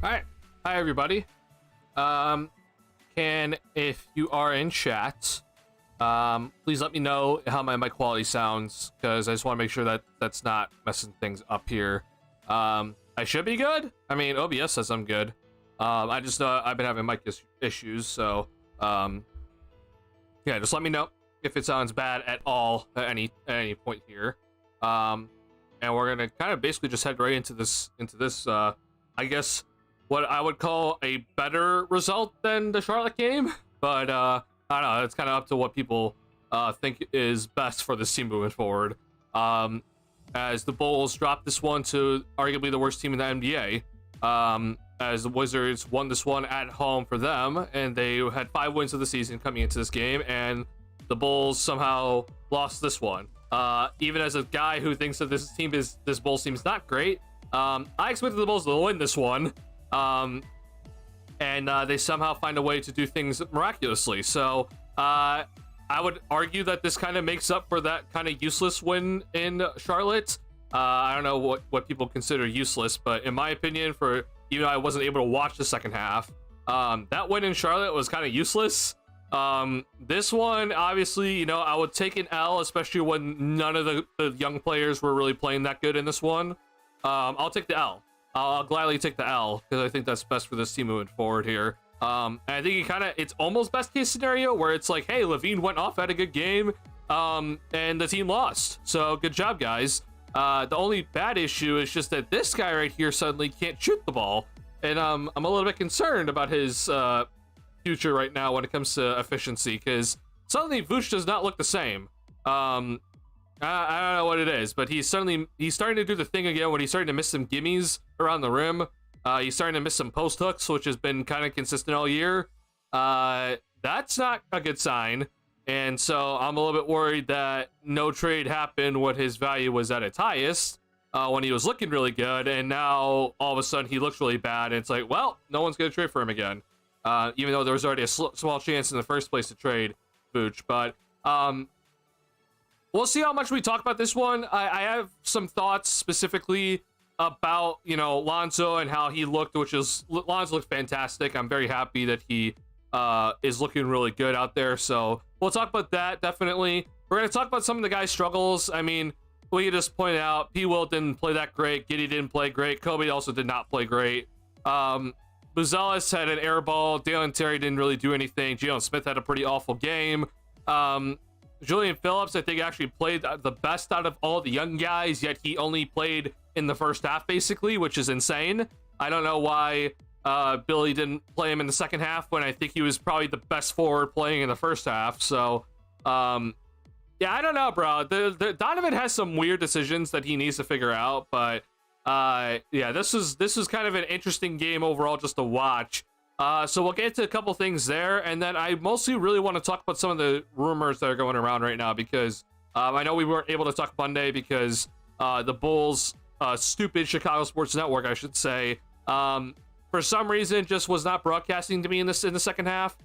All right. Hi, everybody. If you are in chat, please let me know how my mic quality sounds, because I just want to make sure that that's not messing things up here. I should be good. I mean, OBS says I'm good. I just I've been having mic issues, so yeah, just let me know if it sounds bad at all at any point here. And we're gonna kind of basically just head right into this I guess what I would call a better result than the Charlotte game, but I don't know, it's kind of up to what people think is best for this team moving forward. As the Bulls dropped this one to arguably the worst team in the NBA, as the Wizards won this one at home for them, and they had 5 wins of the season coming into this game, and the Bulls somehow lost this one. Even as a guy who thinks that this Bulls team is not great, I expected the Bulls to win this one, and they somehow find a way to do things miraculously. So I would argue that this kind of makes up for that kind of useless win in Charlotte. I don't know what people consider useless, but in my opinion, even though I wasn't able to watch the second half, that win in Charlotte was kind of useless. This one, obviously, I would take an L, especially when none of the young players were really playing that good in this one. I'll take the L. I'll gladly take the L, because I think that's best for this team moving forward here. And I think it's almost best case scenario where it's like, hey, Levine went off, had a good game, and the team lost. So good job, guys. The only bad issue is just that this guy right here suddenly can't shoot the ball, and I'm a little bit concerned about his future right now when it comes to efficiency, because suddenly Vooch does not look the same. I don't know what it is, but he's starting to do the thing again when he's starting to miss some gimmies around the rim. He's starting to miss some post hooks, which has been kind of consistent all year. That's not a good sign. And so I'm a little bit worried that no trade happened when his value was at its highest, when he was looking really good. And now all of a sudden he looks really bad. And it's like, well, no one's going to trade for him again. Even though there was already a small chance in the first place to trade Vooch. But we'll see how much we talk about this one. I have some thoughts specifically about, Lonzo and how he looked, Lonzo looked fantastic. I'm very happy that he is looking really good out there. So we'll talk about that, definitely. We're going to talk about some of the guys' struggles. I mean, we just pointed out, P. Will didn't play that great. Giddey didn't play great. Kobe also did not play great. Buzelis had an air ball. Dalen Terry didn't really do anything. Jalen Smith had a pretty awful game. Julian Phillips, I think, actually played the best out of all the young guys, yet he only played in the first half, basically, which is insane. I don't know why Billy didn't play him in the second half when I think he was probably the best forward playing in the first half. So, yeah, I don't know, bro. Donovan has some weird decisions that he needs to figure out, but yeah, this was kind of an interesting game overall just to watch. So we'll get to a couple things there, and then I mostly really want to talk about some of the rumors that are going around right now, because I know we weren't able to talk Monday because the Bulls, stupid Chicago Sports Network, I should say, for some reason just was not broadcasting to me in the second half.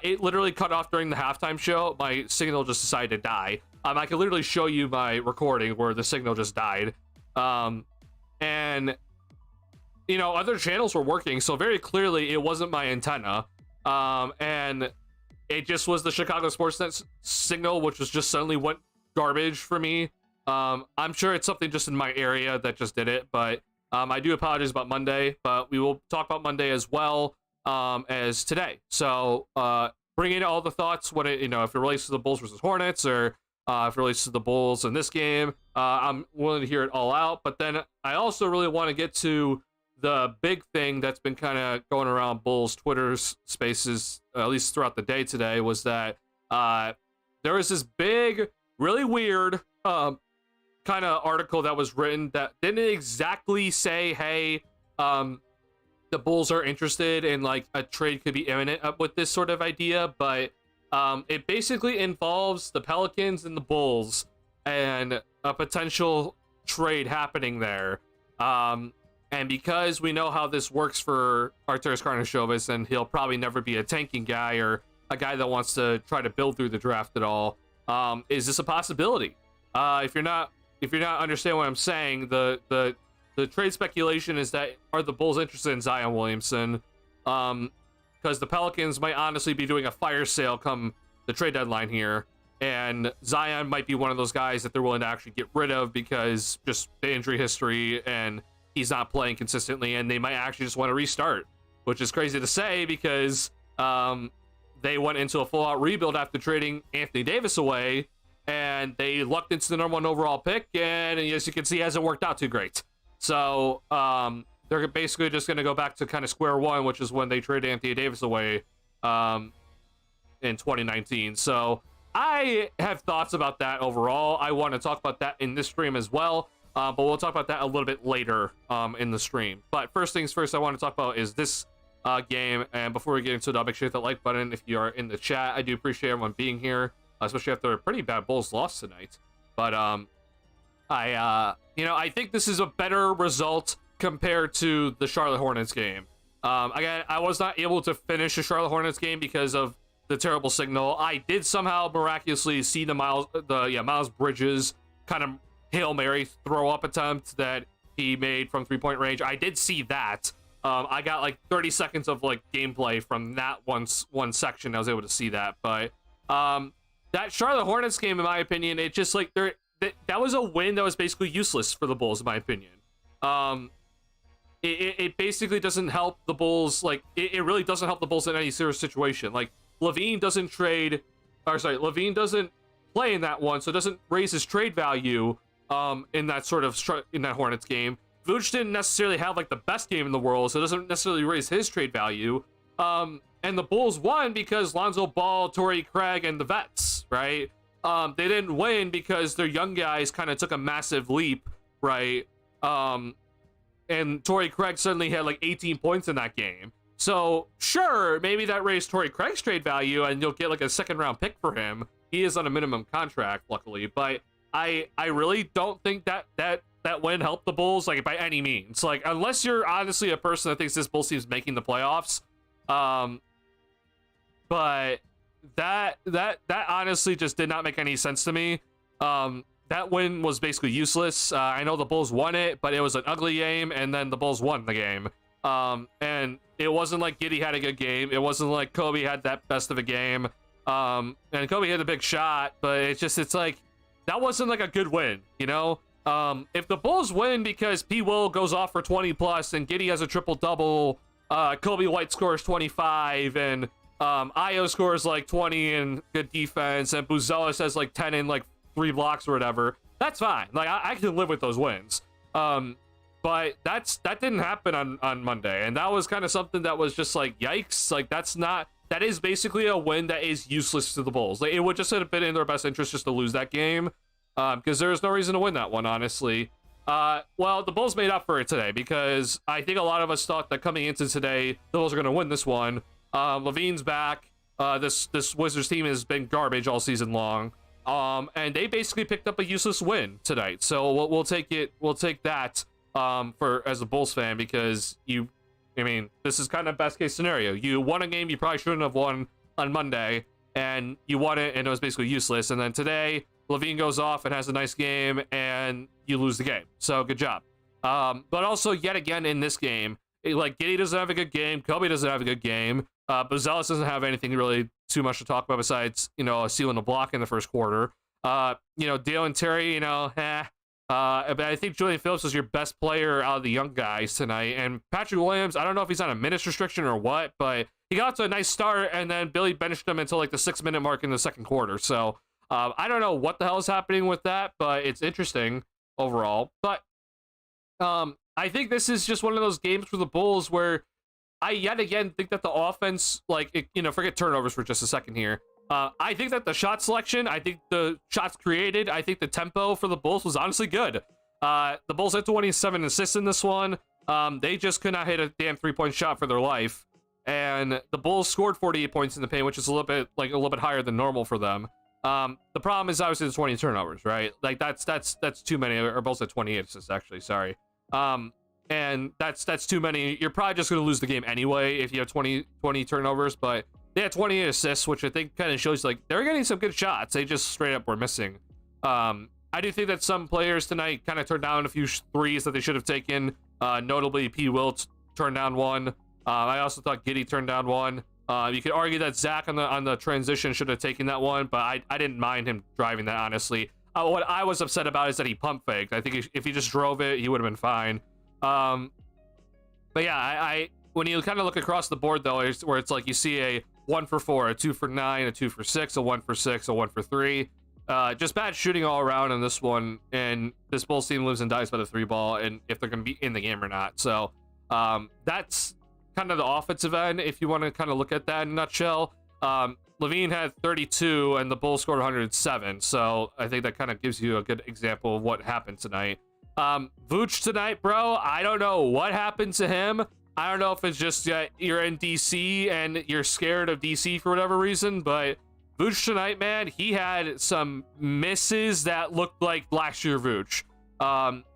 It literally cut off during the halftime show. My signal just decided to die. I can literally show you my recording where the signal just died. And other channels were working, so very clearly it wasn't my antenna. And it just was the Chicago Sportsnet signal, which was just suddenly went garbage for me. I'm sure it's something just in my area that just did it, but I do apologize about Monday, but we will talk about Monday as well as today. So bring in all the thoughts when if it relates to the Bulls versus Hornets, or if it relates to the Bulls in this game. I'm willing to hear it all out, but then I also really want to get to the big thing that's been kind of going around Bulls Twitter spaces, at least throughout the day today, was that there was this big, really weird kind of article that was written that didn't exactly say, hey, the Bulls are interested in, like, a trade could be imminent with this sort of idea, but it basically involves the Pelicans and the Bulls and a potential trade happening there. And because we know how this works for Arturas Karnisovas, and he'll probably never be a tanking guy or a guy that wants to try to build through the draft at all, is this a possibility? If you're not understanding what I'm saying, the the trade speculation is that are the Bulls interested in Zion Williamson? Because the Pelicans might honestly be doing a fire sale come the trade deadline here, and Zion might be one of those guys that they're willing to actually get rid of because just the injury history and he's not playing consistently, and they might actually just want to restart, which is crazy to say because they went into a full-out rebuild after trading Anthony Davis away, and they lucked into the number 1 overall pick, and as you can see, it hasn't worked out too great. So they're basically just going to go back to kind of square one, which is when they traded Anthony Davis away in 2019. So I have thoughts about that overall. I want to talk about that in this stream as well, but we'll talk about that a little bit later in the stream. But first things first, I want to talk about is this game. And before we get into it, I'll make sure to hit that like button if you are in the chat. I do appreciate everyone being here, especially after a pretty bad Bulls loss tonight. But I think this is a better result compared to the Charlotte Hornets game. Again, I was not able to finish the Charlotte Hornets game because of the terrible signal. I did somehow miraculously see the Miles Bridges kind of Hail Mary throw up attempt that he made from 3-point range. I did see that. I got like 30 seconds of like gameplay from that one section. I was able to see that, but that Charlotte Hornets game, in my opinion, it just like that was a win that was basically useless for the Bulls, in my opinion. It basically doesn't help the Bulls. Like it really doesn't help the Bulls in any serious situation. Like Levine doesn't play in that one, so it doesn't raise his trade value in that Hornets game. Vooch didn't necessarily have like the best game in the world, so it doesn't necessarily raise his trade value. And the Bulls won because Lonzo Ball, Torrey Craig, and the vets, right? They didn't win because their young guys kind of took a massive leap, right? And Torrey Craig suddenly had like 18 points in that game. So sure, maybe that raised Torrey Craig's trade value and you'll get like a 2nd-round pick for him. He is on a minimum contract, luckily, but I really don't think that win helped the Bulls like by any means. Like unless you're honestly a person that thinks this Bulls team's making the playoffs, but that honestly just did not make any sense to me. That win was basically useless. I know the Bulls won it, but it was an ugly game, and then the Bulls won the game. And it wasn't like Giddey had a good game. It wasn't like Kobe had that best of a game. And Kobe had a big shot, but it's like that wasn't like a good win, you know? If the Bulls win because P. Will goes off for 20 plus and Giddey has a triple-double, Kobe White scores 25, and Io scores like 20 and good defense, and Buzelis has like 10 and like 3 blocks or whatever, that's fine. Like I can live with those wins. But that didn't happen on Monday, and that was kind of something that was just like yikes. Like that is basically a win that is useless to the Bulls. Like it would just have been in their best interest just to lose that game, because there was no reason to win that one, honestly. Well, the Bulls made up for it today, because I think a lot of us thought that coming into today, the Bulls are going to win this one. Levine's back. This Wizards team has been garbage all season long. And they basically picked up a useless win tonight. So we'll take it. We'll take that as a Bulls fan, because this is kind of best case scenario. You won a game you probably shouldn't have won on Monday, and you won it, and it was basically useless. And then today, Levine goes off and has a nice game, and you lose the game. So good job. But also, yet again in this game, Giddey doesn't have a good game. Kobe doesn't have a good game. Buzelis doesn't have anything really too much to talk about besides, stealing a block in the first quarter. Dale and Terry, but I think Julian Phillips was your best player out of the young guys tonight. And Patrick Williams, I don't know if he's on a minutes restriction or what, but he got to a nice start, and then Billy benched him until like the 6-minute mark in the second quarter. So I don't know what the hell is happening with that, but it's interesting overall. But I think this is just one of those games for the Bulls where I yet again think that the offense, forget turnovers for just a second here. I think that the shot selection, I think the shots created, I think the tempo for the Bulls was honestly good. The Bulls had 27 assists in this one. They just could not hit a damn 3-point shot for their life. And the Bulls scored 48 points in the paint, which is a little bit higher than normal for them. The problem is obviously the 20 turnovers, right? Like that's too many. Or Bulls had 28 assists actually, sorry. And that's too many. You're probably just going to lose the game anyway if you have 20 turnovers, but they had 28 assists, which I think kind of shows like they're getting some good shots. They just straight up were missing. I do think that some players tonight kind of turned down a few threes that they should have taken. Notably, P. Wilt turned down one. I also thought Giddey turned down one. You could argue that Zach on the transition should have taken that one, but I didn't mind him driving that, honestly. What I was upset about is that he pump faked. I think if he just drove it, he would have been fine. But yeah, I when you kind of look across the board, though, where it's like you see a 1 for 4, a 2 for 9, a 2 for 6, a 1 for 6, a 1 for 3. Just bad shooting all around in this one, and this Bulls team lives and dies by the 3 ball, and if they're going to be in the game or not. So that's kind of the offensive end, if you want to kind of look at that in a nutshell. Levine had 32, and the Bulls scored 107, so I think that kind of gives you a good example of what happened tonight. Vooch tonight, bro, I don't know what happened to him. I don't know if it's just you're in DC and you're scared of DC for whatever reason, but Vooch tonight, man, he had some misses that looked like last year Vooch.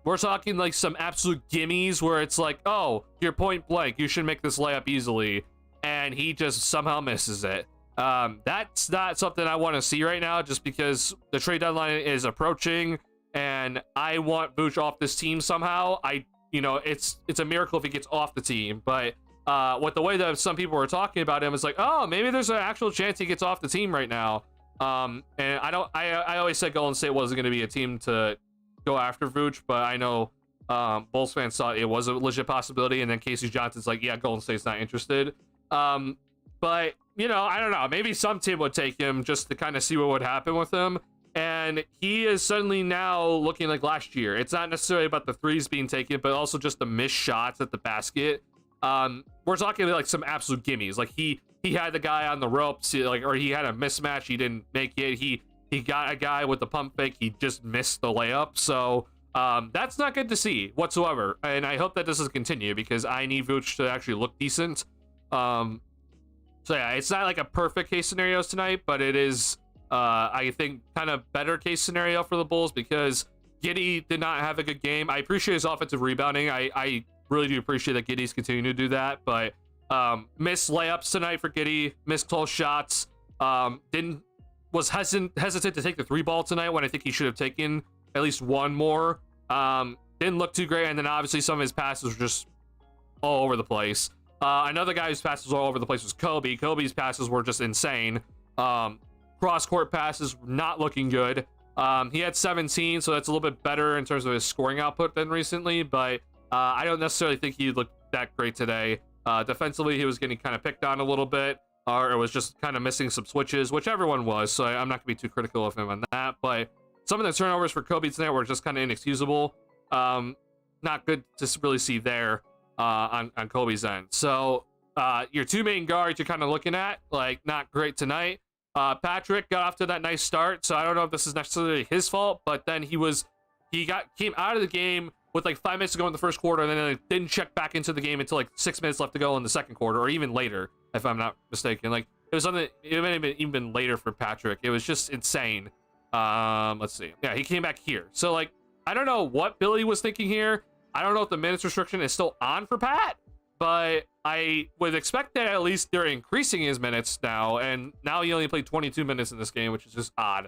We're talking like some absolute gimmies where it's like, oh, you're point blank, you should make this layup easily, and he just somehow misses it. That's not something I want to see right now, just because the trade deadline is approaching, and I want Vooch off this team somehow. It's a miracle if he gets off the team, but with the way that some people were talking about him, it's like, oh, maybe there's an actual chance he gets off the team right now. And I always said Golden State wasn't going to be a team to go after Vooch, but I know Bulls fans thought it was a legit possibility, and then Casey Johnson's like, yeah, Golden State's not interested. But I don't know, maybe some team would take him just to kind of see what would happen with him. And he is suddenly now looking like last year. It's not necessarily about the threes being taken, but also just the missed shots at the basket. We're talking like some absolute gimmies. Like he had the guy on the ropes, or he had a mismatch, he didn't make it. He got a guy with the pump fake, he just missed the layup. So that's not good to see whatsoever. And I hope that doesn't continue, because I need Vooch to actually look decent. So yeah, it's not like a perfect case scenarios tonight, but it is I think kind of better case scenario for the Bulls, because Giddey did not have a good game. I appreciate his offensive rebounding. I really do appreciate that Giddey's continuing to do that, but missed layups tonight for Giddey, missed close shots, was hesitant to take the 3 ball tonight when I think he should have taken at least one more. Didn't look too great, and then obviously some of his passes were just all over the place. Another guy whose passes were all over the place was Kobe. Kobe's passes were just insane. Cross-court passes not looking good. He had 17, so that's a little bit better in terms of his scoring output than recently, but I don't necessarily think he looked that great today. Defensively, he was getting kind of picked on a little bit, or it was just kind of missing some switches, which everyone was, so I'm not going to be too critical of him on that, but some of the turnovers for Kobe tonight were just kind of inexcusable. Not good to really see there on Kobe's end. So your 2 main guards you're kind of looking at, like, not great tonight. Patrick got off to that nice start, so I don't know if this is necessarily his fault, but then he came out of the game with like 5 minutes to go in the first quarter, and then didn't check back into the game until like 6 minutes left to go in the second quarter, or even later, if I'm not mistaken. Like, it was something, it may have been even later for Patrick. It was just insane. Let's see. Yeah, he came back here. So like, I don't know what Billy was thinking here. I don't know if the minutes restriction is still on for Pat, but I would expect that at least they're increasing his minutes now, and now he only played 22 minutes in this game, which is just odd.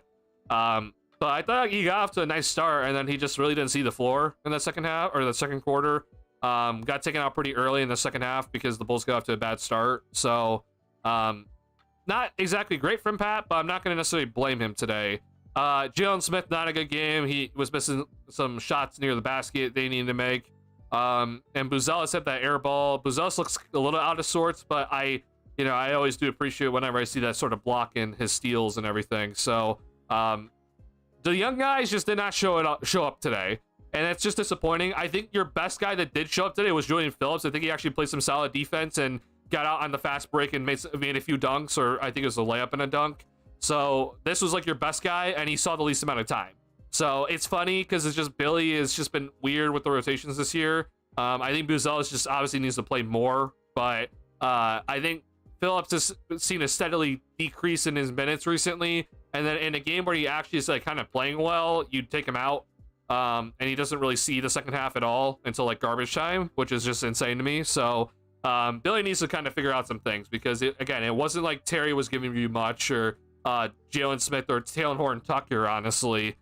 But I thought he got off to a nice start, and then he just really didn't see the floor in the second half, or the second quarter. Got taken out pretty early in the second half because the Bulls got off to a bad start. So not exactly great from Pat, but I'm not going to necessarily blame him today. Jalen Smith, not a good game. He was missing some shots near the basket they needed to make. And Buzelis had that air ball. Buzelis looks a little out of sorts, but I always do appreciate whenever I see that sort of block in his steals and everything. So the young guys just did not show up today, and it's just disappointing. I think your best guy that did show up today was Julian Phillips. I think he actually played some solid defense and got out on the fast break and made a few dunks, or I think it was a layup and a dunk. So this was like your best guy, and he saw the least amount of time. So it's funny because it's just Billy has just been weird with the rotations this year. I think Buzelis just obviously needs to play more, but I think Phillips has seen a steadily decrease in his minutes recently. And then in a game where he actually is like kind of playing well, you'd take him out, and he doesn't really see the second half at all until like garbage time, which is just insane to me. So Billy needs to kind of figure out some things, because again, it wasn't like Terry was giving you much, or Jalen Smith or Taylor Horton Tucker, honestly.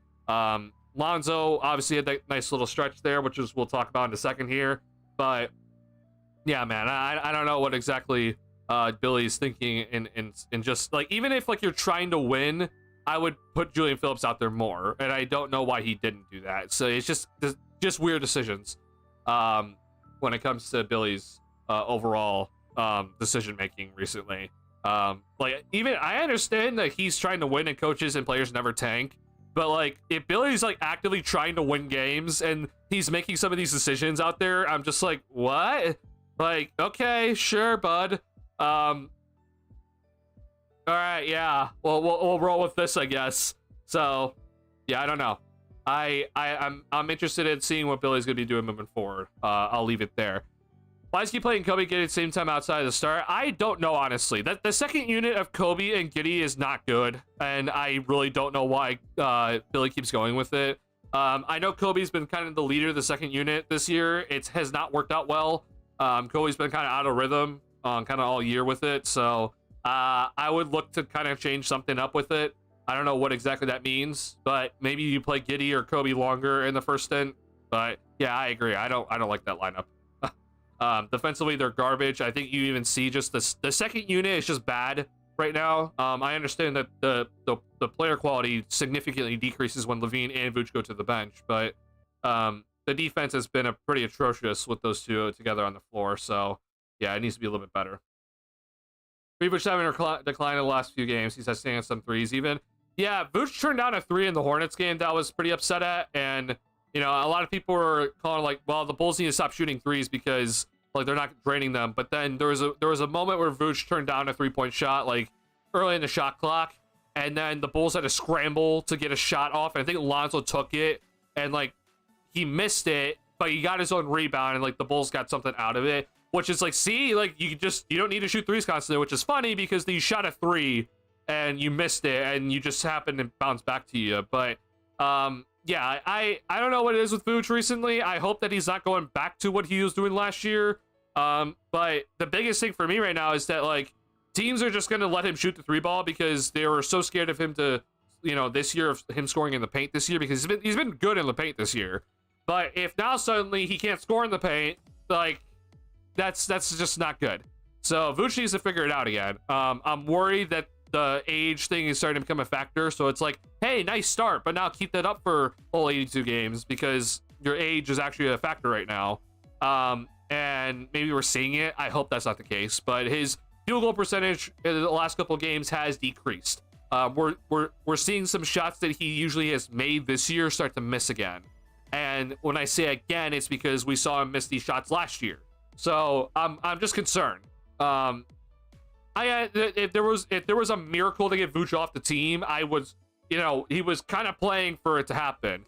Lonzo obviously had that nice little stretch there, which is we'll talk about in a second here. But yeah, man, I don't know what exactly Billy's thinking in just like, even if like you're trying to win, I would put Julian Phillips out there more, and I don't know why he didn't do that. So it's just weird decisions when it comes to Billy's overall decision making recently. Like, even I understand that he's trying to win and coaches and players never tank, but like if Billy's like actively trying to win games and he's making some of these decisions out there, I'm just like, what? Like, okay, sure, bud. All right, yeah. Well, we'll roll with this, I guess. So, yeah, I don't know. I'm interested in seeing what Billy's gonna be doing moving forward. I'll leave it there. Why is he playing Kobe Giddey at the same time outside of the start? I don't know, honestly. That the second unit of Kobe and Giddey is not good, and I really don't know why Billy keeps going with it. I know Kobe's been kind of the leader of the second unit this year. It has not worked out well. Kobe's been kind of out of rhythm kind of all year with it, so I would look to kind of change something up with it. I don't know what exactly that means, but maybe you play Giddey or Kobe longer in the first stint. But yeah, I agree. I don't like that lineup. Defensively, they're garbage. I think you even see just the second unit is just bad right now. I understand that the player quality significantly decreases when Levine and Vooch go to the bench, but the defense has been pretty atrocious with those two together on the floor. So yeah, it needs to be a little bit better. Vooch having declined in the last few games. He's testing some threes even. Yeah, Vooch turned down a 3 in the Hornets game that I was pretty upset at, and you know, a lot of people were calling like, well, the Bulls need to stop shooting threes because like they're not draining them. But then there was a moment where Vooch turned down a 3-point shot like early in the shot clock, and then the Bulls had to scramble to get a shot off. And I think Lonzo took it, and like he missed it, but he got his own rebound, and like the Bulls got something out of it, which is like, see, like you don't need to shoot threes constantly, which is funny because you shot a 3 and you missed it, and you just happened to bounce back to you. But yeah, I don't know what it is with Vooch recently. I hope that he's not going back to what he was doing last year. But the biggest thing for me right now is that like teams are just going to let him shoot the 3 ball because they were so scared of him to, you know, this year of him scoring in the paint this year, because he's been good in the paint this year. But if now suddenly he can't score in the paint, like that's just not good. So Vooch needs to figure it out again. I'm worried that the age thing is starting to become a factor. So it's like, hey, nice start, but now keep that up for all 82 games because your age is actually a factor right now. And maybe we're seeing it. I hope that's not the case, but his field goal percentage in the last couple of games has decreased. We're seeing some shots that he usually has made this year start to miss again. And when I say again, it's because we saw him miss these shots last year. So I'm just concerned. If there was a miracle to get Vooch off the team, I was, you know, he was kind of playing for it to happen.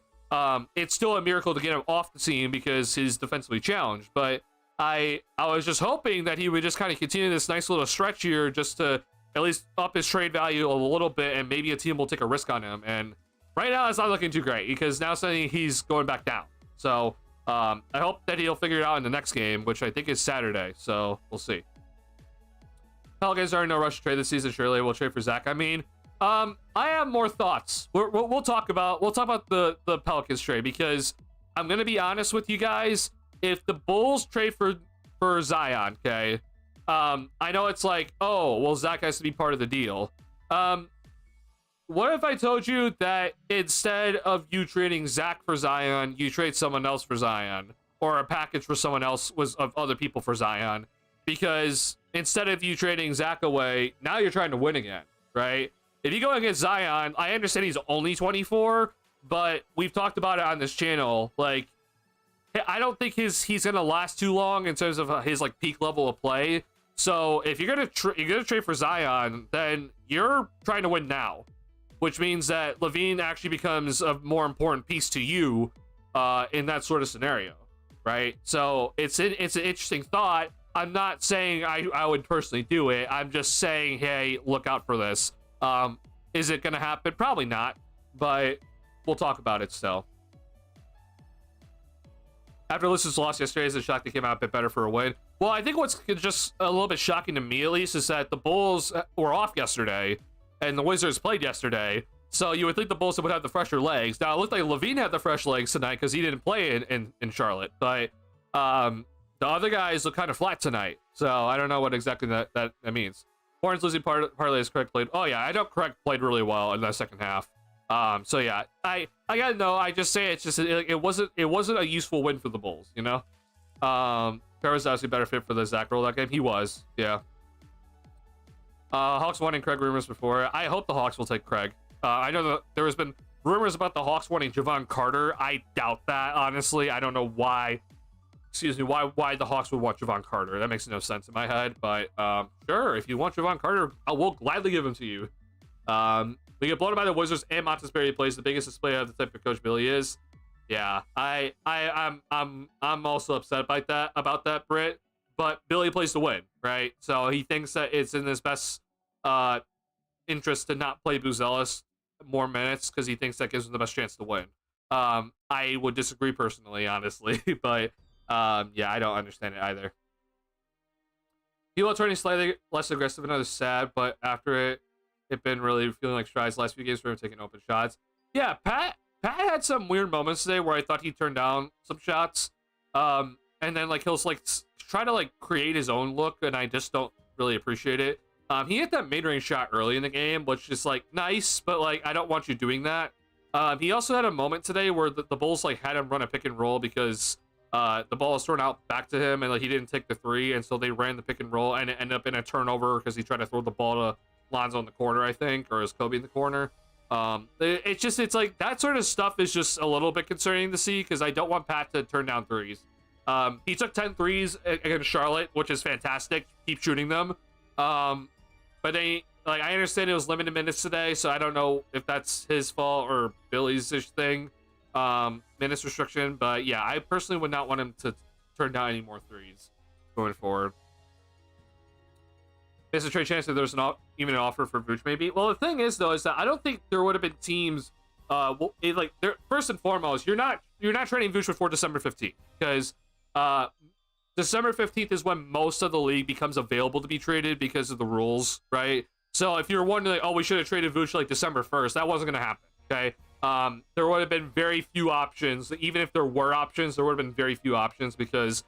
It's still a miracle to get him off the team because he's defensively challenged. But I was just hoping that he would just kind of continue this nice little stretch here just to at least up his trade value a little bit, and maybe a team will take a risk on him. And right now it's not looking too great because now suddenly he's going back down. So I hope that he'll figure it out in the next game, which I think is Saturday. So we'll see. Pelicans are in no rush to trade this season. Surely we'll trade for Zach. I mean, I have more thoughts. We'll talk about the Pelicans trade, because I'm gonna be honest with you guys. If the Bulls trade for Zion, okay, I know it's like, oh, well, Zach has to be part of the deal. What if I told you that instead of you trading Zach for Zion, you trade someone else for Zion, or a package for someone else of other people for Zion? Because instead of you trading Zach away, now you're trying to win again, right? If you go against Zion, I understand he's only 24, but we've talked about it on this channel. Like, I don't think he's gonna last too long in terms of his like peak level of play. So if you're gonna trade for Zion, then you're trying to win now, which means that Levine actually becomes a more important piece to you in that sort of scenario, right? So it's an interesting thought. I'm not saying I would personally do it. I'm just saying, hey, look out for this. Is it going to happen? Probably not, but we'll talk about it still. After Lizards lost yesterday, is it shocked they came out a bit better for a win? Well, I think what's just a little bit shocking to me, at least, is that the Bulls were off yesterday and the Wizards played yesterday. So you would think the Bulls would have the fresher legs. Now it looked like Levine had the fresh legs tonight because he didn't play in Charlotte, but the other guys look kind of flat tonight. So I don't know what exactly that means. Horns losing partly as Craig played. Oh yeah, I know Craig played really well in that second half. So yeah, I gotta know. I just say it's just it wasn't a useful win for the Bulls, you know. Trevor's obviously better fit for the Zach role that game. He was, yeah. Hawks wanting Craig rumors before. I hope the Hawks will take Craig. I know that there has been rumors about the Hawks wanting Javon Carter. I doubt that, honestly. I don't know why. Excuse me, why the Hawks would want Javon Carter. That makes no sense in my head. But sure, if you want Javon Carter, I will gladly give him to you. We get blown by the Wizards and Montezuma plays the biggest display of the type of coach Billy is. Yeah, I'm also upset about that, Britt. But Billy plays to win, right? So he thinks that it's in his best interest to not play Buzelis more minutes because he thinks that gives him the best chance to win. I would disagree personally, honestly, but yeah, I don't understand it either. People are turning slightly less aggressive and others sad, but after it been really feeling like strides last few games for him taking open shots. Yeah, Pat had some weird moments today where I thought he turned down some shots. And then like he'll like try to like create his own look, and I just don't really appreciate it. He hit that mid-range shot early in the game, which is like nice, but like I don't want you doing that. He also had a moment today where the Bulls like had him run a pick and roll because the ball was thrown out back to him, and like he didn't take the three, and so they ran the pick and roll, and it ended up in a turnover because he tried to throw the ball to Lonzo in the corner, I think, or is Kobe in the corner. It's like that sort of stuff is just a little bit concerning to see because I don't want Pat to turn down threes. He took 10 threes against Charlotte, which is fantastic. Keep shooting them. But I understand it was limited minutes today, so I don't know if that's his fault or Billy's thing. Minutes restriction, but yeah, I personally would not want him to turn down any more threes going forward. There's a trade chance that there's even an offer for Vooch, maybe. Well, the thing is though, is that I don't think there would have been teams. First and foremost, you're not trading Vooch before December 15th because December 15th is when most of the league becomes available to be traded because of the rules, right? So if you're wondering, like, oh, we should have traded Vooch like December 1st, that wasn't going to happen, okay? There would have been very few options. Even if there were options, there would have been very few options because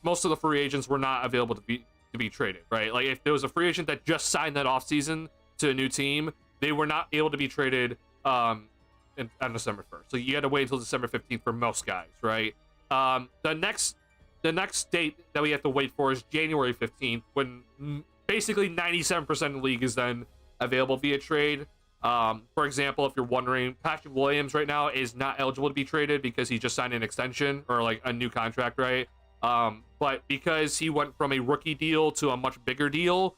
most of the free agents were not available to be traded, right? Like if there was a free agent that just signed that offseason to a new team, they were not able to be traded on December 1st. So you had to wait until December 15th for most guys, right? The next date that we have to wait for is January 15th, when basically 97% of the league is then available via trade. For example, if you're wondering, Patrick Williams right now is not eligible to be traded because he just signed an extension or like a new contract, right? But because he went from a rookie deal to a much bigger deal,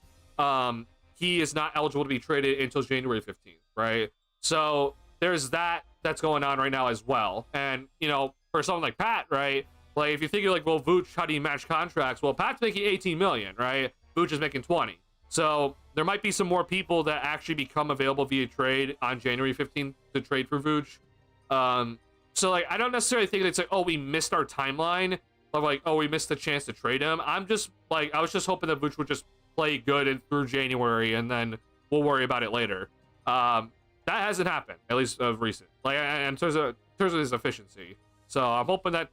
he is not eligible to be traded until January 15th, right? So there's that's going on right now as well. And, you know, for someone like Pat, right? Like if you think you're like, well, Vooch, how do you match contracts? Well, Pat's making 18 million, right? Vooch is making 20. So there might be some more people that actually become available via trade on January 15th to trade for Vooch. So like, I don't necessarily think it's like, oh, we missed our timeline of like, oh, we missed the chance to trade him. I was just hoping that Vooch would just play good and through January, and then we'll worry about it later. That hasn't happened, at least of recent. Like, in terms of his efficiency. So I'm hoping that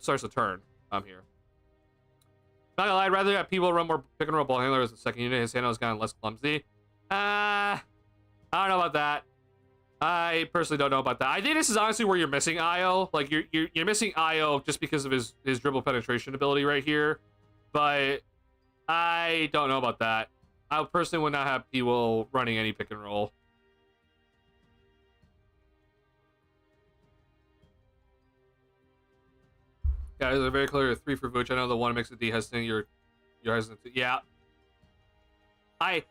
starts to turn here. Not gonna lie, I'd rather have people run more pick and roll ball handlers in the second unit. His handle has gotten less clumsy. I don't know about that. I personally don't know about that. I think this is honestly where you're missing Io. Like you're missing Io just because of his dribble penetration ability right here. But I don't know about that. I personally would not have people running any pick and roll. Guys, they're very clear. 3 for Vooch. I know the one makes the D hesitant. You're hesitant. Yeah. I've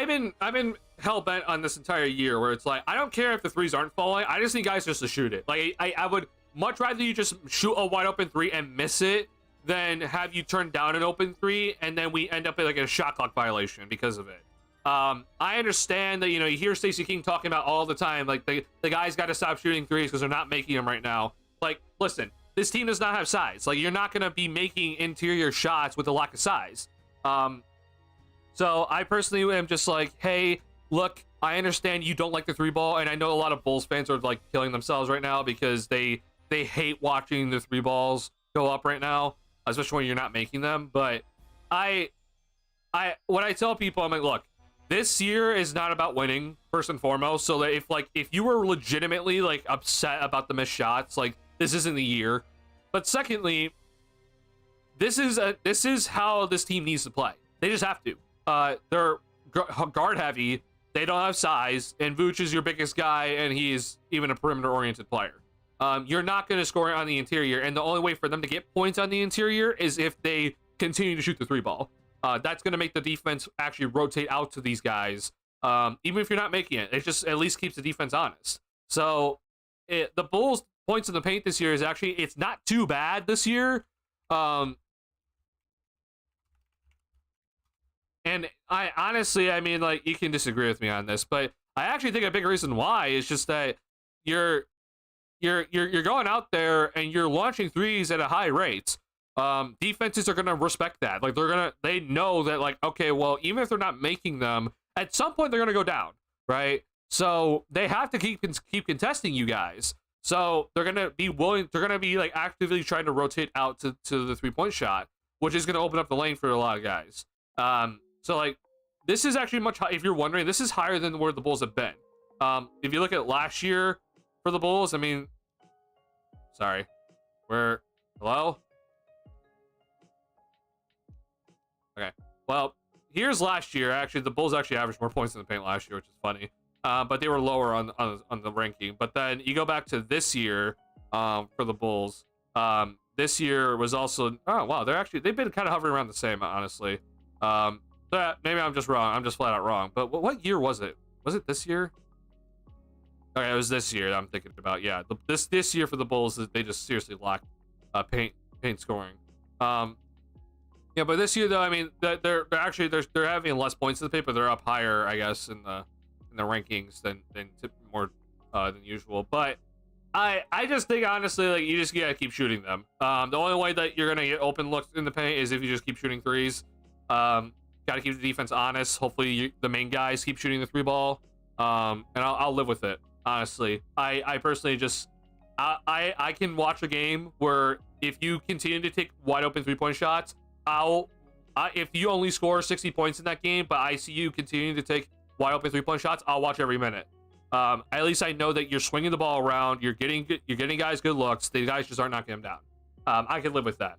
been hell bent on this entire year where it's like I don't care if the threes aren't falling. I just need guys just to shoot it. Like I would much rather you just shoot a wide open 3 and miss it than have you turn down an open 3 and then we end up in like a shot clock violation because of it. I understand that, you know, you hear Stacey King talking about all the time, like the guys got to stop shooting threes because they're not making them right now. Like, listen. This team does not have size. Like, you're not going to be making interior shots with a lack of size. So I personally am just like, hey, look, I understand you don't like the 3-ball, and I know a lot of Bulls fans are like killing themselves right now because they hate watching the 3-balls go up right now, especially when you're not making them. But when I tell people, I'm like, look, this year is not about winning first and foremost. So that if you were legitimately like upset about the missed shots, like this isn't the year. But secondly, this is how this team needs to play. They just have to. They're guard heavy. They don't have size, and Vooch is your biggest guy, and he's even a perimeter-oriented player. You're not going to score on the interior, and the only way for them to get points on the interior is if they continue to shoot the 3-ball. That's going to make the defense actually rotate out to these guys, even if you're not making it. It just at least keeps the defense honest. So the Bulls' points in the paint this year is actually, it's not too bad this year. And I honestly, I mean, like, you can disagree with me on this, but I actually think a big reason why is just that you're going out there and you're launching threes at a high rate. Defenses are gonna respect that. Like they know that, like, okay, well, even if they're not making them, at some point they're gonna go down, right? So they have to keep contesting you guys. So they're gonna be willing. They're gonna be like actively trying to rotate out to the 3-point shot, which is gonna open up the lane for a lot of guys. So like, this is actually much high. If you're wondering, this is higher than where the Bulls have been. If you look at last year for the Bulls, I mean, sorry, hello? Okay, well, here's last year. Actually, the Bulls actually averaged more points in the paint last year, which is funny. But they were lower on the ranking. But then you go back to this year, for the Bulls. This year was also, oh wow, they've been kind of hovering around the same, honestly. Maybe I'm just wrong. I'm just flat out wrong. But what year was it? Was it this year? Okay, it was this year that I'm thinking about. Yeah, this year for the Bulls, they just seriously lack paint scoring. Yeah, but this year though, I mean, they're having less points in the paint, but they're up higher, I guess, in the rankings than usual. But I just think, honestly, like, you just gotta keep shooting them. The only way that you're gonna get open looks in the paint is if you just keep shooting threes. Gotta keep the defense honest. Hopefully the main guys keep shooting the 3-ball. And I'll live with it, honestly. I personally just I can watch a game where if you continue to take wide open 3-point shots, if you only score 60 points in that game, but I see you continuing to take wide open 3-point shots, I'll watch every minute. At least I know that you're swinging the ball around, you're getting guys good looks. The guys just aren't knocking them down. I can live with that.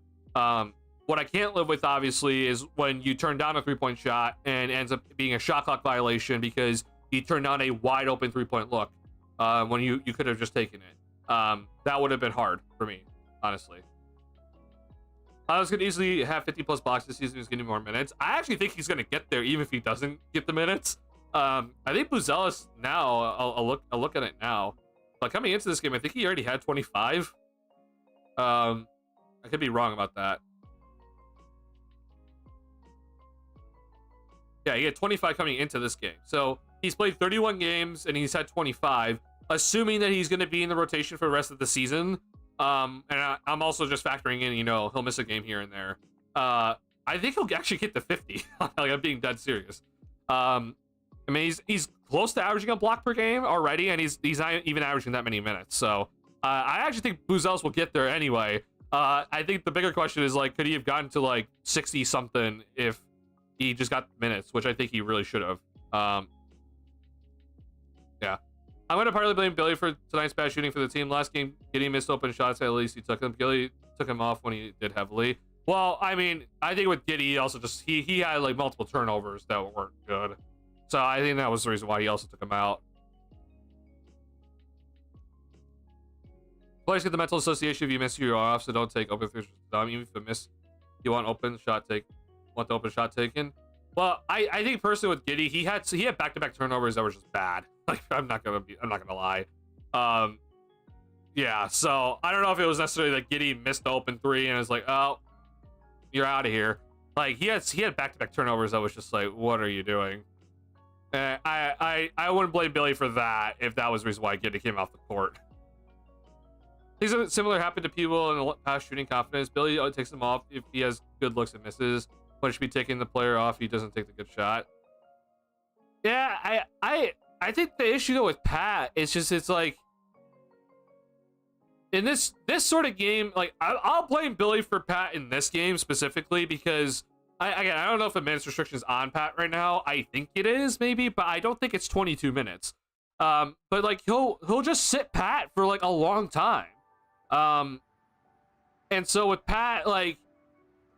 What I can't live with, obviously, is when you turn down a 3-point shot and ends up being a shot clock violation because you turned down a wide open 3-point look when you could have just taken it. That would have been hard for me, honestly. I was going to easily have 50 plus blocks this season. He's getting more minutes. I actually think he's going to get there even if he doesn't get the minutes. I think Buzelis now, I'll look at it now. But coming into this game, I think he already had 25. I could be wrong about that. Yeah, he had 25 coming into this game. So he's played 31 games and he's had 25, assuming that he's going to be in the rotation for the rest of the season. And I'm also just factoring in, he'll miss a game here and there. I think he'll actually get to 50. Like, I'm being dead serious. I mean, he's close to averaging a block per game already, and he's not even averaging that many minutes. So I actually think Buzelis will get there anyway. I think the bigger question is, like, could he have gotten to like 60 something if he just got minutes, which I think he really should have. Yeah. I'm going to partly blame Billy for tonight's bad shooting for the team. Last game, Giddey missed open shots. At least he took them. Gilly took him off when he did heavily. Well, I mean, I think with Giddey, he also just, he had like multiple turnovers that weren't good. So I think that was the reason why he also took him out. Players get the mental association if you miss your off, so don't take open threes. Even if you miss, you want open shot take. Want the open shot taken? Well, I think personally with Giddey, he had back-to-back turnovers that were just bad. Like, I'm not gonna lie. Yeah, so I don't know if it was necessarily that Giddey missed the open three and it was like, oh, you're out of here. Like, he had back-to-back turnovers that was just like, what are you doing? I wouldn't blame Billy for that if that was the reason why Giddey came off the court. Things similar happened to people in the past shooting confidence. Billy takes them off if he has good looks and misses. But should be taking the player off if he doesn't take the good shot. Yeah, I think the issue though with Pat is just it's like in this sort of game, like I'll blame Billy for Pat in this game specifically because I don't know if the minutes restriction is on Pat right now. I think it is maybe, but I don't think it's 22 minutes. But like he'll just sit Pat for like a long time. And so with Pat, like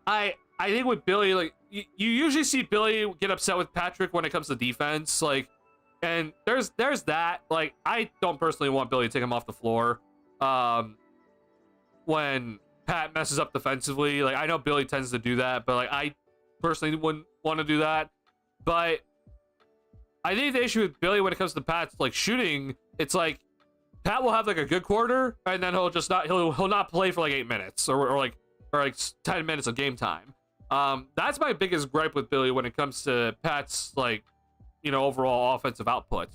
I think with Billy, like you usually see Billy get upset with Patrick when it comes to defense, like, and there's that. Like I don't personally want Billy to take him off the floor. When Pat messes up defensively, like I know Billy tends to do that, but like I personally wouldn't want to do that. But I think the issue with Billy when it comes to Pat's like shooting, it's like Pat will have like a good quarter and then he'll not play for like 8 minutes or like 10 minutes of game time. That's my biggest gripe with Billy when it comes to Pat's like, you know, overall offensive output.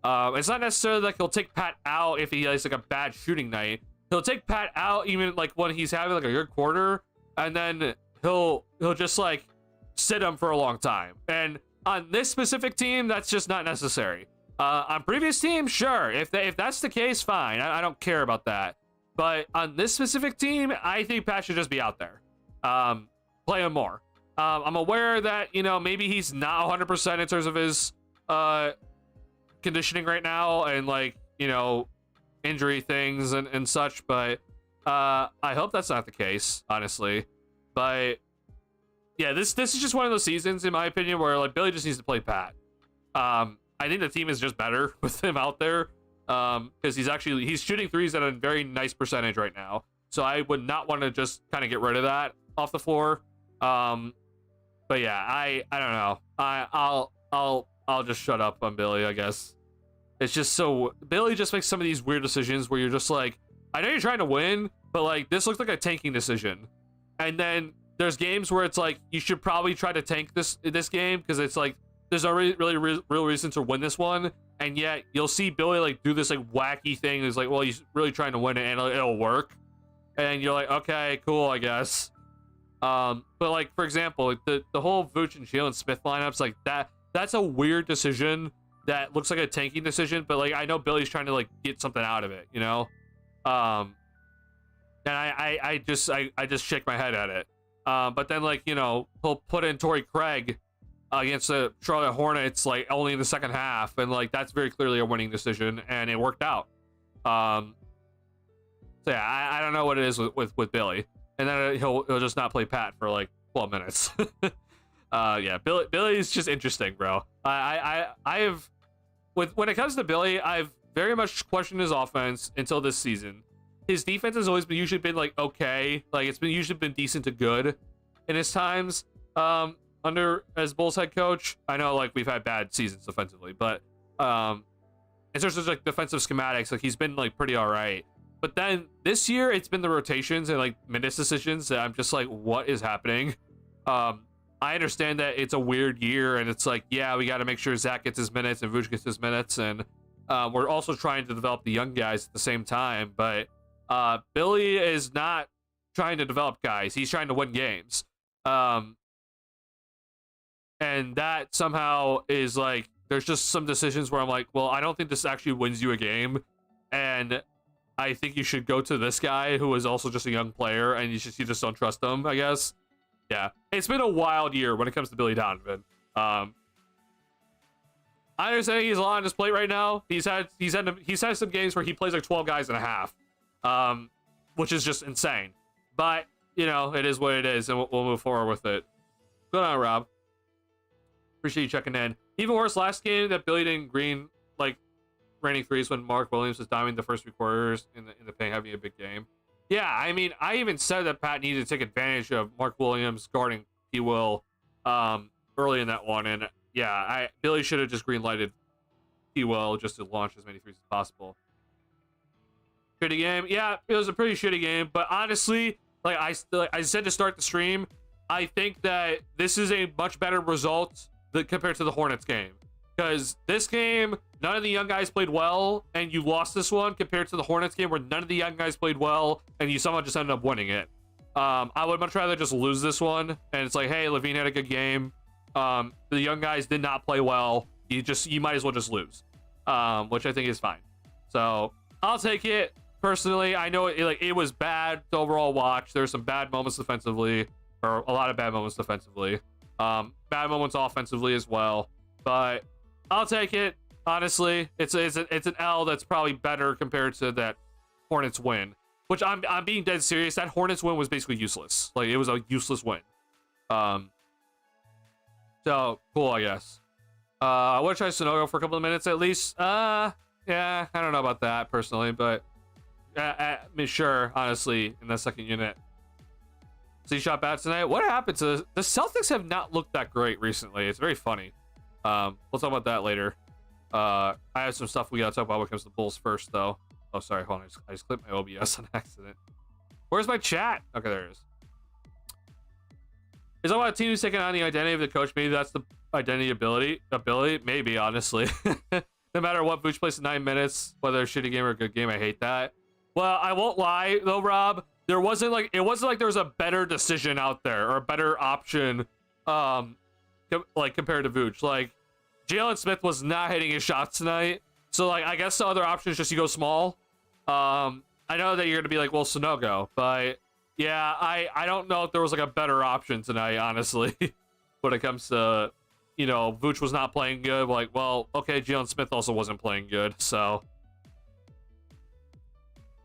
It's not necessarily like he'll take Pat out if he has like a bad shooting night. He'll take Pat out even like when he's having like a good quarter, and then he'll just like sit him for a long time. And on this specific team, that's just not necessary. On previous teams, sure, if that's the case, fine. I don't care about that. But on this specific team, I think Pat should just be out there, play him more. I'm aware that, you know, maybe he's not 100% in terms of his conditioning right now and like, you know, injury things and such, but I hope that's not the case, honestly. But yeah, this is just one of those seasons, in my opinion, where like Billy just needs to play Pat. I think the team is just better with him out there, because he's shooting threes at a very nice percentage right now. So I would not want to just kind of get rid of that off the floor. But yeah, I don't know. I'll just shut up on Billy, I guess. It's just so Billy just makes some of these weird decisions where you're just like, I know you're trying to win, but like this looks like a tanking decision. And then there's games where it's like you should probably try to tank this game because it's like there's a real reason to win this one, and yet you'll see Billy like do this like wacky thing. It's like, well, he's really trying to win it and it'll work, and you're like, okay, cool, I guess. But like for example, like the whole Vooch and Jalen Smith lineups, like that's a weird decision that looks like a tanking decision, but like I know Billy's trying to like get something out of it, you know. And I just shake my head at it. But then like, you know, he'll put in Torrey Craig against the Charlotte Hornets like only in the second half, and like that's very clearly a winning decision, and it worked out. So yeah, I don't know what it is with Billy, and then he'll just not play Pat for like 12 minutes. Yeah, Billy's just interesting, bro. I have when it comes to Billy, I've very much questioned his offense until this season. His defense has always usually been like okay, like it's usually been decent to good in his times under as Bulls head coach. I know like we've had bad seasons defensively, but in terms of like defensive schematics, like he's been like pretty all right. But then this year, it's been the rotations and like minutes decisions that I'm just like, what is happening? I understand that it's a weird year, and it's like, yeah, we got to make sure Zach gets his minutes and Vooch gets his minutes, and we're also trying to develop the young guys at the same time. But Billy is not trying to develop guys; he's trying to win games. And that somehow is like, there's just some decisions where I'm like, well, I don't think this actually wins you a game, and I think you should go to this guy who is also just a young player, and you just don't trust him, I guess. Yeah, it's been a wild year when it comes to Billy Donovan. I understand he's a lot on his plate right now. He's had some games where he plays like 12 guys and a half, which is just insane. But you know, it is what it is, and we'll move forward with it. Good on, Rob. Appreciate you checking in. Even worse, last game that Billy didn't green like raining threes when Mark Williams was diving the first 3 quarters in the paint, having a big game. Yeah, I mean, I even said that Pat needed to take advantage of Mark Williams guarding P. Will early in that one, and yeah, Billy should have just green-lighted P. Will just to launch as many threes as possible. Shitty game? Yeah, it was a pretty shitty game, but honestly, like I said to start the stream, I think that this is a much better result compared to the Hornets game. Because this game, none of the young guys played well, and you lost this one compared to the Hornets game where none of the young guys played well, and you somehow just ended up winning it. I would much rather just lose this one, and it's like, hey, Levine had a good game. The young guys did not play well. You might as well just lose, which I think is fine. So I'll take it personally. I know it was bad to overall watch. There's some bad moments defensively, or a lot of bad moments defensively, bad moments offensively as well. But I'll take it. Honestly, it's an L that's probably better compared to that Hornets win, which I'm being dead serious. That Hornets win was basically useless. Like, it was a useless win. So cool, I guess. I want to try Sonogo for a couple of minutes at least. Yeah, I don't know about that personally, but I mean, sure, honestly, in the second unit. So you shot bad tonight. What happened to the Celtics? Have not looked that great recently. It's very funny. We'll talk about that later. I have some stuff we gotta talk about when it comes to the Bulls first, though. Oh, sorry, hold on. I just clicked my OBS on accident. Where's my chat? Okay, there it is. Is that why a team who's taking on the identity of the coach? Maybe that's the identity ability. Maybe, honestly. No matter what, Vooch plays in 9 minutes, whether a shitty game or a good game, I hate that. Well, I won't lie though, Rob. It wasn't like there was a better decision out there or a better option, like compared to Vooch. Like, Jalen Smith was not hitting his shots tonight, so like I guess the other option is just you go small. I know that you're gonna be like, well, Sonogo, but yeah, I don't know if there was like a better option tonight, honestly, when it comes to, you know, Vooch was not playing good. Like, well, okay, Jalen Smith also wasn't playing good, so.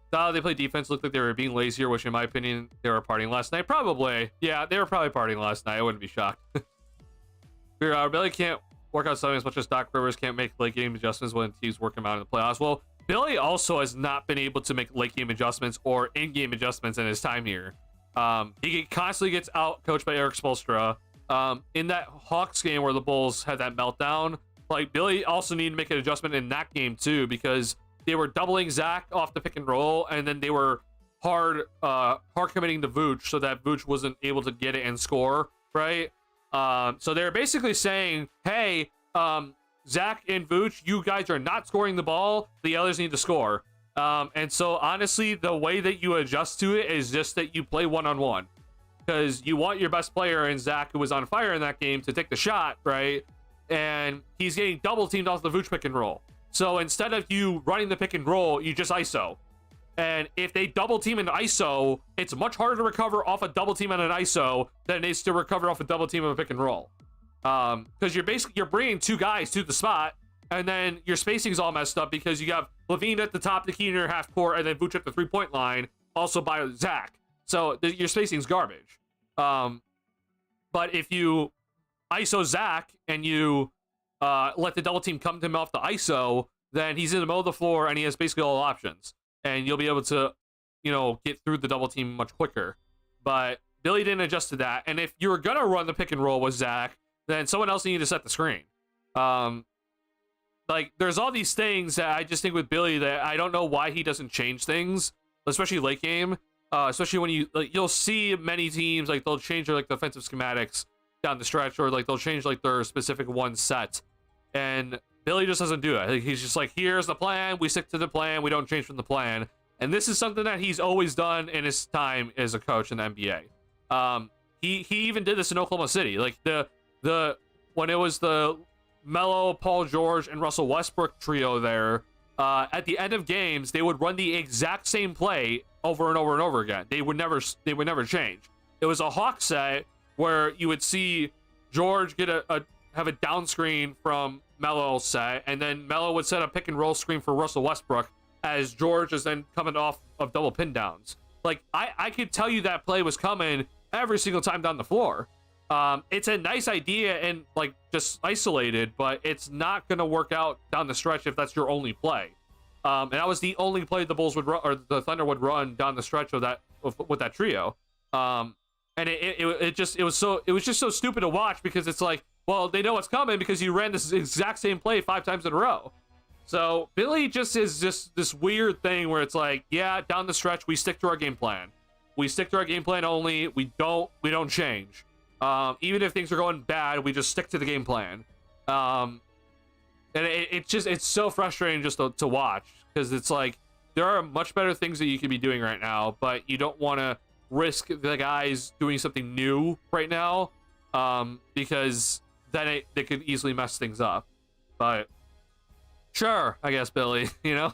They play defense, looked like they were being lazier, which in my opinion, they were partying last night. Probably. Yeah, they were probably partying last night. I wouldn't be shocked. Billy can't work out something as much as Doc Rivers can't make late game adjustments when teams work him out in the playoffs. Well, Billy also has not been able to make late game adjustments or in-game adjustments in his time here. He constantly gets out coached by Eric Spoelstra. In that Hawks game where the Bulls had that meltdown, like, Billy also needed to make an adjustment in that game too, because they were doubling Zach off the pick and roll, and then they were hard committing to Vooch so that Vooch wasn't able to get it and score, right? So they're basically saying, hey, Zach and Vooch, you guys are not scoring the ball. The others need to score. And so honestly, the way that you adjust to it is just that you play one-on-one, because you want your best player in Zach, who was on fire in that game, to take the shot, right? And he's getting double teamed off the Vooch pick and roll. So instead of you running the pick and roll, you just ISO. And if they double team an ISO, it's much harder to recover off a double team on an ISO than it is to recover off a double team of a pick and roll. Because you're bringing two guys to the spot, and then your spacing's all messed up because you have Levine at the top, the key near half court, and then Vooch at the 3-point line, also by Zach. So your spacing's garbage. But if you ISO Zach and you let the double team come to him off the ISO, then he's in the middle of the floor and he has basically all options. And you'll be able to, you know, get through the double team much quicker. But Billy didn't adjust to that. And if you were going to run the pick and roll with Zach, then someone else needed to set the screen. Like, there's all these things that I just think with Billy that I don't know why he doesn't change things, especially late game. Especially when you'll see many teams, like, they'll change their, like, defensive schematics down the stretch, or like they'll change like their specific one set, and Billy just doesn't do it. He's just like, here's the plan, we stick to the plan, we don't change from the plan. And this is something that he's always done in his time as a coach in the NBA. He even did this in Oklahoma City, like the when it was the Melo, Paul George, and Russell Westbrook trio there. At the end of games, they would run the exact same play over and over and over again. They would never change. It was a Hawk set where you would see George get have a down screen from Melo set, and then Melo would set a pick and roll screen for Russell Westbrook as George is then coming off of double pin downs. Like, I could tell you that play was coming every single time down the floor. It's a nice idea and like just isolated, but it's not going to work out down the stretch if that's your only play. And that was the only play the Bulls would run, or the Thunder would run down the stretch of that with that trio. And it was just so stupid to watch, because it's like, well, they know what's coming because you ran this exact same play 5 times in a row. So Billy just is just this weird thing where it's like, yeah, down the stretch we stick to our game plan. We stick to our game plan only. We don't change. Even if things are going bad, we just stick to the game plan. And it's so frustrating just to watch, because it's like there are much better things that you could be doing right now, but you don't want to risk the guys doing something new right now, because then they could easily mess things up. But sure, I guess, Billy, you know?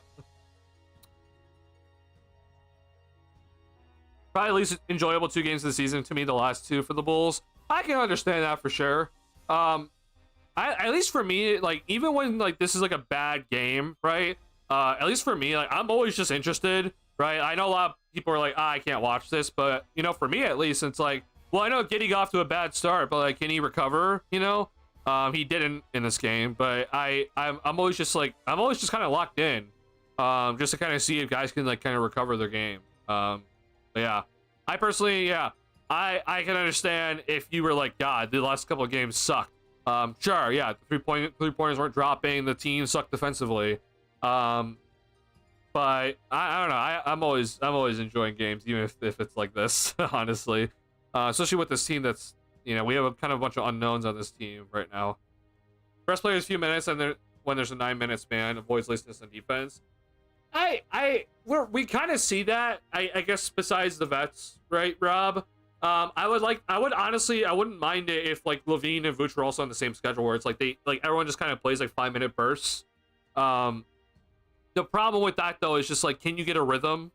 Probably at least enjoyable 2 games of the season to me, the last 2 for the Bulls. I can understand that for sure. At least for me, like, even when, like, this is, like, a bad game, right? At least for me, like, I'm always just interested, right? I know a lot of people are like, I can't watch this, but, you know, for me at least, it's like, well, I know Giddey got off to a bad start, but, like, can he recover, you know? He didn't in this game, but I'm always just, like, I'm always just kind of locked in, just to kind of see if guys can, like, kind of recover their game. But yeah, I personally, yeah, I can understand if you were like, God, the last couple of games sucked. Sure, yeah, three-pointers weren't dropping, the team sucked defensively. But I don't know. I'm always enjoying games, even if it's like this, honestly. Especially with this team that's, you know, we have a kind of bunch of unknowns on this team right now. Best players a few minutes, and when there's a 9-minute span, avoids laziness on defense. We kind of see that, I guess, besides the vets, right, Rob? I wouldn't mind it if, like, Levine and Vooch were also on the same schedule, where it's like everyone just kind of plays like 5-minute bursts. The problem with that, though, is just like, can you get a rhythm?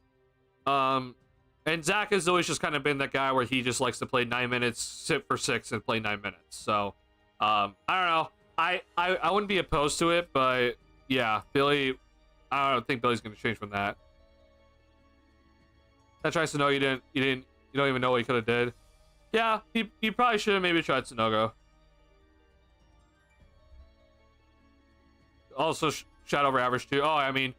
And Zach has always just kind of been that guy where he just likes to play 9 minutes, sit for 6, and play 9 minutes. So I don't know. I wouldn't be opposed to it, but yeah, Billy, I don't think Billy's gonna change from that. That tries to know you don't even know what he could have did. Yeah, he probably should have maybe tried Sunogo. Also shot over average too. Oh, I mean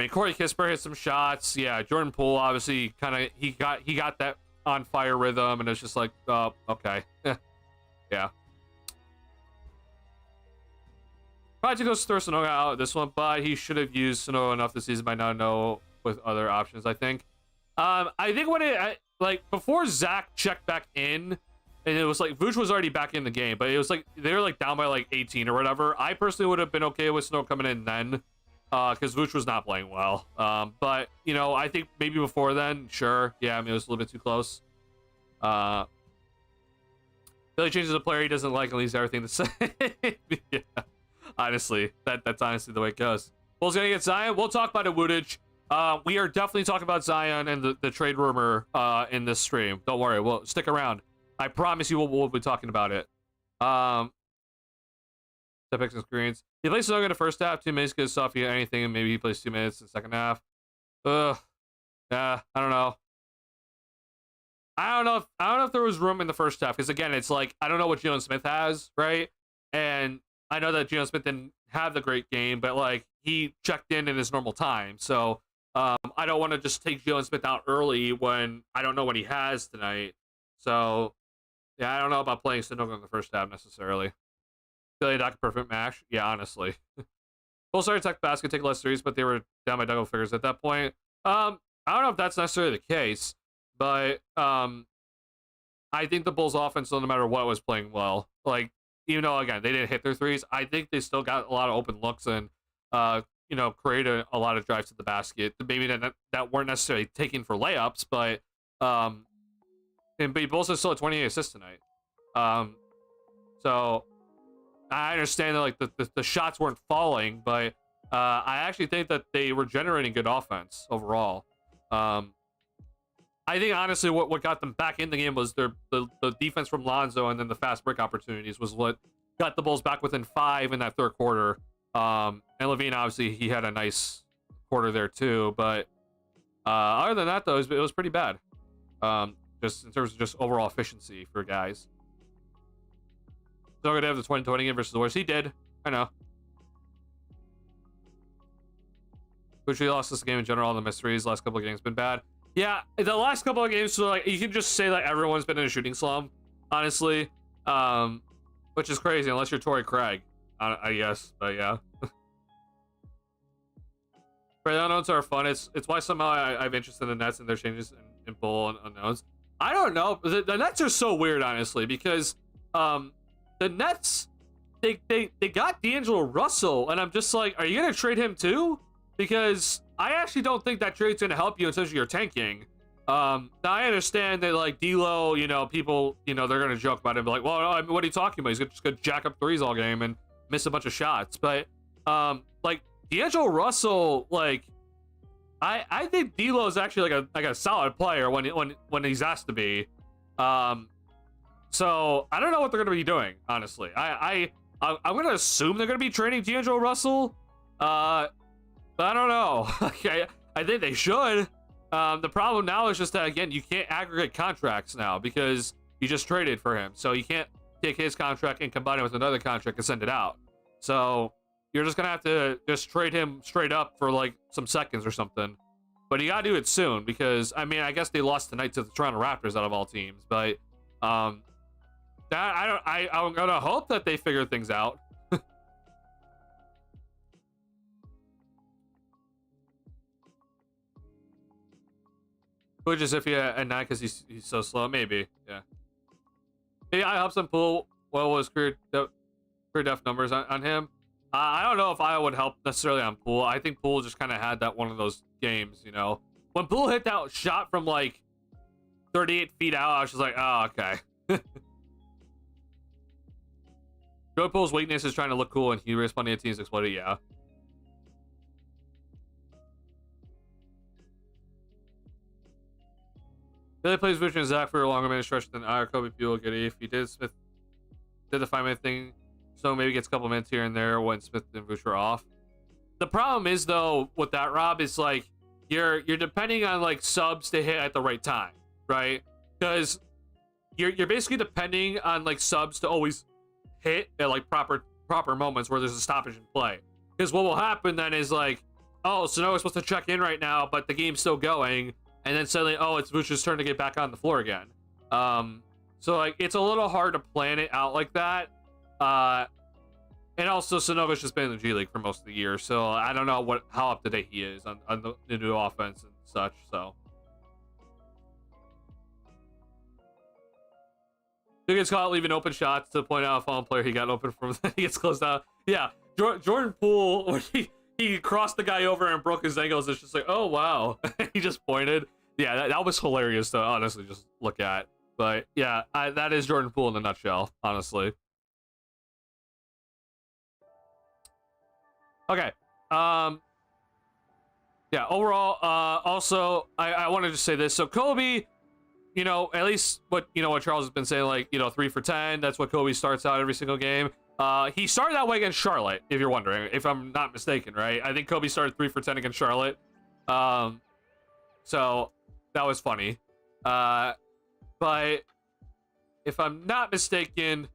Corey Kispert hit some shots. Yeah, Jordan Poole obviously he got that on fire rhythm, and it's just like, oh, okay. Yeah. Probably to go throw Sunogo out at this one, but he should have used Sunogo enough this season by now to know with other options, I think. I think like before Zach checked back in, and it was like Vooch was already back in the game, but it was like they were like down by like 18 or whatever. I personally would have been okay with Snow coming in then, because Vooch was not playing well. But you know, I think maybe before then, sure, yeah, I mean it was a little bit too close. Billy changes a player he doesn't like and leaves everything the same. Yeah, honestly, that's honestly the way it goes. Bull's gonna get Zion. We'll talk about it, Woodage. We are definitely talking about Zion and the trade rumor in this stream. Don't worry, we'll stick around. I promise you we'll be talking about it. Step picks and screens. He plays Snow in the first half, 2 minutes good stuff, he anything, and maybe he plays 2 minutes in the second half. Yeah, I don't know. I don't know if there was room in the first half, because again, it's like I don't know what Jalen Smith has, right? And I know that Jalen Smith didn't have the great game, but like he checked in his normal time, so I don't want to just take Jalen Smith out early when I don't know what he has tonight. So yeah, I don't know about playing Sunogo in the first half necessarily. Billy Doc perfect match. Yeah, honestly. Bulls started attack basket, take less threes, but they were down by double figures at that point. I don't know if that's necessarily the case, but I think the Bulls offense, no matter what, was playing well. Like, even though again they didn't hit their threes, I think they still got a lot of open looks and you know, created a lot of drives to the basket. Maybe that weren't necessarily taken for layups, but he Bulls still had 28 assists tonight. So I understand that like the shots weren't falling, but I actually think that they were generating good offense overall. I think honestly what got them back in the game was the defense from Lonzo, and then the fast break opportunities was what got the Bulls back within 5 in that third quarter. And Levine, obviously, he had a nice quarter there too, but other than that, though, it was pretty bad. Just in terms of just overall efficiency for guys. So I'm gonna have the 2020 game versus the Warriors. He did. I know. Which we lost this game in general. The mysteries last couple of games been bad. Yeah, the last couple of games, so like you can just say like everyone's been in a shooting slump, honestly, which is crazy unless you're Torrey Craig, I guess. But yeah. The unknowns are fun. It's why somehow I have interest in the Nets and their changes in Bull and unknowns. I don't know. The Nets are so weird, honestly, because the Nets they got D'Angelo Russell, and I'm just like, are you gonna trade him too? Because I actually don't think that trade's gonna help you in terms of your tanking. Now I understand that like D'Lo, you know, people, you know, they're gonna joke about him, like, well, I mean, what are you talking about? He's just gonna jack up threes all game, and miss a bunch of shots. But like D'Angelo Russell, like I think D'Lo is actually like a solid player when he's asked to be. So I don't know what they're gonna be doing, honestly. I'm gonna assume they're gonna be training D'Angelo Russell. But I don't know. I think they should. The problem now is just that, again, you can't aggregate contracts now because you just traded for him. So you can't take his contract and combine it with another contract and send it out. So you're just gonna have to just trade him straight up for like some seconds or something. But you gotta do it soon because I mean I guess they lost tonight to the Toronto Raptors out of all teams. But I'm gonna hope that they figure things out. Which is if he at 9 because he's so slow, maybe. Yeah. Maybe I help some Poole. What was career def numbers on him? I don't know if I would help necessarily on Poole. I think Poole just kind of had that one of those games, you know. When Poole hit that shot from like 38 feet out, I was just like, oh, okay. Joe Poole's weakness is trying to look cool, and he raised plenty of teams exploded. Yeah. Billy plays Vucevic and Zach for a longer minute stretch than Kobe Buell get if he did. Smith did the 5-minute thing, so maybe gets a couple minutes here and there when Smith and Vucevic are off. The problem is though with that, Rob, is like you're depending on like subs to hit at the right time, right? Because you're basically depending on like subs to always hit at like proper moments where there's a stoppage in play. Because what will happen then is like, oh, Sanogo's supposed to check in right now, but the game's still going. And then suddenly, oh, it's Vucevic's turn to get back on the floor again. So like it's a little hard to plan it out like that. And also Sanogo's just been in the G League for most of the year, so I don't know how up to date he is on the new offense and such. So he gets caught leaving open shots to point out a fallen player he got open from. He gets closed out. Yeah, Jordan Poole, when he crossed the guy over and broke his ankles. It's just like, oh wow, he just pointed. Yeah, that was hilarious to honestly just look at. But yeah, that is Jordan Poole in a nutshell, honestly. Okay. Yeah, overall, also, I wanted to say this. So Kobe, you know, at least what Charles has been saying, like, 3 for 10. That's what Kobe starts out every single game. He started that way against Charlotte, if you're wondering, if I'm not mistaken, right? I think Kobe started 3 for 10 against Charlotte. So that was funny. But if I'm not mistaken,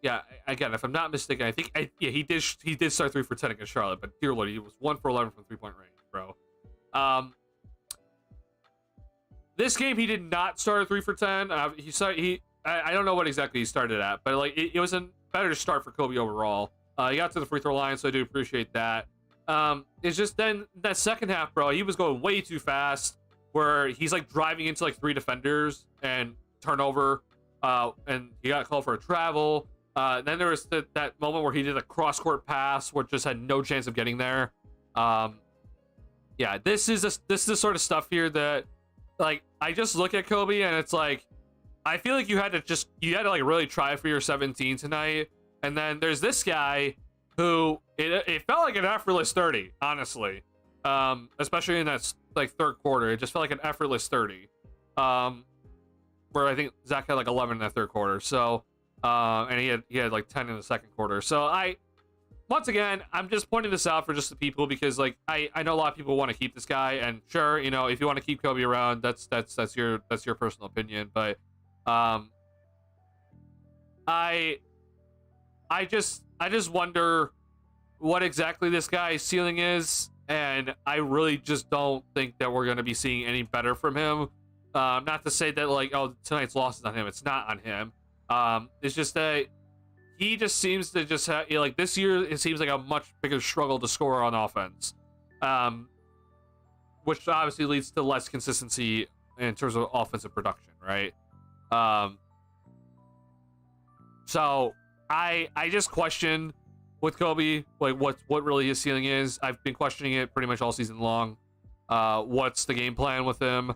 yeah, again, if I'm not mistaken, I think he did start 3 for 10 against Charlotte, but dear Lord, he was 1 for 11 from 3-point range, bro. This game he did not start at 3 for 10. I don't know what exactly he started at, but like it was a better start for Kobe overall. He got to the free throw line, so I do appreciate that. It's just then that second half, bro, he was going way too fast, where he's like driving into like 3 defenders and turnover, and he got called for a travel. Then there was that moment where he did a cross-court pass, which just had no chance of getting there. Yeah, this is the sort of stuff here that, like, I just look at Kobe and it's like, I feel like you had to like really try for your 17 tonight. And then there's this guy who it felt like an effortless 30, honestly. Especially in that like third quarter, it just felt like an effortless 30. Where I think Zach had like 11 in that third quarter. So, and he had like 10 in the second quarter. So once again, I'm just pointing this out for just the people because like I know a lot of people want to keep this guy, and sure, if you want to keep Kobe around, that's your personal opinion. But I just wonder what exactly this guy's ceiling is, and I really just don't think that we're gonna be seeing any better from him. Not to say that like, oh, tonight's loss is on him. It's not on him. It's just that he just seems to just have, like, this year it seems like a much bigger struggle to score on offense, which obviously leads to less consistency in terms of offensive production, right? So I just question with Kobe, like what really his ceiling is. I've been questioning it pretty much all season long. What's the game plan with him?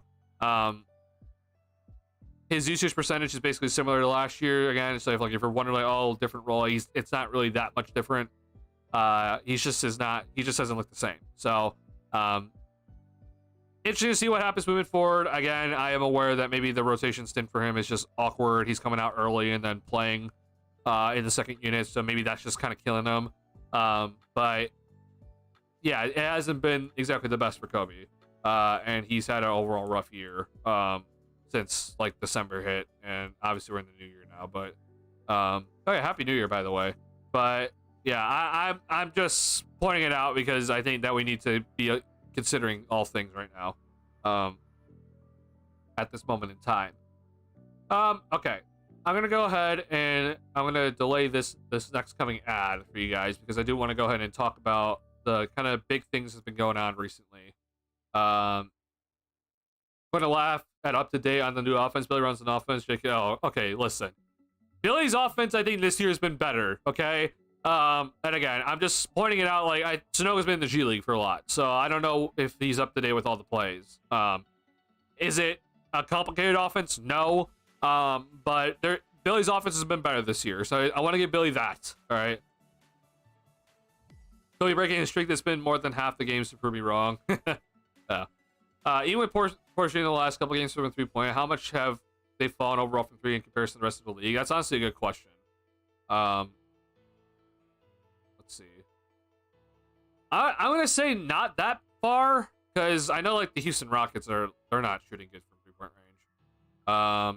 his usage percentage is basically similar to last year. Again, so if you're wondering like, oh, different role, it's not really that much different. He just doesn't look the same. So interesting to see what happens moving forward. Again, I am aware that maybe the rotation stint for him is just awkward. He's coming out early and then playing in the second unit, so maybe that's just kind of killing him. But yeah, it hasn't been exactly the best for Kobe, and he's had an overall rough year since like December hit, and obviously we're in the new year now. But oh yeah, happy New Year, by the way. But yeah, I'm just pointing it out because I think that we need to be considering all things right now at this moment in time. Okay, I'm gonna go ahead and I'm gonna delay this next coming ad for you guys because I do want to go ahead and talk about the kind of big things that's been going on recently. I'm gonna laugh at up to date on the new offense. Billy runs an offense. Oh, okay, listen, Billy's offense I think this year has been better. Okay. And again, I'm just pointing it out. Like, Sanogo's been in the G League for a lot, so I don't know if he's up to date with all the plays. Is it a complicated offense? No. But Billy's offense has been better this year, so I want to give Billy that. All right. Billy breaking a streak that's been more than half the games to prove me wrong. Yeah. Even with Porsche in the last couple games from 3-point, how much have they fallen overall from 3 in comparison to the rest of the league? That's honestly a good question. Let's see. I'm gonna say not that far because I know like the Houston Rockets they're not shooting good from 3-point range. I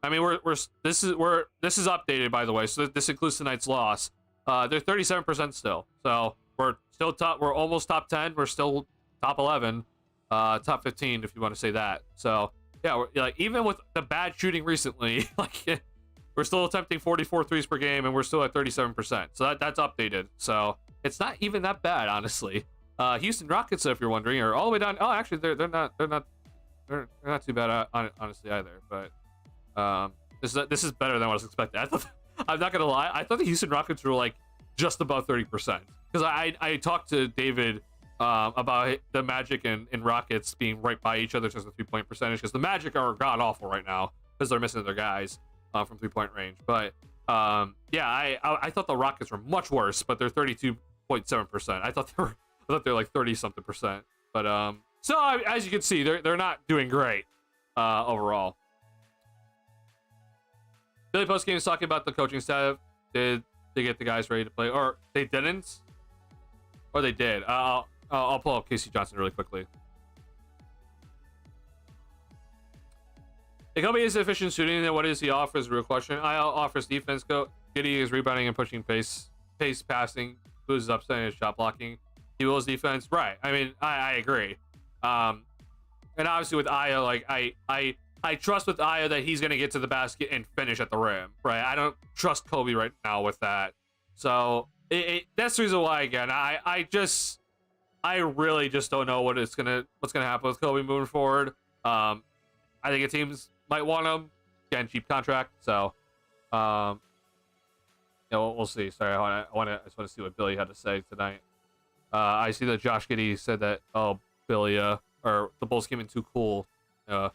mean this is updated by the way, so this includes tonight's loss. They're 37% still, so we're still top. We're almost top 10. We're still top 11, top 15 if you want to say that. So yeah, we're, like even with the bad shooting recently, like. We're still attempting 44 threes per game, and we're still at 37%. So that's updated. So it's not even that bad, honestly. Houston Rockets, if you're wondering, are all the way down. Oh, actually, they're not too bad, honestly, either. But this is better than what I was expecting. I'm not gonna lie. I thought the Houston Rockets were like just above 30% because I talked to David about the Magic and Rockets being right by each other as a 3-point percentage because the Magic are god awful right now because they're missing their guys. From 3-point range, but yeah, I thought the Rockets were much worse, but they're 32.7%. I thought they're like 30-something%. But so as you can see, they're not doing great overall. Billy Postgame is talking about the coaching staff. Did they get the guys ready to play, or they didn't, or they did? I'll pull up Casey Johnson really quickly. If Kobe is efficient shooting, then what does he offer is a real question. I offers defense. Giddy is rebounding and pushing pace passing, loses upset in his shot blocking. He wills defense. Right. I mean, I agree. And obviously with Aya, like I trust with Aya that he's gonna get to the basket and finish at the rim. Right. I don't trust Kobe right now with that. So that's the reason why again I really just don't know what's gonna happen with Kobe moving forward. I think a team's might want him. Again, cheap contract. So, yeah, we'll see. Sorry, I just want to see what Billy had to say tonight. I see that Josh Giddey said that, oh, Billy, or the Bulls came in too cool. So.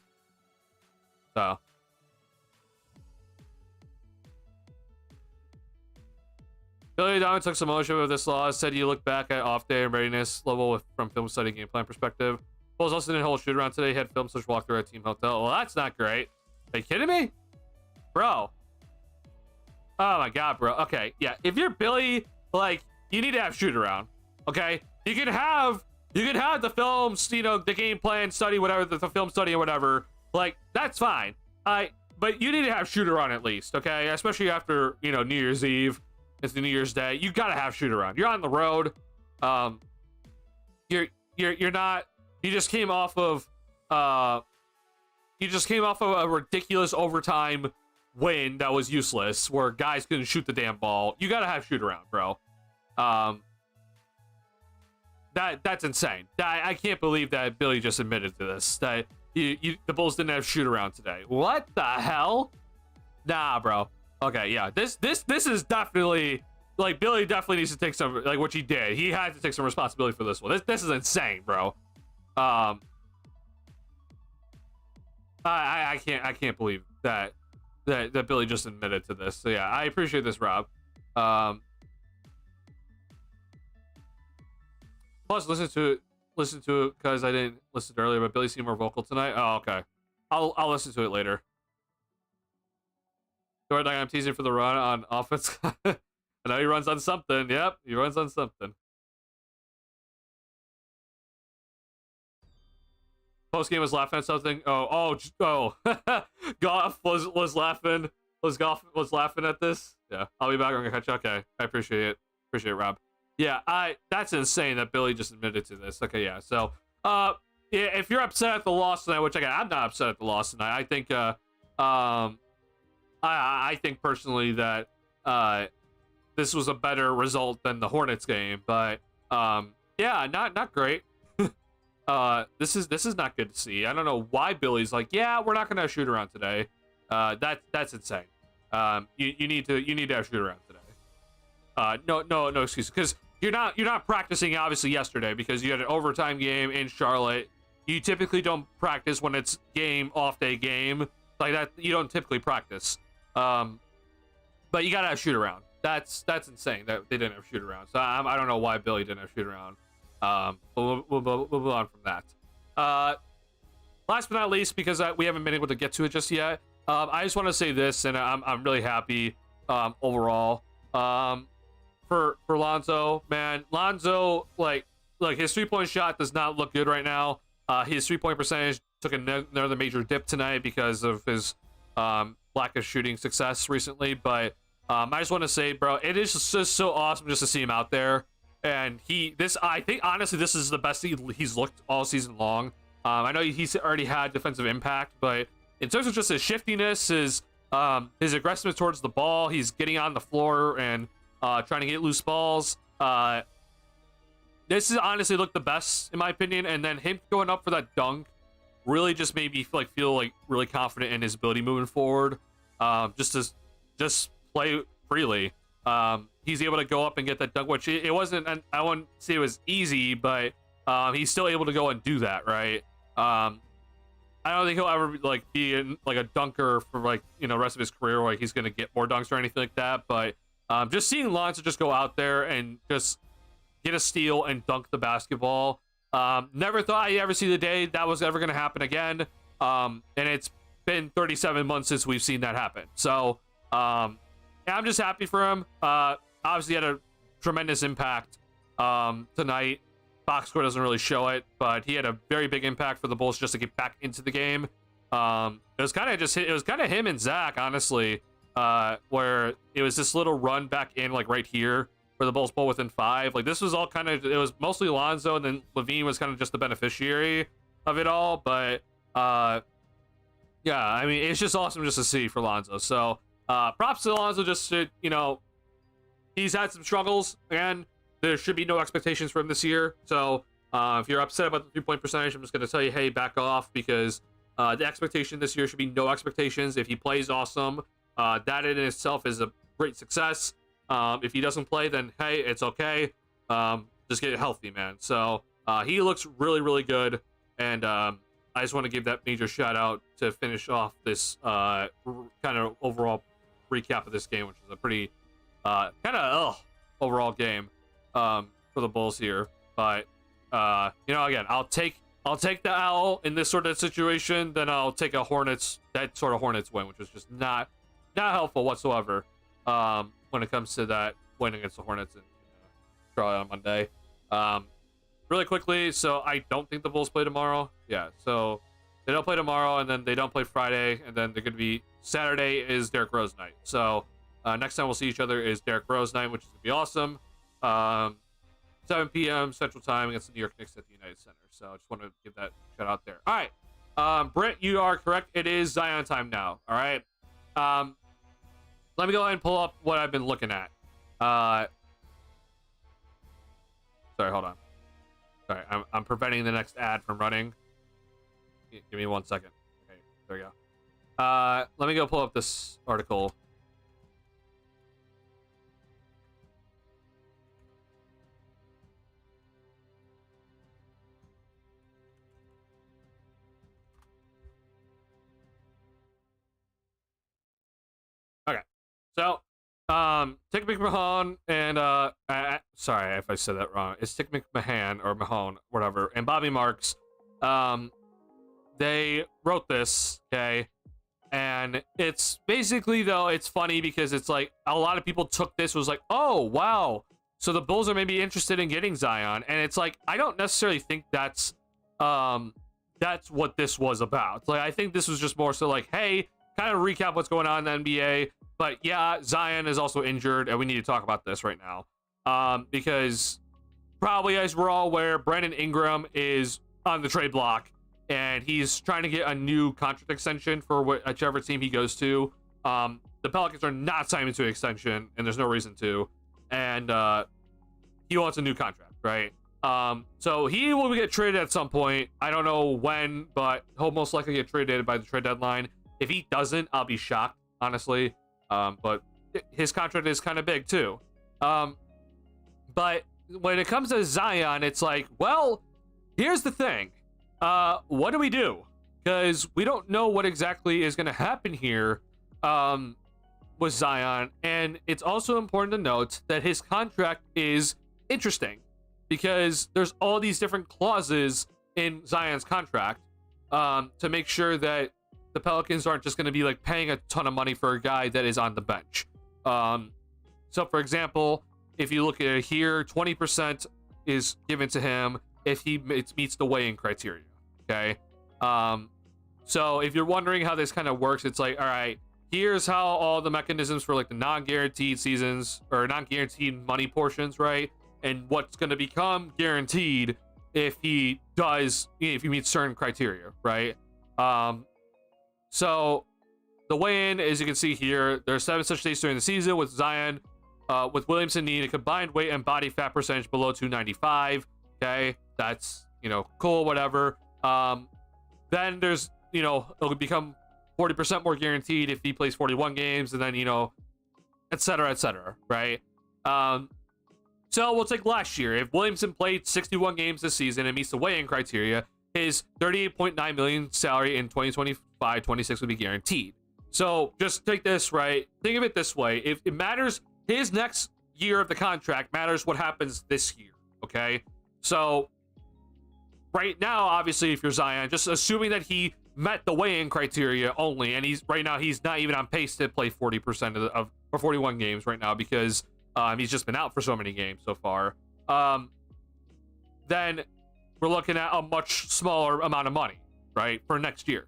Billy Donovan took some ownership of this loss, said you look back at off day and readiness level from film study game plan perspective. Bulls also didn't hold shoot around today. Had film such walkthrough at team hotel. Well, that's not great. Are you kidding me? Bro. Oh my god, bro. Okay, yeah. If you're Billy, like, you need to have shoot around. Okay? You can have the film, you know, the game plan study, whatever, the film study or whatever. Like, that's fine. But you need to have shoot around at least, okay? Especially after, you know, New Year's Eve. It's the New Year's Day. You gotta have shoot around. You're on the road. You're not. You just came off of a ridiculous overtime win that was useless, where guys couldn't shoot the damn ball. You gotta have shoot around, bro. That's insane. I can't believe that Billy just admitted to this. That the Bulls didn't have shoot around today. What the hell? Nah, bro. Okay, yeah. This is definitely like Billy definitely needs to take some, like, what he did. He had to take some responsibility for this one. This is insane, bro. I can't believe that Billy just admitted to this. So yeah, I appreciate this, Rob. Plus, listen to it because I didn't listen to it earlier. But Billy seemed more vocal tonight. Oh, okay. I'll listen to it later. I'm teasing for the run on offense. I know he runs on something. Yep, he runs on something. Postgame was laughing at something. Oh. Goff was laughing. Goff was laughing at this. Yeah, I'll be back. I'm gonna catch you. Okay, I appreciate it. Appreciate it, Rob. Yeah, that's insane that Billy just admitted to this. Okay, yeah. So, yeah, if you're upset at the loss tonight, which again, I'm not upset at the loss tonight. I think, I think personally that this was a better result than the Hornets game, but yeah, not great. This is not good to see. I don't know why Billy's like, yeah, we're not gonna have shoot around today. That's insane. You need to have shoot around today. No excuses, because you're not practicing obviously yesterday because you had an overtime game in Charlotte. You typically don't practice when it's off day game like that. You don't typically practice. But you gotta have shoot around. That's insane that they didn't have shoot around. So I don't know why Billy didn't have shoot around. But we'll move on from that. Last but not least, because we haven't been able to get to it just yet, I just want to say this, and I'm really happy overall for Lonzo. Man, Lonzo, like his 3-point shot does not look good right now. His 3-point percentage took another major dip tonight because of his lack of shooting success recently. But I just want to say, bro, it is just so awesome just to see him out there. And I think honestly, this is the best he's looked all season long. I know he's already had defensive impact, but in terms of just his shiftiness, his aggressiveness towards the ball, he's getting on the floor and trying to get loose balls. This is honestly looked the best in my opinion. And then him going up for that dunk really just made me feel like really confident in his ability moving forward. Just play freely. He's able to go up and get that dunk, which it wasn't, and I wouldn't say it was easy, but he's still able to go and do that, right? I don't think he'll ever be a dunker for the rest of his career, or he's gonna get more dunks or anything like that. But just seeing Lonzo just go out there and just get a steal and dunk the basketball, never thought I'd ever see the day that was ever gonna happen again. And it's been 37 months since we've seen that happen. So I'm just happy for him. Obviously had a tremendous impact tonight. Box score doesn't really show it, but he had a very big impact for the Bulls just to get back into the game. It was kind of him and Zach, honestly, where it was this little run back in right here where the Bulls pull within 5. This was all it was mostly Lonzo, and then Levine was kind of just the beneficiary of it all. But yeah, I mean, it's just awesome just to see for Lonzo. So props to Lonzo. Just he's had some struggles, and there should be no expectations for him this year. So if you're upset about the 3-point percentage, I'm just going to tell you, hey, back off, because the expectation this year should be no expectations. If he plays, awesome. That in itself is a great success. If he doesn't play, then hey, it's okay. Just get healthy, man. So he looks really, really good, and I just want to give that major shout out to finish off this kind of overall recap of this game, which is a pretty overall game for the Bulls here. But again, I'll take the L in this sort of situation, then I'll take that sort of Hornets win, which is just not helpful whatsoever when it comes to that win against the Hornets in Charlotte on Monday. Really quickly, so I don't think the Bulls play tomorrow. Yeah, so they don't play tomorrow, and then they don't play Friday, and then they're going to be Saturday is Derrick Rose night. So next time we'll see each other is Derrick Rose night, which is going to be awesome. 7 p.m. Central Time against the New York Knicks at the United Center. So I just want to give that shout out there. All right, Britt, you are correct. It is Zion time now. All right. Let me go ahead and pull up what I've been looking at. Sorry, hold on. Sorry, I'm preventing the next ad from running. Give me 1 second. Okay, there we go. Let me go pull up this article. So, Tick McMahon and sorry if I said that wrong. It's Tick McMahon or Mahone, whatever, and Bobby Marks. They wrote this, okay, and it's basically, though, it's funny because it's like a lot of people took this, was like, oh wow, so the Bulls are maybe interested in getting Zion, and it's like I don't necessarily think that's what this was about. Like, I think this was just more so like, hey, kind of recap what's going on in the NBA. But yeah, Zion is also injured, and we need to talk about this right now. Because probably, as we're all aware, Brandon Ingram is on the trade block, and he's trying to get a new contract extension for whichever team he goes to. The Pelicans are not signing to an extension, and there's no reason to. And he wants a new contract, right? So he will get traded at some point. I don't know when, but he'll most likely get traded by the trade deadline. If he doesn't, I'll be shocked, honestly. But his contract is kind of big too. But when it comes to Zion, it's like, well, here's the thing. What do we do? Because we don't know what exactly is going to happen here with Zion. And it's also important to note that his contract is interesting because there's all these different clauses in Zion's contract to make sure that the Pelicans aren't just going to be like paying a ton of money for a guy that is on the bench. So for example, if you look at it here, 20% is given to him if he meets the weigh-in criteria. Okay. So if you're wondering how this kind of works, it's like, all right, here's how all the mechanisms for like the non-guaranteed seasons or non-guaranteed money portions, right? And what's going to become guaranteed if he meets certain criteria, right? So the weigh-in, as you can see here, there are 7 such days during the season with Zion, with Williamson needing a combined weight and body fat percentage below 295. Okay, that's, cool, whatever. Then there's, it'll become 40% more guaranteed if he plays 41 games, and then, et cetera, right? So we'll take last year. If Williamson played 61 games this season and meets the weigh-in criteria, his $38.9 million salary in 2025-26 would be guaranteed. So just take this, right? Think of it this way. If it matters, his next year of the contract matters what happens this year, okay? So right now, obviously, if you're Zion, just assuming that he met the weigh-in criteria only, and he's not even on pace to play 40% or 41 games right now because he's just been out for so many games so far. Then we're looking at a much smaller amount of money, right, for next year.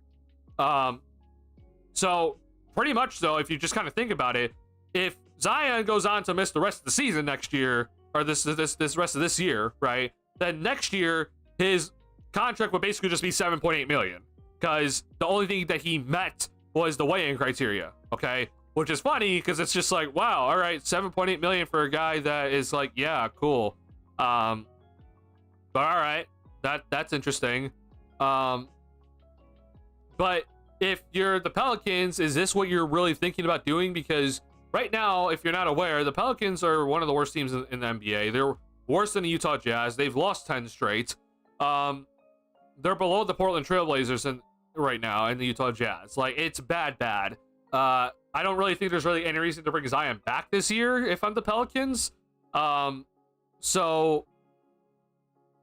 So pretty much, though, if you just kind of think about it, if Zion goes on to miss the rest of the season next year, or this rest of this year, right, then next year his contract would basically just be $7.8 million, because the only thing that he met was the weigh-in criteria, okay? Which is funny because it's just like, wow, all right, $7.8 million for a guy that is like, yeah, cool. But all right, that's interesting. But if you're the Pelicans, is this what you're really thinking about doing? Because right now, if you're not aware, the Pelicans are one of the worst teams in the NBA. They're worse than the Utah Jazz. They've lost 10 straight. They're below the Portland Trailblazers right now and the Utah Jazz. Like, it's bad. I don't really think there's really any reason to bring Zion back this year if I'm the Pelicans. So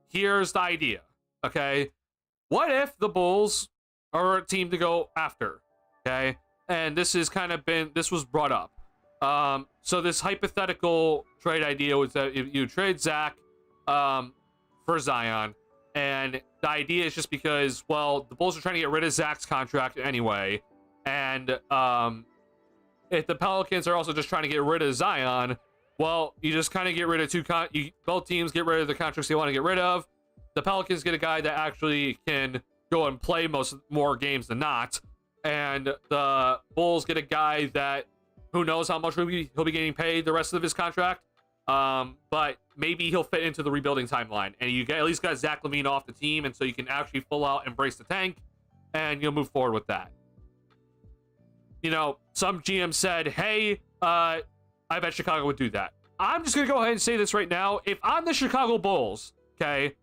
here's the idea, okay? What if the Bulls are a team to go after, okay? And this was brought up. So this hypothetical trade idea was that if you trade Zach for Zion, and the idea is just because, well, the Bulls are trying to get rid of Zach's contract anyway, and if the Pelicans are also just trying to get rid of Zion, well, you just kind of get rid of both teams get rid of the contracts they want to get rid of. The Pelicans get a guy that actually can go and play more games than not, and the Bulls get a guy that who knows how much he'll be getting paid the rest of his contract. But maybe he'll fit into the rebuilding timeline, and you at least got Zach LaVine off the team, and so you can actually full out embrace the tank, and you'll move forward with that. Some GM said, hey, I bet Chicago would do that. I'm just going to go ahead and say this right now. If I'm the Chicago Bulls, okay,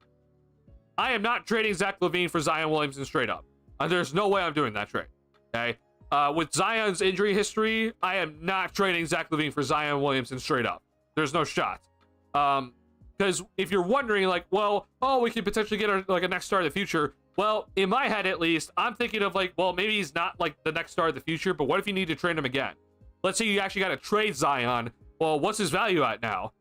I am not trading Zach LaVine for Zion Williamson straight up. There's no way I'm doing that trade, okay? With Zion's injury history, I am not trading Zach LaVine for Zion Williamson straight up. There's no shot. Because if you're wondering, like, well, oh, we could potentially get a next star of the future. Well, in my head at least, I'm thinking of like, well, maybe he's not like the next star of the future, but what if you need to trade him again? Let's say you actually got to trade Zion. Well, what's his value at now?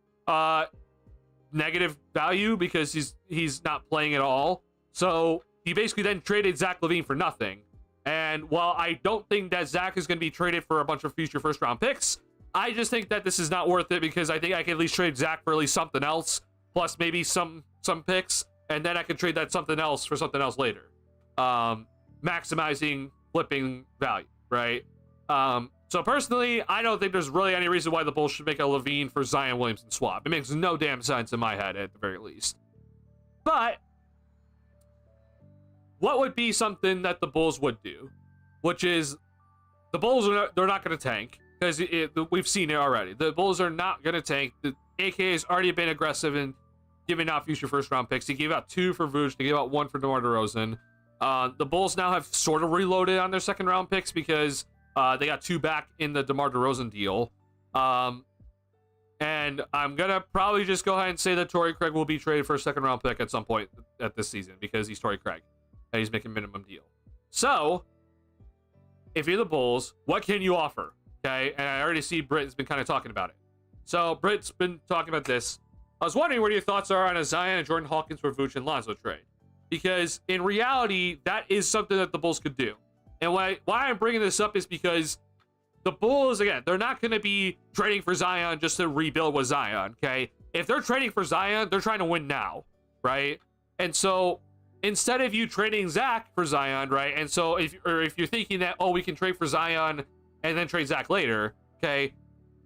Negative value because he's not playing at all. So you basically then traded Zach LaVine for nothing. And while I don't think that Zach is going to be traded for a bunch of future first round picks, I just think that this is not worth it because I think I can at least trade Zach for at least something else, plus maybe some picks, and then I can trade that something else for something else later. Maximizing flipping value, right? So personally, I don't think there's really any reason why the Bulls should make a LaVine for Zion Williamson swap. It makes no damn sense in my head at the very least. But what would be something that the Bulls would do, which is the Bulls they're not going to tank because we've seen it already. The Bulls are not going to tank. The AK has already been aggressive in giving out future first round picks. He gave out 2 for Vooch. They gave out 1 for DeMar DeRozan. The Bulls now have sort of reloaded on their second round picks because they got 2 back in the DeMar DeRozan deal. And I'm going to probably just go ahead and say that Torrey Craig will be traded for a second round pick at some point at this season because he's Torrey Craig and he's making minimum deal. So if you're the Bulls, what can you offer? Okay. And I already see Britt has been kind of talking about it. So Britt's been talking about this. I was wondering what your thoughts are on a Zion and Jordan Hawkins for Vooch and Lonzo trade. Because in reality, that is something that the Bulls could do. And why I'm bringing this up is because the Bulls, again, they're not going to be trading for Zion just to rebuild with Zion, okay? If they're trading for Zion, they're trying to win now, right? And so instead of you trading Zach for Zion, right? And so if you're thinking that, oh, we can trade for Zion and then trade Zach later, okay?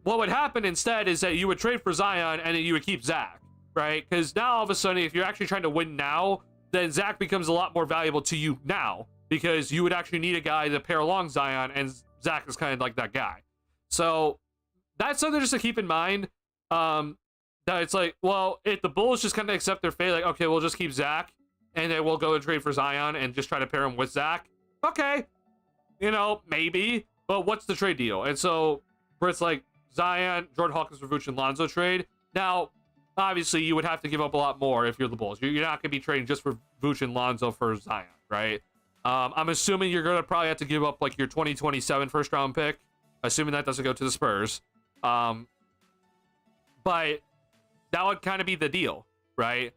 What would happen instead is that you would trade for Zion and then you would keep Zach, right? Because now all of a sudden, if you're actually trying to win now, then Zach becomes a lot more valuable to you now because you would actually need a guy to pair along Zion, and Zach is kind of like that guy. So that's something just to keep in mind. That it's like, well, if the Bulls just kind of accept their fate, like, okay, we'll just keep Zach, and then we'll go and trade for Zion and just try to pair him with Zach. Okay, maybe, but what's the trade deal? And so where it's like Zion, Jordan Hawkins for Vooch and Lonzo trade. Now, obviously, you would have to give up a lot more if you're the Bulls. You're not going to be trading just for Vooch and Lonzo for Zion, right? I'm assuming you're going to probably have to give up like your 2027 first round pick, assuming that doesn't go to the Spurs. But that would kind of be the deal, right?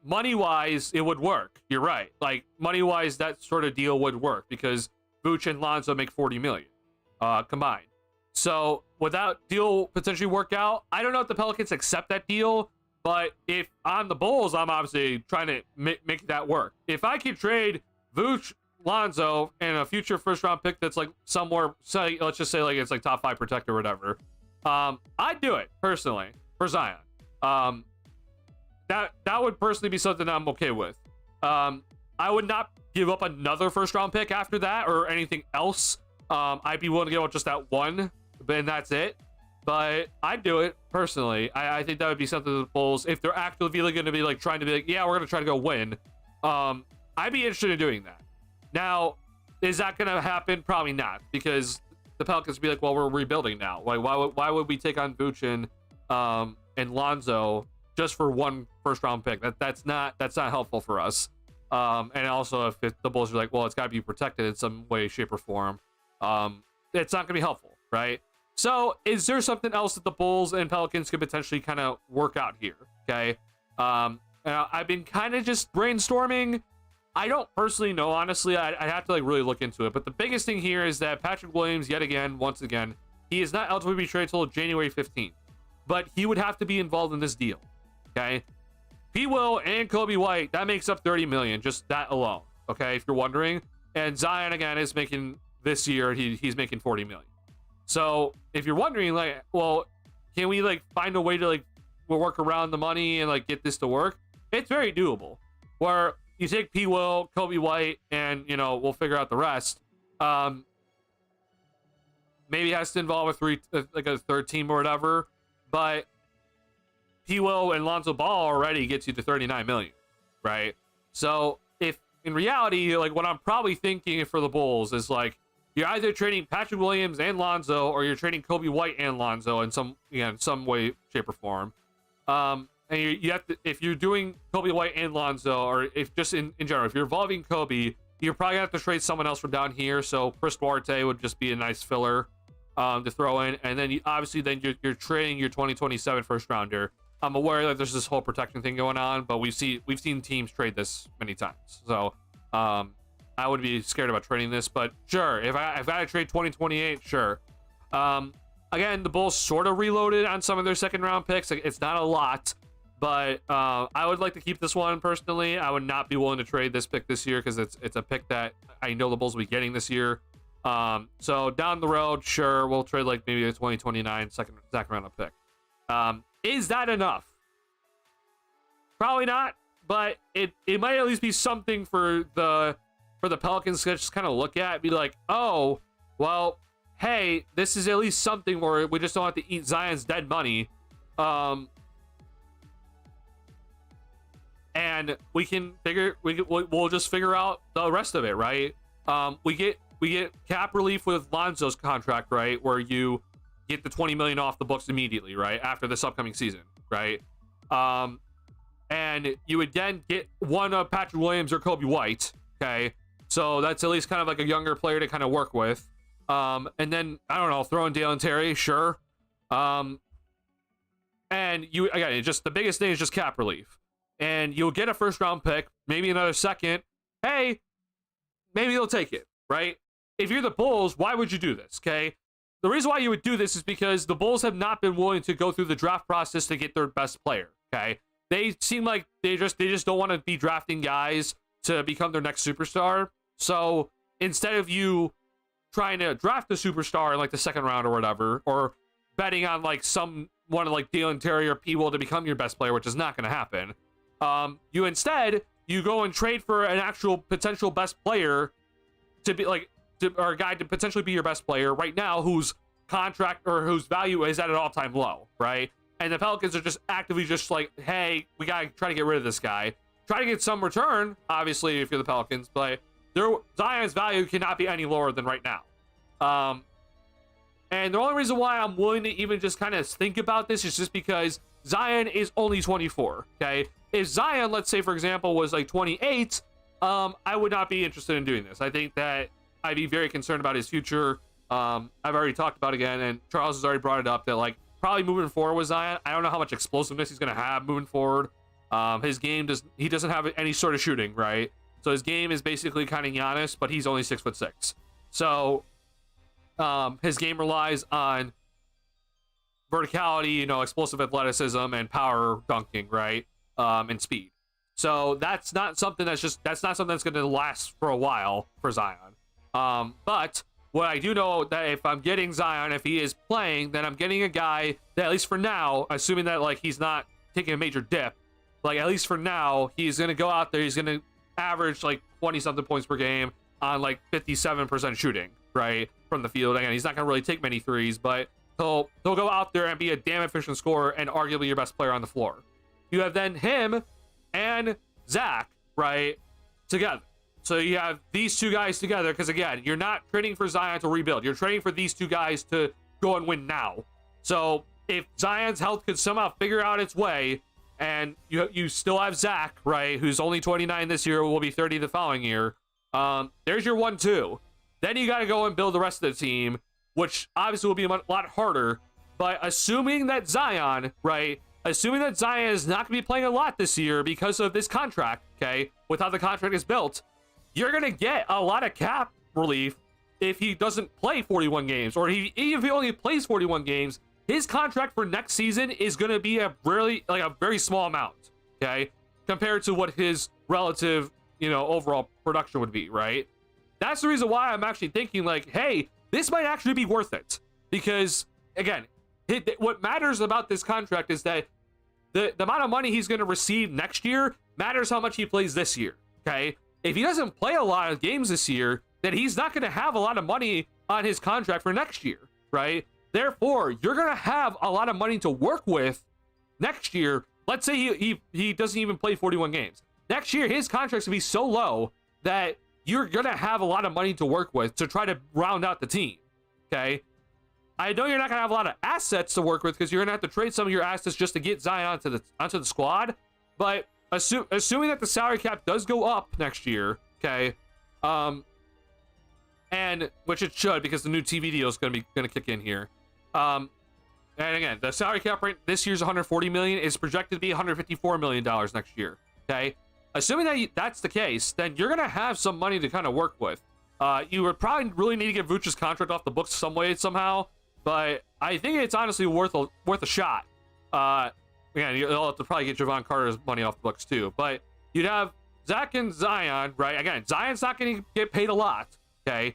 Money-wise, it would work. You're right. Like, money-wise, that sort of deal would work because Vooch and Lonzo make $40 million combined. So would that deal potentially work out? I don't know if the Pelicans accept that deal, but if I'm the Bulls, I'm obviously trying to make that work. If I could trade Vooch, Lonzo, and a future first round pick that's like somewhere, say, let's just say like it's like top 5 protector or whatever, I'd do it personally for Zion. That would personally be something I'm okay with. I would not give up another first round pick after that or anything else. I'd be willing to give up just that one, and that's it. But I'd do it personally. I think that would be something the Bulls, if they're actively going to be like trying to be like, yeah, we're going to try to go win. I'd be interested in doing that. Now, is that going to happen? Probably not, because the Pelicans would be like, well, we're rebuilding now. Like, why would we take on Vooch and Lonzo just for one first round pick? That's not helpful for us. And also, if the Bulls are like, well, it's got to be protected in some way, shape, or form, it's not going to be helpful, right? So is there something else that the Bulls and Pelicans could potentially kind of work out here? Okay. I've been kind of just brainstorming. I don't personally know, honestly. I'd have to like really look into it. But the biggest thing here is that Patrick Williams, once again, he is not eligible to be traded until January 15th. But he would have to be involved in this deal. Okay. P. Will and Kobe White, that makes up $30 million, just that alone. Okay, if you're wondering. And Zion, again, is making this year, he's making $40 million. So if you're wondering, like, well, can we like find a way to like work around the money and like get this to work? It's very doable. Where you take P. Will, Kobe White, and we'll figure out the rest. Maybe it has to involve a third team or whatever. But P. Will and Lonzo Ball already gets you to $39 million, right? So if in reality, like what I'm probably thinking for the Bulls is like, you're either trading Patrick Williams and Lonzo, or you're trading Kobe White and Lonzo in some way, shape, or form. And you have to, if you're doing Kobe White and Lonzo, or if just in general, if you're evolving Kobe, you're probably gonna have to trade someone else from down here. So Chris Duarte would just be a nice filler to throw in, and then obviously you're trading your 2027 first rounder. I'm aware that there's this whole protection thing going on, but we've seen teams trade this many times. So I would be scared about trading this, but sure, if I got to trade 2028, sure. Again, the Bulls sort of reloaded on some of their second round picks. Like, it's not a lot, but I would like to keep this one personally. I would not be willing to trade this pick this year because it's a pick that I know the Bulls will be getting this year. So down the road, sure, we'll trade like maybe a 2029 second round pick. Is that enough? Probably not, but it might at least be something for the Pelicans to just kind of look at, be like, oh, well, hey, this is at least something where we just don't have to eat Zion's dead money. And we'll just figure out the rest of it, right? We get cap relief with Lonzo's contract, right? Where you get the $20 million off the books immediately, right? After this upcoming season, right? And you would then get one of Patrick Williams or Kobe White, okay? So that's at least kind of like a younger player to kind of work with. And then, I don't know, throw in Dalen Terry, sure. And again, just the biggest thing is just cap relief. And you'll get a first round pick, maybe another second. Hey, maybe they'll take it, right? If you're the Bulls, why would you do this, okay? The reason why you would do this is because the Bulls have not been willing to go through the draft process to get their best player, okay? They seem like they just don't want to be drafting guys to become their next superstar. So instead of you trying to draft a superstar in like the second round or whatever, or betting on like someone like Dalen Terry or P. Will to become your best player, which is not going to happen, you go and trade for an actual potential best player to be like, or a guy to potentially be your best player right now, whose contract or whose value is at an all-time low, right? And the Pelicans are just actively just like, hey, we gotta try to get rid of this guy, try to get some return, obviously, if you're the Pelicans, but Zion's value cannot be any lower than right now. And the only reason why I'm willing to even just kind of think about this is just because Zion is only 24, okay? If Zion, let's say, for example, was like 28, I would not be interested in doing this. I think that I'd be very concerned about his future. I've already talked about it again, and Charles has already brought it up that, like, probably moving forward with Zion, I don't know how much explosiveness he's going to have moving forward. His game doesn't have any sort of shooting, right? So his game is basically kind of Giannis, but he's only 6'6". So his game relies on verticality, explosive athleticism and power dunking, right? And speed. So that's not something that's going to last for a while for Zion. But what I do know that if I'm getting Zion, if he is playing, then I'm getting a guy that, at least for now, assuming that like he's not taking a major dip, like at least for now, he's going to go out there, he's going to average like 20 something points per game on like 57% shooting, right, from the field. Again, he's not going to really take many threes, but he'll go out there and be a damn efficient scorer and arguably your best player on the floor. You have then him and Zach, right, together. So you have these two guys together because, again, you're not trading for Zion to rebuild. You're trading for these two guys to go and win now. So if Zion's health could somehow figure out its way, and you still have Zach, right, who's only 29 this year, will be 30 the following year, there's your 1-2. Then you got to go and build the rest of the team, which obviously will be a lot harder. But assuming that Zion, right, assuming that Zion is not going to be playing a lot this year because of this contract, okay, with how the contract is built, you're going to get a lot of cap relief if he doesn't play 41 games, or even if he only plays 41 games. His contract for next season is going to be a very small amount, okay, compared to what his relative, overall production would be, right? That's the reason why I'm actually thinking like, hey, this might actually be worth it, because again, what matters about this contract is that the amount of money he's going to receive next year matters how much he plays this year, okay? If he doesn't play a lot of games this year, then he's not going to have a lot of money on his contract for next year, right? Therefore, you're going to have a lot of money to work with next year. Let's say he doesn't even play 41 games. Next year, his contract's going to be so low that you're gonna have a lot of money to work with to try to round out the team. Okay, I know you're not gonna have a lot of assets to work with because you're gonna have to trade some of your assets just to get Zion onto the squad. But assuming that the salary cap does go up next year, okay, and which it should because the new TV deal is gonna kick in here. And again, the salary cap rate this year's 140 million is projected to be 154 million dollars next year. Okay, assuming that that's the case, then you're gonna have some money to kind of work with. You would probably really need to get Vooch's contract off the books some way somehow, but I think it's honestly worth a shot. Again, you'll have to probably get Javon Carter's money off the books too, but you'd have Zach and Zion, right? Again, Zion's not going to get paid a lot, okay?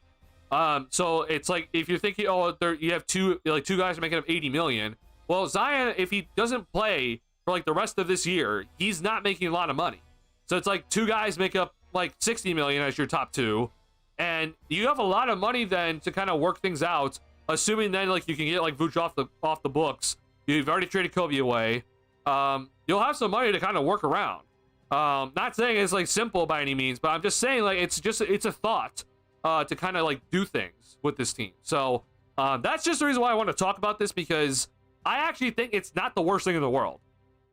So it's like if you're thinking, oh, you have two guys making up 80 million. Well, Zion, if he doesn't play for like the rest of this year, he's not making a lot of money. So it's like two guys make up like 60 million as your top two, and you have a lot of money then to kind of work things out. Assuming then like you can get like Vooch off the books, you've already traded Kobe away. You'll have some money to kind of work around. Not saying it's like simple by any means, but I'm just saying like it's a thought to kind of like do things with this team. So that's just the reason why I want to talk about this, because I actually think it's not the worst thing in the world.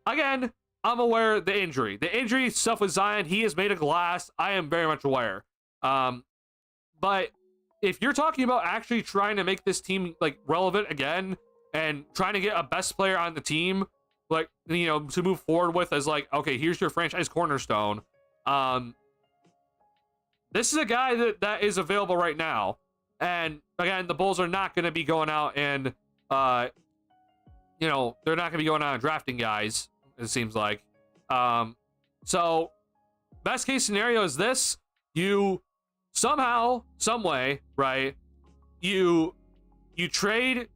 Again, I'm aware of the injury stuff with Zion. He is made of glass. I am very much aware. But if you're talking about actually trying to make this team like relevant again and trying to get a best player on the team, like, you know, to move forward with as like, okay, here's your franchise cornerstone. This is a guy that is available right now. And again, the Bulls are not going to be going out and, you know, they're not going to be going out and drafting guys, it seems like. So best case scenario is this: you somehow, some way, right? You trade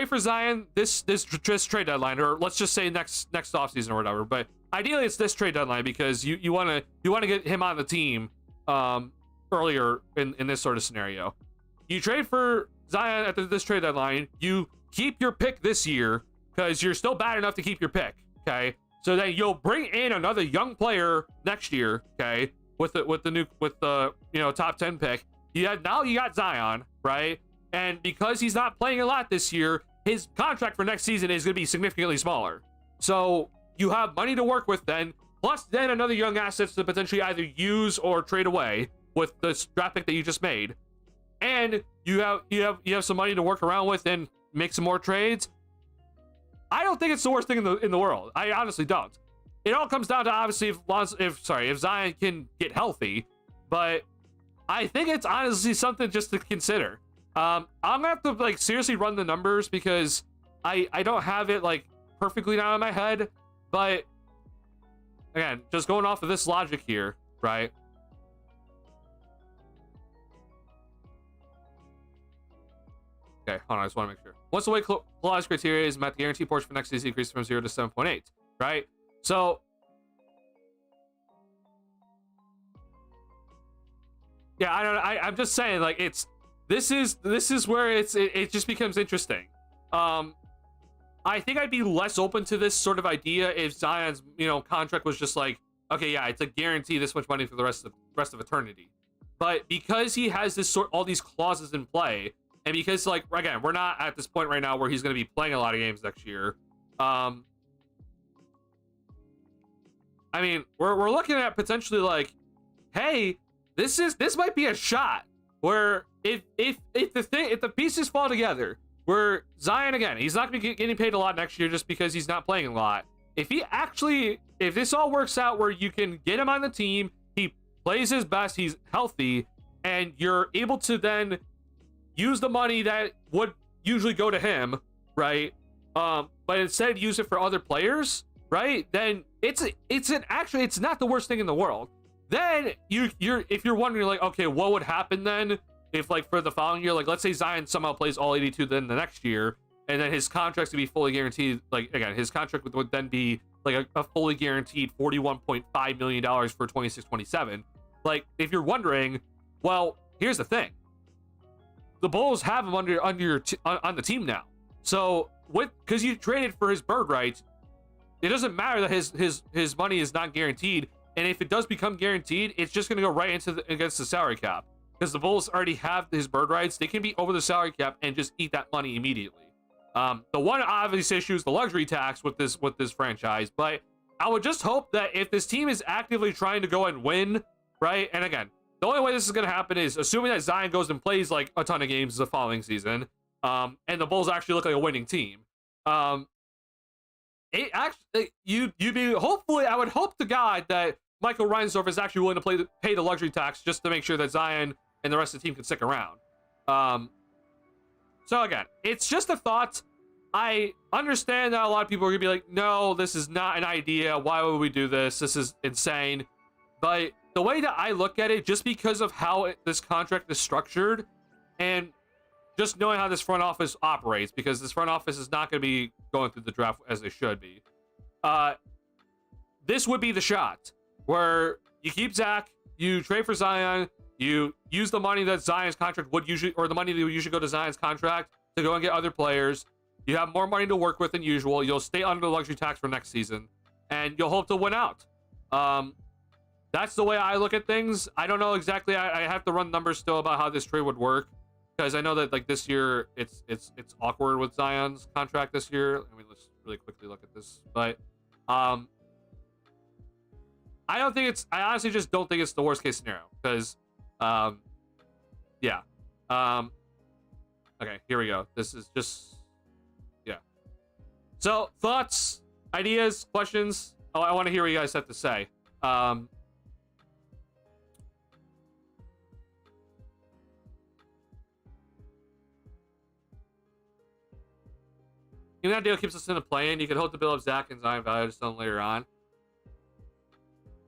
for Zion this trade deadline, or let's just say next offseason or whatever. But ideally, it's this trade deadline because you want to get him on the team earlier in this sort of scenario. You trade for Zion at this trade deadline. You keep your pick this year because you're still bad enough to keep your pick. Okay, so then you'll bring in another young player next year. Okay, with the you know top 10 pick. Now you got Zion, right? And because he's not playing a lot this year, his contract for next season is going to be significantly smaller. So you have money to work with then, plus then another young assets to potentially either use or trade away with this draft pick that you just made. And you have some money to work around with and make some more trades. I don't think it's the worst thing in the world. I honestly don't. It all comes down to obviously if Zion can get healthy, but I think it's honestly something just to consider. I'm gonna have to like seriously run the numbers because I don't have it like perfectly down in my head, but again, just going off of this logic here, right? Okay, hold on, I just want to make sure. Once the weight clause criteria is met, the guarantee portion for next season increases from 0 to 7.8, right? So yeah, I'm just saying, like, this is where it just becomes interesting. I think I'd be less open to this sort of idea if Zion's, you know, contract was just like, okay, yeah, it's a guarantee this much money for the rest of eternity. But because he has all these clauses in play, and because, like, again, we're not at this point right now where he's going to be playing a lot of games next year. I mean, we're looking at potentially like, hey, this might be a shot where if the pieces fall together, where Zion, again, he's not going to be getting paid a lot next year just because he's not playing a lot. If this all works out where you can get him on the team, he plays his best, he's healthy, and you're able to then use the money that would usually go to him, right? But instead use it for other players, right? Then it's not the worst thing in the world. Then if you're wondering like, okay, what would happen then if like for the following year, like let's say Zion somehow plays all 82 then the next year, and then his contract's to be fully guaranteed, like again, his contract would then be like a fully guaranteed $41.5 million for 26-27. Like if you're wondering, well, here's the thing. The Bulls have him on the team now. So because you traded for his bird rights, it doesn't matter that his money is not guaranteed. And if it does become guaranteed, it's just going to go right into against the salary cap, because the Bulls already have his bird rights. They can be over the salary cap and just eat that money immediately. The one obvious issue is the luxury tax with this franchise, but I would just hope that if this team is actively trying to go and win, right? And again, the only way this is going to happen is assuming that Zion goes and plays like a ton of games the following season, and the Bulls actually look like a winning team. It actually, you'd be hopefully, I would hope to God that Michael Reinsdorf is actually willing to pay the luxury tax just to make sure that Zion and the rest of the team can stick around. So again, it's just a thought. I understand that a lot of people are gonna be like, no, this is not an idea. Why would we do this? This is insane. But the way that I look at it, just because of how this contract is structured, and just knowing how this front office operates, because this front office is not going to be going through the draft as they should be, this would be the shot where you keep Zach, you trade for Zion, you use the money that Zion's contract would usually, or the money that would usually go to Zion's contract, to go and get other players. You have more money to work with than usual. You'll stay under the luxury tax for next season, and you'll hope to win out. That's the way I look at things. I don't know exactly. I have to run numbers still about how this trade would work, because I know that like this year it's awkward with Zion's contract this year. Let me just really quickly look at this, but I don't think it's. I honestly just don't think it's the worst case scenario, because yeah. Okay, here we go. This is just, yeah. So thoughts, ideas, questions. Oh, I want to hear what you guys have to say. Even that deal keeps us in the play-in. You could hope to build up Zach and Zion value to some later on.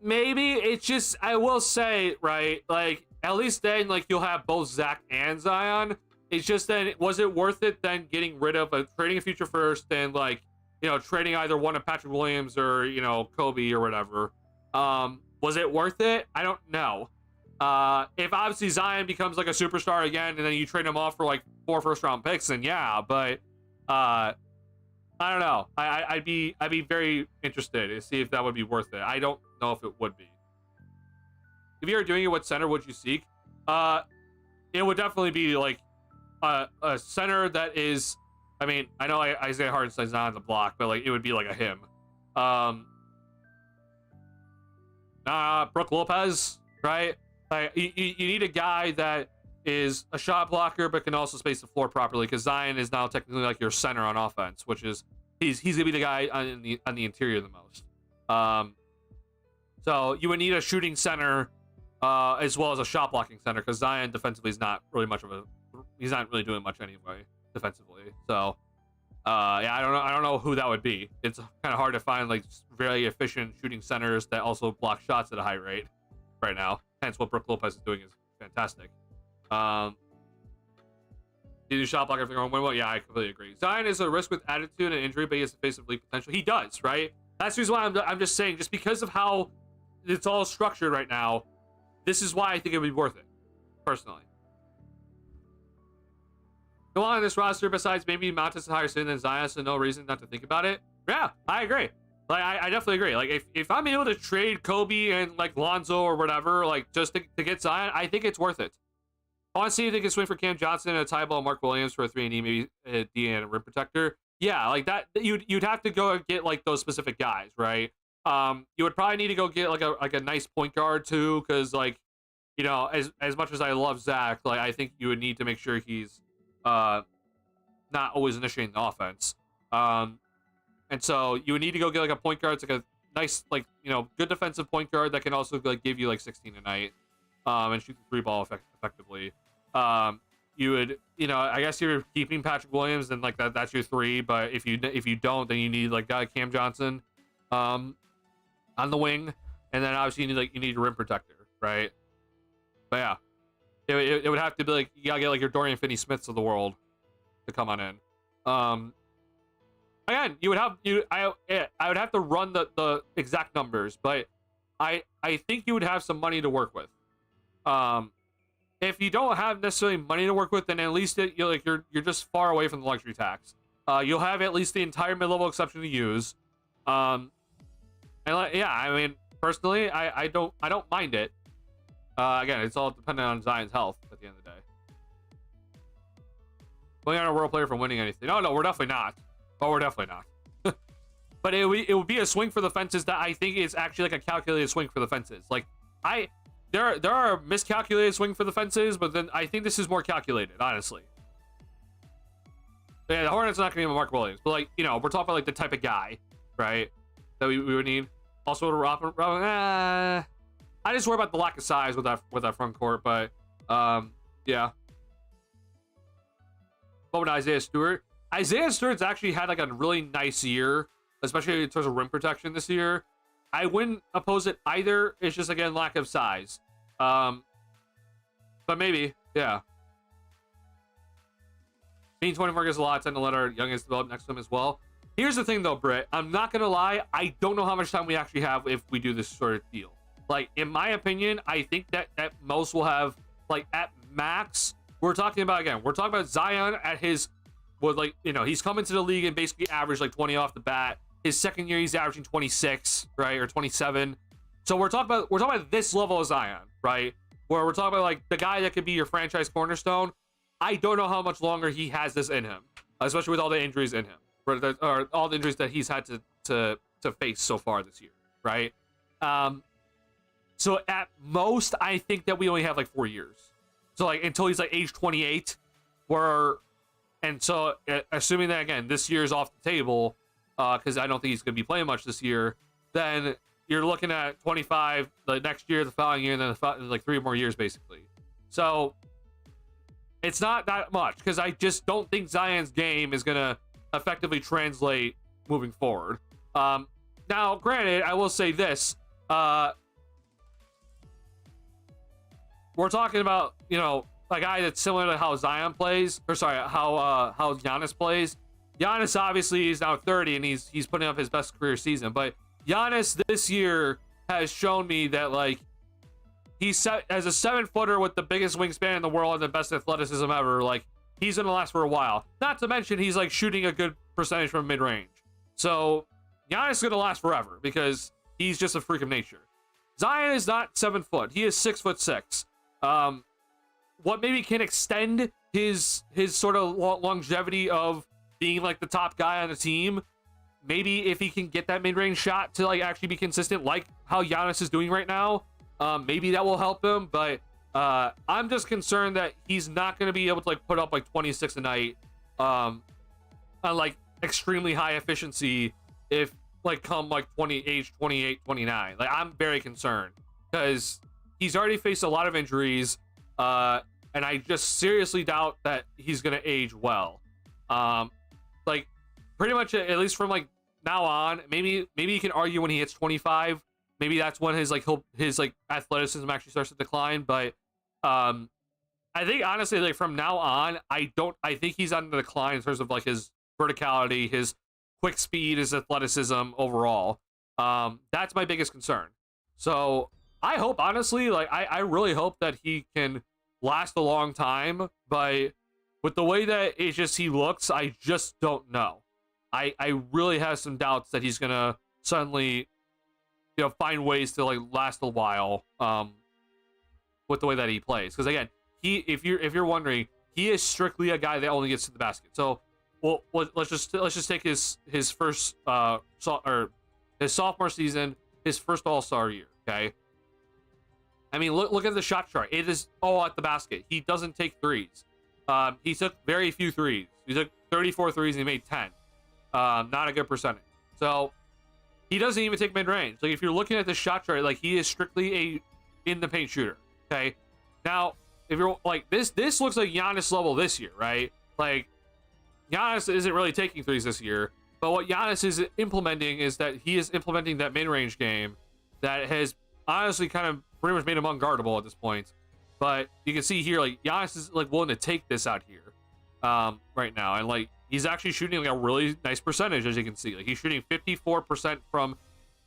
Maybe. It's just, I will say, right, like, at least then, like, you'll have both Zach and Zion. It's just then, was it worth it then getting rid of trading a future first and, like, you know, trading either one of Patrick Williams or, you know, Kobe or whatever? Was it worth it? I don't know. If obviously Zion becomes like a superstar again and then you trade him off for like 4 first-round picks, then yeah, but I don't know. I'd be very interested to see if that would be worth it. I don't know if it would be. If you were doing it, what center would you seek? It would definitely be like a center that is. I mean, I know Isaiah Hartenstein's not on the block, but like it would be like a him. Brook Lopez, right? Like, you need a guy that is a shot blocker but can also space the floor properly, because Zion is now technically like your center on offense, which is he's gonna be the guy on the interior the most. So you would need a shooting center as well as a shot blocking center, because Zion defensively is not really much of a, he's not really doing much anyway defensively. So yeah, I don't know who that would be. It's kind of hard to find like very efficient shooting centers that also block shots at a high rate right now. Hence what Brook Lopez is doing is fantastic. You do shot blocker if they're going to win well. Yeah, I completely agree. Zion is a risk with attitude and injury, but he has a face of league potential. He does, right? That's the reason why I'm just saying, just because of how it's all structured right now, this is why I think it would be worth it, personally. Go on this roster, besides maybe Montes is higher ceiling than Zion, so no reason not to think about it. Yeah, I agree. Like, I definitely agree. Like, if I'm able to trade Kobe and, like, Lonzo or whatever, like, just to get Zion, I think it's worth it. Honestly, you think it's swing for Cam Johnson and a tie ball, Mark Williams for a 3-and-E, maybe a D and a rim protector. Yeah, like that. You'd have to go and get like those specific guys, right? You would probably need to go get like a nice point guard too, because like, you know, as much as I love Zach, like I think you would need to make sure he's not always initiating the offense. And so you would need to go get like a point guard. It's like a nice, like, you know, good defensive point guard that can also like give you like 16 a night, and shoot the 3-ball effectively. You would, you know, I guess you're keeping Patrick Williams, and like that's your 3. But if you don't, then you need like guy Cam Johnson, on the wing, and then obviously you need a rim protector, right? But yeah, it would have to be like you gotta get like your Dorian Finney-Smiths of the world to come on in. Again, I would have to run the exact numbers, but I think you would have some money to work with. If you don't have necessarily money to work with, then at least you're just far away from the luxury tax. You'll have at least the entire mid-level exception to use. And yeah, I mean, personally, I don't mind it. Again, it's all dependent on Zion's health at the end of the day. We aren't a world player from winning anything. No, we're definitely not. Oh, we're definitely not. But it would be a swing for the fences that I think is actually like a calculated swing for the fences. Like there are miscalculated swing for the fences, but then I think this is more calculated, honestly. But yeah, the Hornets not gonna be Mark Williams, but like, you know, we're talking about like the type of guy, right, that we would need. Also, Robin, I just worry about the lack of size with that front court, but yeah. What about Isaiah Stewart? Isaiah Stewart's actually had like a really nice year, especially in terms of rim protection this year. I wouldn't oppose it either. It's just, again, lack of size. But maybe, yeah. Being 24 gives a lot of time to let our youngest develop next to him as well. Here's the thing, though, Britt. I'm not going to lie. I don't know how much time we actually have if we do this sort of deal. Like, in my opinion, I think that at most we'll have, like, at max, we're talking about Zion at his, well, like, you know, he's coming to the league and basically averaged, like, 20 off the bat. His second year, he's averaging 26, right, or 27. So we're talking about this level of Zion, right, where we're talking about like the guy that could be your franchise cornerstone. I don't know how much longer he has this in him, especially with all the injuries in him, or all the injuries that he's had to face so far this year, right? So at most, I think that we only have like 4 years. So like until he's like age 28, and so assuming that again this year is off the table. Because I don't think he's going to be playing much this year, then you're looking at 25 the next year, the following year, and then like 3 more years, basically. So it's not that much, because I just don't think Zion's game is going to effectively translate moving forward. Now, granted, I will say this. We're talking about, you know, a guy that's similar to how Zion plays, or sorry, how Giannis plays. Giannis obviously is now 30 and he's putting up his best career season, but Giannis this year has shown me that like he's as a 7-footer with the biggest wingspan in the world and the best athleticism ever. Like he's gonna last for a while. Not to mention he's like shooting a good percentage from mid range. So Giannis is gonna last forever because he's just a freak of nature. Zion is not 7 foot. He is 6'6". What maybe can extend his sort of longevity of being like the top guy on the team, maybe if he can get that mid-range shot to like actually be consistent like how Giannis is doing right now, maybe that will help him. But I'm just concerned that he's not going to be able to like put up like 26 a night on like extremely high efficiency if like come like age 28, 29. Like I'm very concerned because he's already faced a lot of injuries, and I just seriously doubt that he's going to age well. Like pretty much at least from like now on, maybe you can argue when he hits 25, maybe that's when his athleticism actually starts to decline. But I think honestly, like from now on, I think he's on the decline in terms of like his verticality, his quick speed, his athleticism overall. That's my biggest concern. So I hope, honestly, like I really hope that he can last a long time, but with the way that he looks, I just don't know. I really have some doubts that he's gonna suddenly, you know, find ways to like last a while. With the way that he plays, because again, if you're wondering, he is strictly a guy that only gets to the basket. So, well, let's just take his first his sophomore season, his first All-Star year. Okay. I mean, look at the shot chart. It is all at the basket. He doesn't take threes. He took very few threes. He took 34 threes and he made 10. Not a good percentage. So he doesn't even take mid-range. Like if you're looking at the shot chart, like he is strictly a in the paint shooter. Okay. Now, if you're like this looks like Giannis level this year, right? Like Giannis isn't really taking threes this year, but what Giannis is implementing is that he is implementing that mid-range game that has honestly kind of pretty much made him unguardable at this point. But you can see here, like Giannis is like willing to take this out here, right now, and like he's actually shooting like a really nice percentage, as you can see. Like he's shooting 54% from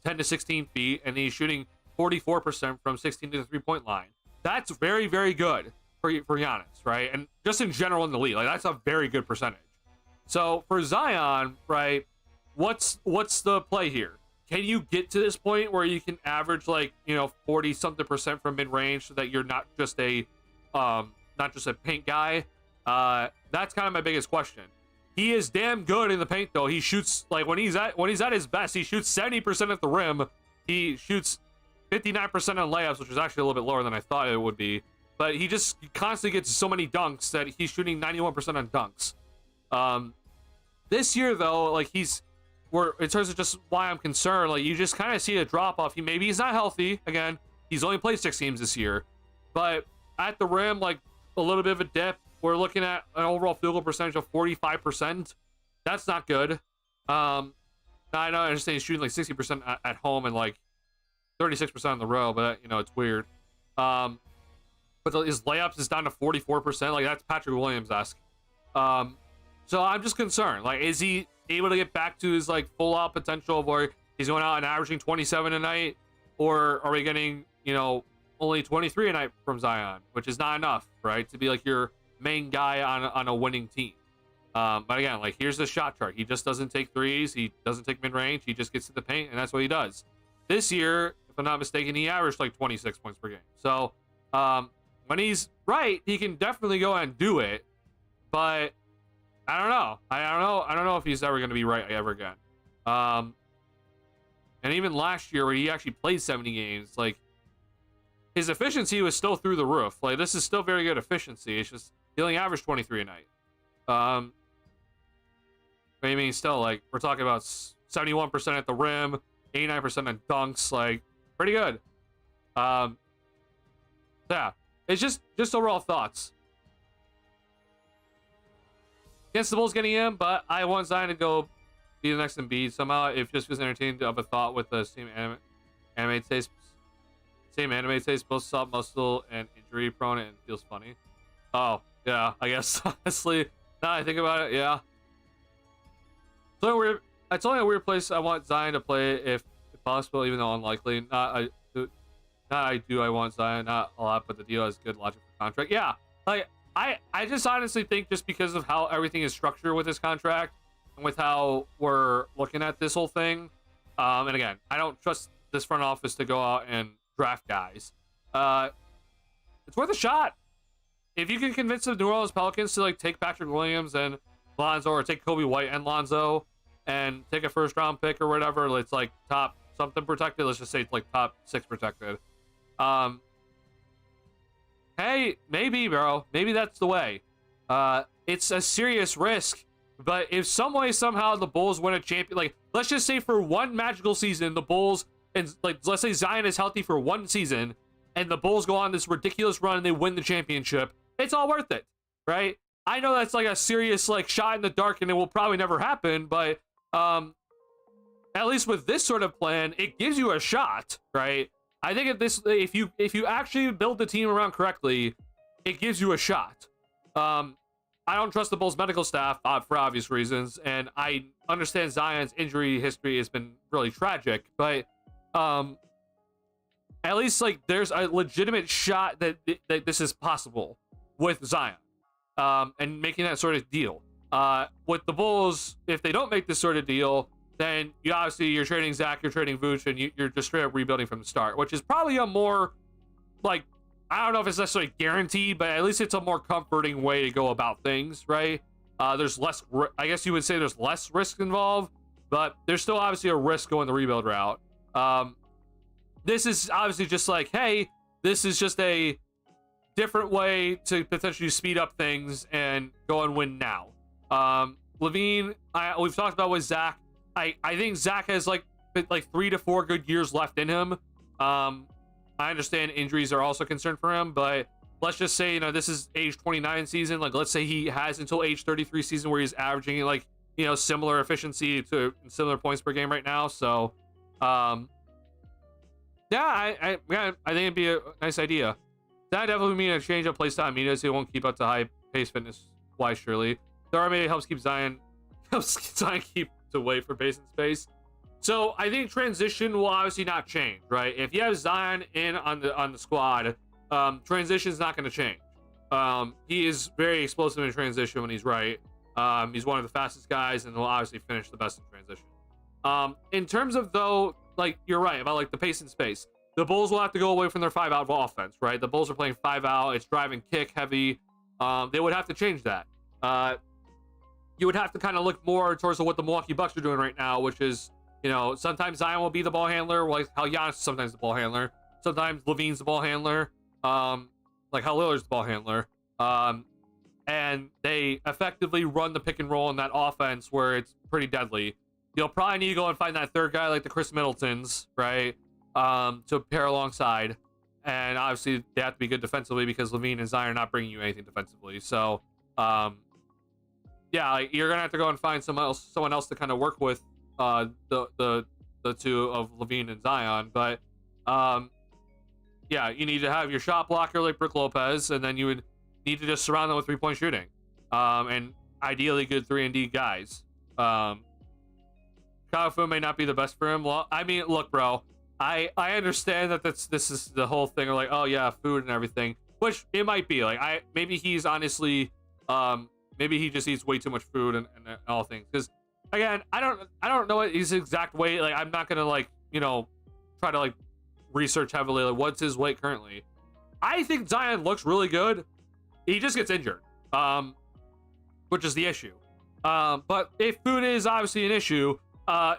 10 to 16 feet, and he's shooting 44% from 16 to the 3-point line. That's very, very good for Giannis, right? And just in general in the league, like that's a very good percentage. So for Zion, right, what's the play here? can you get to this point where you can average like 40 something percent from mid range so that you're not just a paint guy? That's kind of my biggest question. He is damn good in the paint though. He shoots like when he's at his best, he shoots 70% at the rim. He shoots 59% on layups, which is actually a little bit lower than I thought it would be. But he constantly gets so many dunks that he's shooting 91% on dunks. This year though, like in terms of just why I'm concerned, like you just kind of see a drop off. Maybe he's not healthy again. He's only played 6 games this year, but at the rim, like a little bit of a dip. We're looking at an overall field goal percentage of 45%. That's not good. I know I understand he's shooting like 60% at home and like 36% on the road, but it's weird. But his layups is down to 44%. Like that's Patrick Williams-esque. So I'm just concerned. Like, is he able to get back to his like full out potential of where he's going out and averaging 27 a night, or are we getting only 23 a night from Zion, which is not enough, right, to be like your main guy on a winning team? But again, like here's the shot chart. He just doesn't take threes. He doesn't take mid range. He just gets to the paint, and that's what he does. This year, if I'm not mistaken, he averaged like 26 points per game. So when he's right, he can definitely go and do it. But I don't know. I don't know if he's ever going to be right ever again. And even last year, where he actually played 70 games, like his efficiency was still through the roof. Like this is still very good efficiency. It's just he only averaged 23 a night. But I mean, still, like we're talking about 71% at the rim, 89% on dunks, like pretty good. Yeah, it's just overall thoughts. Against the Bulls getting him, but I want Zion to go be the next Embiid somehow. If just was entertained of a thought with the same anime taste, both soft muscle and injury prone, and feels funny. Oh yeah, I guess honestly, now I think about it, yeah. So weird. It's only a weird place I want Zion to play if possible, even though unlikely. I want Zion, not a lot, but the deal has good logic for contract. Yeah, like I just honestly think just because of how everything is structured with this contract and with how we're looking at this whole thing, and again, I don't trust this front office to go out and draft guys. It's worth a shot. If you can convince the New Orleans Pelicans to like take Patrick Williams and Lonzo, or take Kobe White and Lonzo, and take a first round pick or whatever, it's like top something protected. Let's just say it's like top 6 protected. Hey, maybe, bro. Maybe that's the way. It's a serious risk, but if some way, somehow the Bulls win a champion, like let's just say for one magical season, the Bulls, and like let's say Zion is healthy for one season, and the Bulls go on this ridiculous run and they win the championship, it's all worth it, right? I know that's like a serious like shot in the dark, and it will probably never happen, but at least with this sort of plan, it gives you a shot, right? I think if you actually build the team around correctly, it gives you a shot. I don't trust the Bulls medical staff for obvious reasons, and I understand Zion's injury history has been really tragic, but at least like there's a legitimate shot that this is possible with Zion, and making that sort of deal. With the Bulls, if they don't make this sort of deal, then you're trading Zach, you're trading Vooch, and you're just straight up rebuilding from the start, which is probably a more, like, I don't know if it's necessarily guaranteed, but at least it's a more comforting way to go about things, right? There's less, I guess you would say there's less risk involved, but there's still obviously a risk going the rebuild route. This is obviously just like, hey, this is just a different way to potentially speed up things and go and win now. Levine, we've talked about with Zach. I think Zach has like 3 to 4 good years left in him. I understand injuries are also a concern for him, but let's just say, this is age 29 season. Like, let's say he has until age 33 season where he's averaging like, similar efficiency to similar points per game right now. So, yeah, I think it'd be a nice idea. That definitely mean a change of play style immediately, so he won't keep up to high pace fitness wise, surely. Though maybe helps Zion keep away for pace and space. So I think transition will obviously not change, right? If you have Zion in on the squad, transition's not going to change. He is very explosive in transition when he's right. He's one of the fastest guys, and will obviously finish the best in transition. In terms of though, like you're right about like the pace and space. The Bulls will have to go away from their 5-out offense, right? The Bulls are playing 5-out. It's drive and kick heavy. They would have to change that. You would have to kind of look more towards what the Milwaukee Bucks are doing right now, which is, you know, sometimes Zion will be the ball handler, like how Giannis is sometimes the ball handler. Sometimes Levine's the ball handler, like how Lillard's the ball handler. And they effectively run the pick and roll in that offense where it's pretty deadly. You'll probably need to go and find that third guy like the Chris Middletons, right? To pair alongside. And obviously they have to be good defensively because Levine and Zion are not bringing you anything defensively. So, yeah, like you're gonna have to go and find someone else to kind of work with the two of Levine and Zion. But yeah, you need to have your shot blocker like Brook Lopez, and then you would need to just surround them with 3-point shooting, and ideally good 3-and-D guys. Kafu may not be the best for him. Well, I mean, look, bro, I understand that this is the whole thing, or like, oh yeah, food and everything, which it might be. Like, maybe he's honestly, maybe he just eats way too much food and all things. Because again, I don't know his exact weight. Like, I'm not gonna like, you know, try to like research heavily like what's his weight currently. I think Zion looks really good. He just gets injured, which is the issue. But if food is obviously an issue,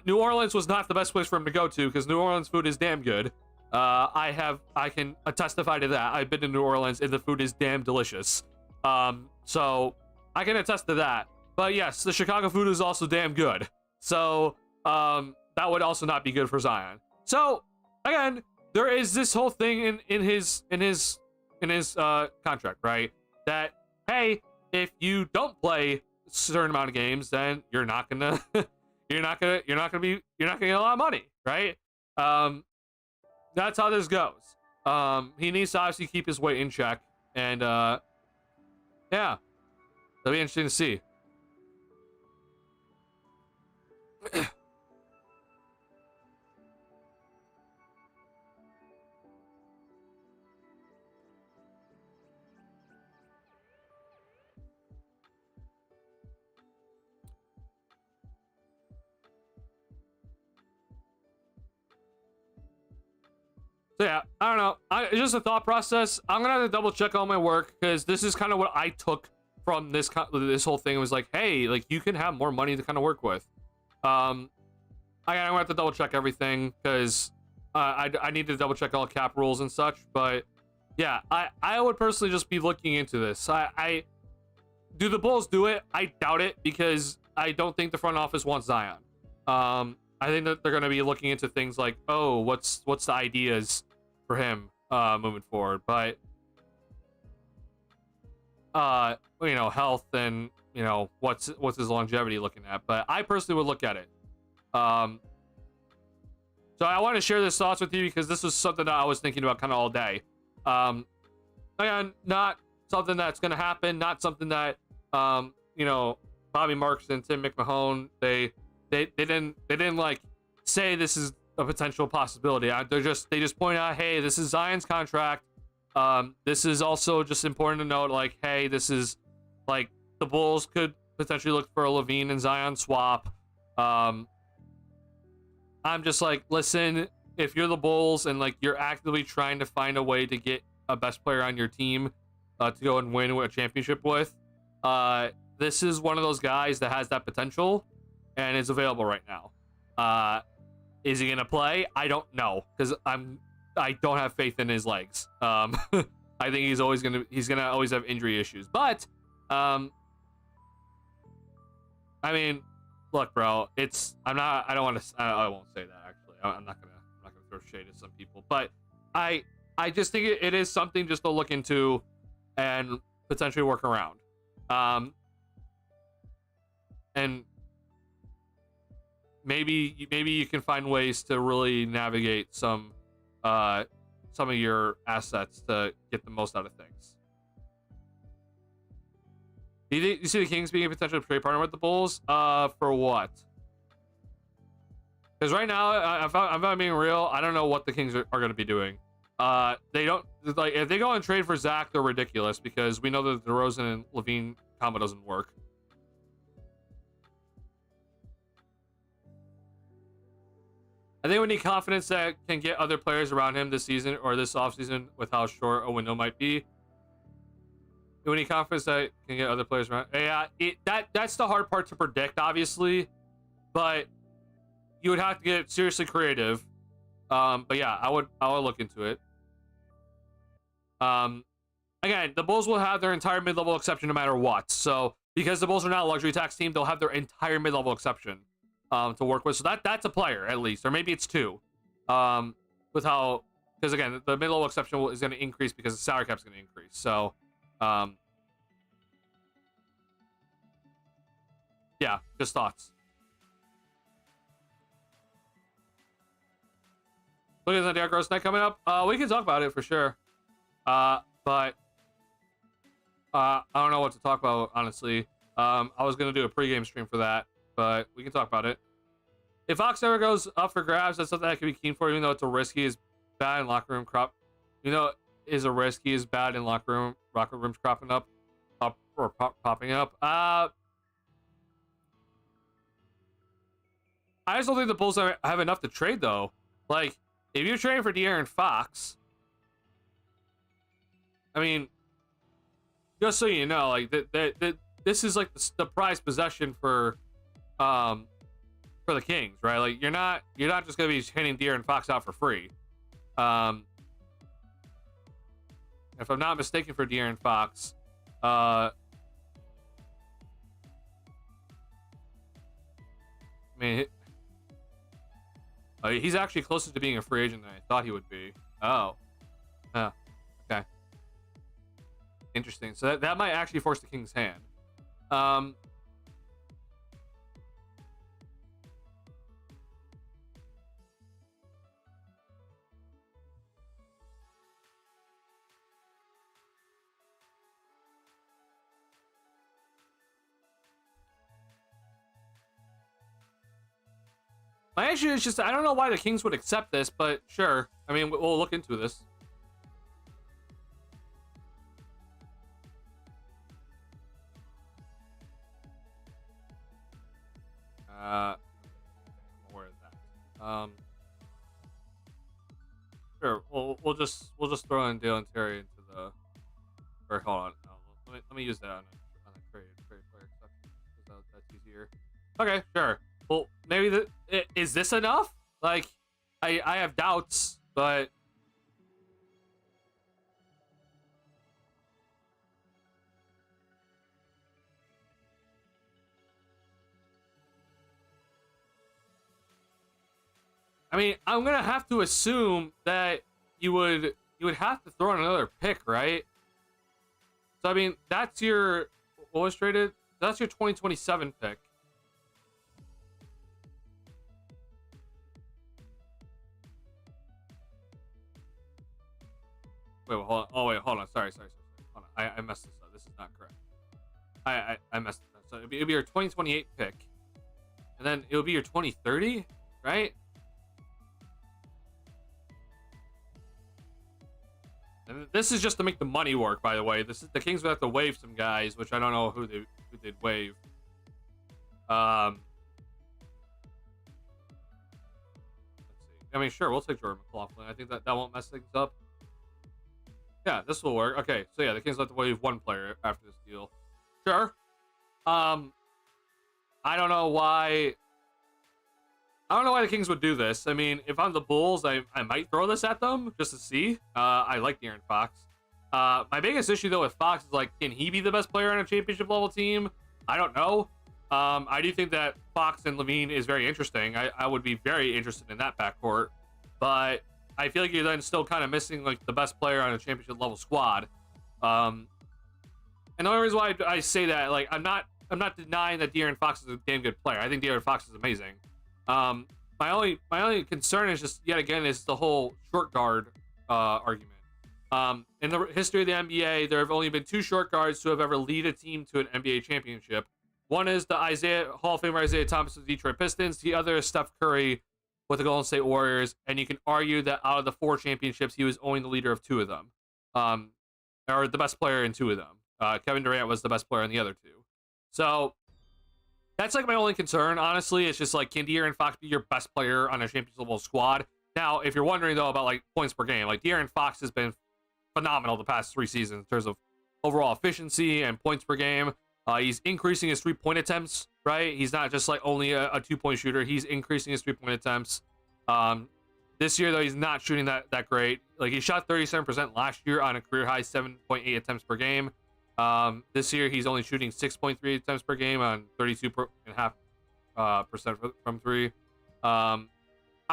New Orleans was not the best place for him to go to because New Orleans food is damn good. I can testify to that. I've been to New Orleans and the food is damn delicious. So I can attest to that. But yes, the Chicago food is also damn good. So that would also not be good for Zion. So again, there is this whole thing in his contract, right? That hey, if you don't play a certain amount of games, then you're not gonna you're not gonna get a lot of money, right? That's how this goes. He needs to obviously keep his weight in check, and yeah, that'll be interesting to see. So yeah, I don't know. It's just a thought process. I'm gonna have to double check all my work because this is kind of what I took from this whole thing. It was like, hey, like you can have more money to kind of work with. I'm gonna have to double check everything because I need to double check all cap rules and such. But yeah, I would personally just be looking into this. I do the Bulls do it? I doubt it because I don't think the front office wants Zion. I think that they're gonna be looking into things like, oh, what's the ideas for him moving forward, but you know, health and you know what's his longevity looking at. But I personally would look at it. So I want to share this thoughts with you because this was something that I was thinking about kind of all day. Again, not something that's gonna happen, not something that you know, Bobby Marks and Tim McMahon they didn't like say this is a potential possibility. They just point out, hey, this is Zion's contract. This is also just important to note, like, hey, this is like the Bulls could potentially look for a Levine and Zion swap. I'm just like, listen, if you're the Bulls and like you're actively trying to find a way to get a best player on your team to go and win a championship with, this is one of those guys that has that potential and is available right now. Is he gonna play? I don't know because I don't have faith in his legs. I think he's gonna always have injury issues. But I mean, look, bro, I won't say that actually. I'm not gonna throw shade at some people, but I just think it is something just to look into and potentially work around. And maybe you can find ways to really navigate some of your assets to get the most out of things. You see the Kings being a potential trade partner with the Bulls? For what? Because right now, if I'm being real, I don't know what the Kings are going to be doing. They don't like if they go and trade for Zach, they're ridiculous because we know that the DeRozan and Levine combo doesn't work. I think we need confidence that can get other players around him this season or this offseason with how short a window might be. We need confidence that can get other players around. Yeah, that's the hard part to predict, obviously, but you would have to get seriously creative. But yeah, I would look into it. Again, the Bulls will have their entire mid-level exception no matter what. So because the Bulls are not a luxury tax team, they'll have their entire mid-level exception to work with. So that's a player at least, or maybe it's two. With how, because again, the mid-level exception is going to increase because the salary cap is going to increase. So, yeah, just thoughts. Look at the Derrick Rose night coming up. We can talk about it for sure. But I don't know what to talk about, honestly. I was gonna do a pregame stream for that, but we can talk about it. If Fox ever goes up for grabs, that's something I could be keen for, even though it's a risk. He is bad in locker room crop. You know, is a risk. He is bad in locker rooms cropping up, or popping up. I just don't think the Bulls have enough to trade though. Like, if you're trading for De'Aaron Fox, I mean, just so you know, like this is like the prized possession for the Kings, right? Like you're not just gonna be hitting De'Aaron Fox out for free. If I'm not mistaken, for De'Aaron Fox, I mean, he's actually closer to being a free agent than I thought he would be. Oh, okay. Interesting. So that might actually force the Kings' hand. My issue is just I don't know why the Kings would accept this, but sure. I mean, we'll look into this. Where is that? Sure. We'll just throw in Dale and Terry into the. Or hold on. Let me use that on a trade player exception because that's easier. Okay, sure. Well, maybe is this enough? Like, I have doubts, but I mean, I'm gonna have to assume that you would have to throw in another pick, right? So I mean, that's your what was traded? That's your 2027 pick. Wait, hold on. Oh wait, hold on. Sorry. Hold on. I messed this up. This is not correct. I messed it up. So it'll be your 2028 pick, and then it'll be your 2030, right? And this is just to make the money work, by the way. This is the Kings would have to waive some guys, which I don't know who they'd waive. Let's see. I mean, sure, we'll take Jordan McLaughlin. I think that won't mess things up. Yeah, this will work. Okay, so yeah, the Kings will have to waive one player after this deal. Sure. I don't know why. I don't know why the Kings would do this. I mean, if I'm the Bulls, I might throw this at them just to see. I like De'Aaron Fox. My biggest issue, though, with Fox is, like, can he be the best player on a championship-level team? I don't know. I do think that Fox and Levine is very interesting. I would be very interested in that backcourt. But I feel like you're then still kind of missing, like, the best player on a championship-level squad. And the only reason why I say that, like, I'm not denying that De'Aaron Fox is a damn good player. I think De'Aaron Fox is amazing. My only concern is just yet again is the whole short guard argument. In the history of the NBA, there have only been two short guards who have ever lead a team to an NBA championship. One is the Hall of Famer Isaiah Thomas of the Detroit Pistons. The other is Steph Curry with the Golden State Warriors. And you can argue that out of the 4 championships, he was only the leader of 2 of them, or the best player in 2 of them. Kevin Durant was the best player in the other 2. So That's like my only concern, honestly. It's just like, can De'Aaron Fox be your best player on a championship level squad? Now, if you're wondering though about like points per game, like De'Aaron Fox has been phenomenal the past 3 seasons in terms of overall efficiency and points per game. He's increasing his 3-point attempts, right? He's not just like only a 2-point shooter. He's increasing his 3-point attempts. This year though, he's not shooting that great. Like, he shot 37% last year on a career high 7.8 attempts per game. This year he's only shooting 6.3 attempts per game on 32.5% from 3. I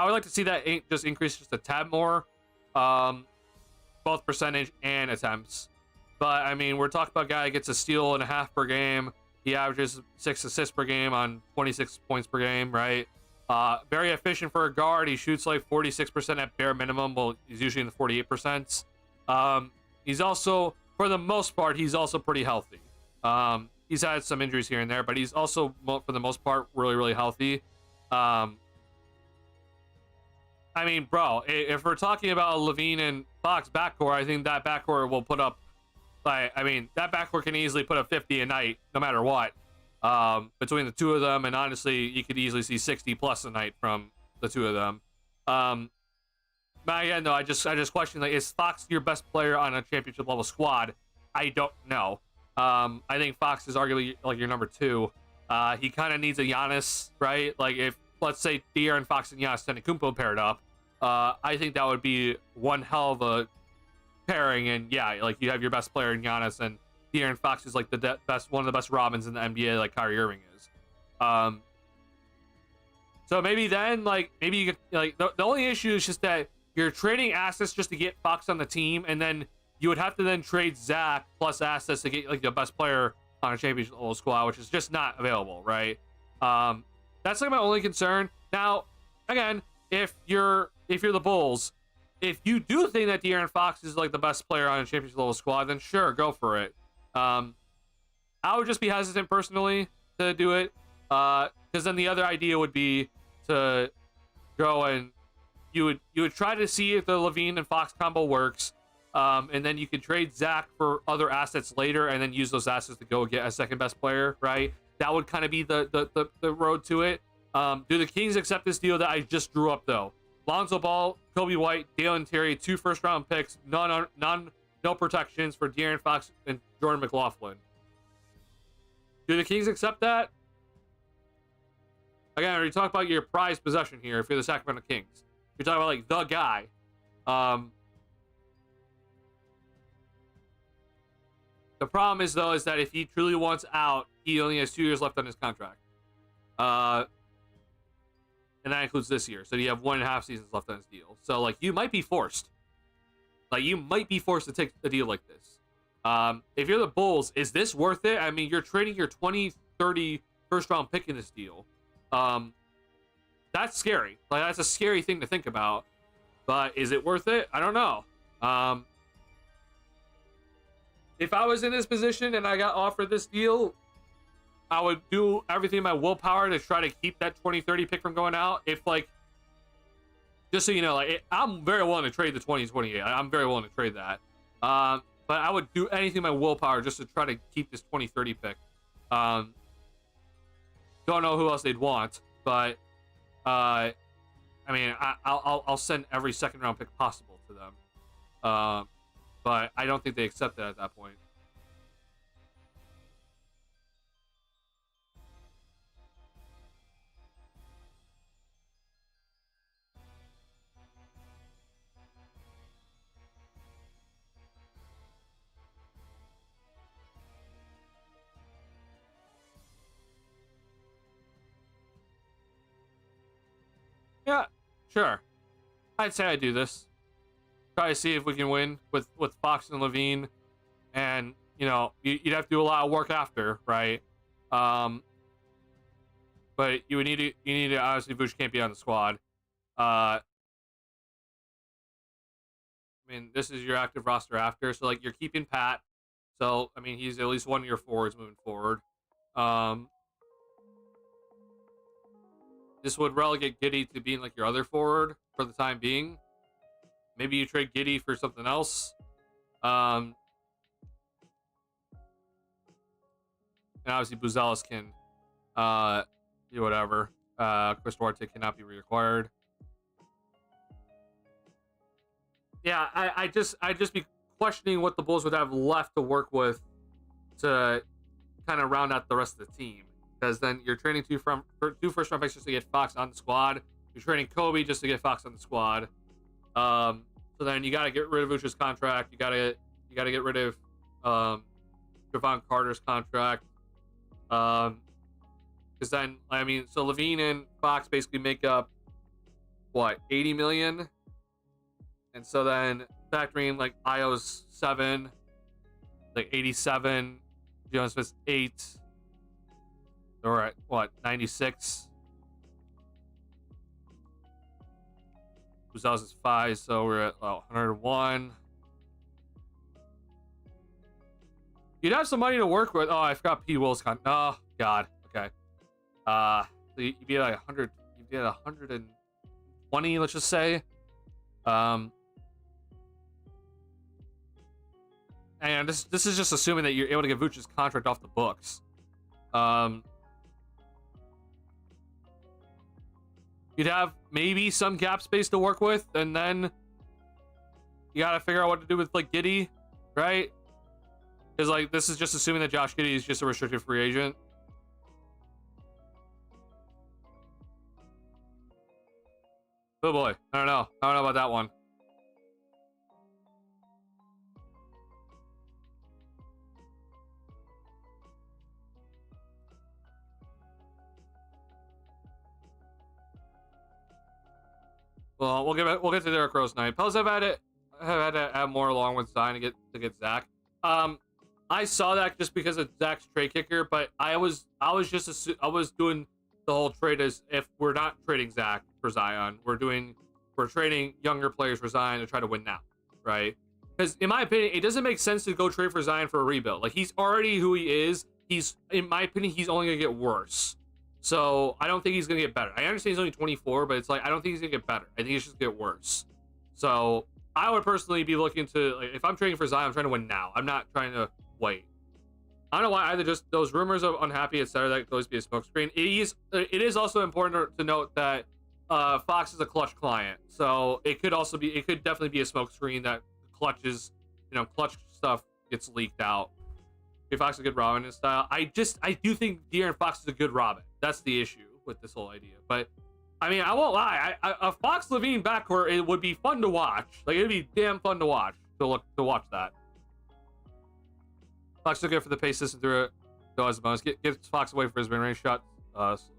would like to see that just increase just a tad more, both percentage and attempts. But I mean, we're talking about a guy that gets a steal and a half per game. He averages 6 assists per game on 26 points per game, right? Very efficient for a guard. He shoots like 46% at bare minimum. Well, he's usually in the 48%. He's also, for the most part, he's also pretty healthy. He's had some injuries here and there, but he's also, for the most part, really, really healthy. I mean, bro, if we're talking about a LaVine and Fox backcourt, I think that backcourt will put up, like, I mean, that backcourt can easily put up 50 a night, no matter what, between the two of them. And honestly, you could easily see 60 plus a night from the two of them. But again, though, I just question, like, is Fox your best player on a championship level squad? I don't know. I think Fox is arguably like your number 2. He kind of needs a Giannis, right? Like, if, let's say, De'Aaron Fox and Giannis Antetokounmpo paired up, I think that would be one hell of a pairing. And yeah, like, you have your best player in Giannis, and De'Aaron Fox is like the best, one of the best Robins in the NBA, like Kyrie Irving is. So maybe then, like, maybe you could, like, the only issue is just that you're trading assets just to get Fox on the team, and then you would have to then trade Zach plus assets to get like the best player on a championship level squad, which is just not available, right? That's like my only concern. Now, again, if you're the Bulls, if you do think that De'Aaron Fox is like the best player on a championship level squad, then sure, go for it. I would just be hesitant personally to do it, because then the other idea would be to go and you would try to see if the LaVine and Fox combo works, and then you could trade Zach for other assets later, and then use those assets to go get a second best player, right? That would kind of be the road to it. Do the Kings accept this deal that I just drew up though? Lonzo Ball, Kobe White, Dalen Terry, 2 first-round picks, no protections for De'Aaron Fox and Jordan McLaughlin. Do the Kings accept that? Again, we talk about your prized possession here. If you're the Sacramento Kings, you're talking about like the guy. The problem is though, is that if he truly wants out, he only has 2 years left on his contract. And that includes this year. So you have 1.5 seasons left on his deal. So like, you might be forced. Like, you might be forced to take a deal like this. If you're the Bulls, is this worth it? I mean, you're trading your 2030 first round pick in this deal. That's scary. Like, that's a scary thing to think about. But is it worth it? I don't know. If I was in this position and I got offered this deal, I would do everything in my willpower to try to keep that 2030 pick from going out. If, like, just so you know, like, I'm very willing to trade the 2028. I'm very willing to trade that. But I would do anything in my willpower just to try to keep this 2030 pick. Don't know who else they'd want, but I mean, I'll send every second round pick possible to them. But I don't think they accept that at that point. Yeah, sure. I'd say I do this. Try to see if we can win with Fox and LaVine, and you know, you'd have to do a lot of work after, right? But you need to obviously Vuce can't be on the squad. I mean, this is your active roster after, so like, you're keeping Pat. So I mean, he's at least one of your forwards moving forward. This would relegate Giddey to being like your other forward for the time being. Maybe you trade Giddey for something else. And obviously Buzelis can Do whatever. Chris Duarte cannot be reacquired. Yeah, I just be questioning what the Bulls would have left to work with to kind of round out the rest of the team. Because then you're trading two first round picks just to get Fox on the squad. You're trading Kobe just to get Fox on the squad. So then you got to get rid of Vooch's contract. You got to get rid of Javon Carter's contract. Because then so Levine and Fox basically make up what, 80 million. And so then factoring like Io's 7, like 87, Jonas Smith's 8. So we're at what, 96? Uzel's is 5, so we're at 101. You'd have some money to work with. Oh, I forgot P. Will's oh God. Okay. So you'd be at like 100. You'd be at 120. Let's just say. And this is just assuming that you're able to get Vooch's contract off the books. You'd have maybe some cap space to work with, and then you gotta figure out what to do with like Giddey, right? Because like this is just assuming that Josh Giddey is just a restricted free agent. Oh boy, I don't know about that one. Well, we'll get to Derrick Rose tonight. Pels have had to add more along with Zion to get Zach. I saw that just because of Zach's trade kicker, but I was doing the whole trade as if we're not trading Zach for Zion. We're trading younger players for Zion to try to win now, right? Because in my opinion, it doesn't make sense to go trade for Zion for a rebuild. Like, he's already who he is. In my opinion, he's only gonna get worse. So I don't think he's gonna get better. I understand he's only 24, but it's like I don't think he's gonna get better. I think he's just gonna get worse. So I would personally be looking to, like, if I'm trading for Zion, I'm trying to win now. I'm not trying to wait. I don't know why either. Just those rumors of unhappy, etc. That could always be a smokescreen. It is also important to note that Fox is a Clutch client, so it could definitely be a smokescreen that Clutch stuff gets leaked out. If Fox is a good Robin in style, I do think De'Aaron Fox is a good Robin. That's the issue with this whole idea. But I mean, I won't lie. A Fox Levine backcourt, it would be fun to watch. Like, it'd be damn fun to watch. To watch that. Fox took it for the pace system through it. Does bonus. Gets Fox away for his mid-range shot.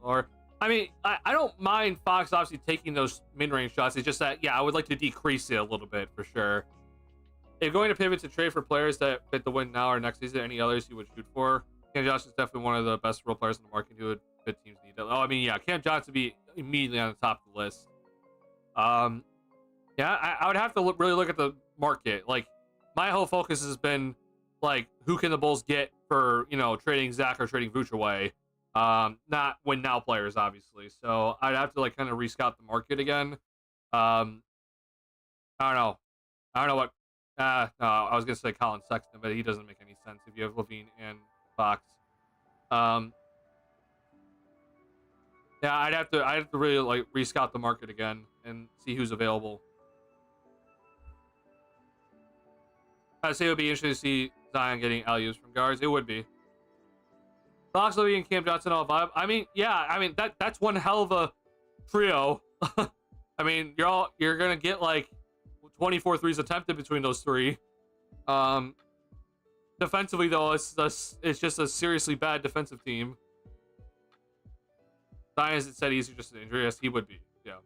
Or I mean, I don't mind Fox obviously taking those mid-range shots. It's just that, yeah, I would like to decrease it a little bit for sure. If going to pivot to trade for players that fit the win now or next season, any others you would shoot for? Cam Johnson is definitely one of the best role players in the market who would fit teams need. Oh, I mean, yeah, Cam Johnson would be immediately on the top of the list. Yeah, I would have to really look at the market. Like, my whole focus has been, like, who can the Bulls get for, trading Zach or trading Vooch away? Not win now players, obviously. So I'd have to, like, kind of rescout the market again. I don't know what. No, I was gonna say Colin Sexton, but he doesn't make any sense if you have Levine and Fox. Yeah, I'd have to really, like, rescout the market again and see who's available. I'd say it would be interesting to see Zion getting alley-oops from guards. It would be. Fox, Levine, and Cam Johnson all vibe. I mean, yeah, that's one hell of a trio. I mean, you're gonna get like 24 threes attempted between those three. Defensively, though, it's just a seriously bad defensive team. Zion said he's just an injury. Yes, he would be. Yeah.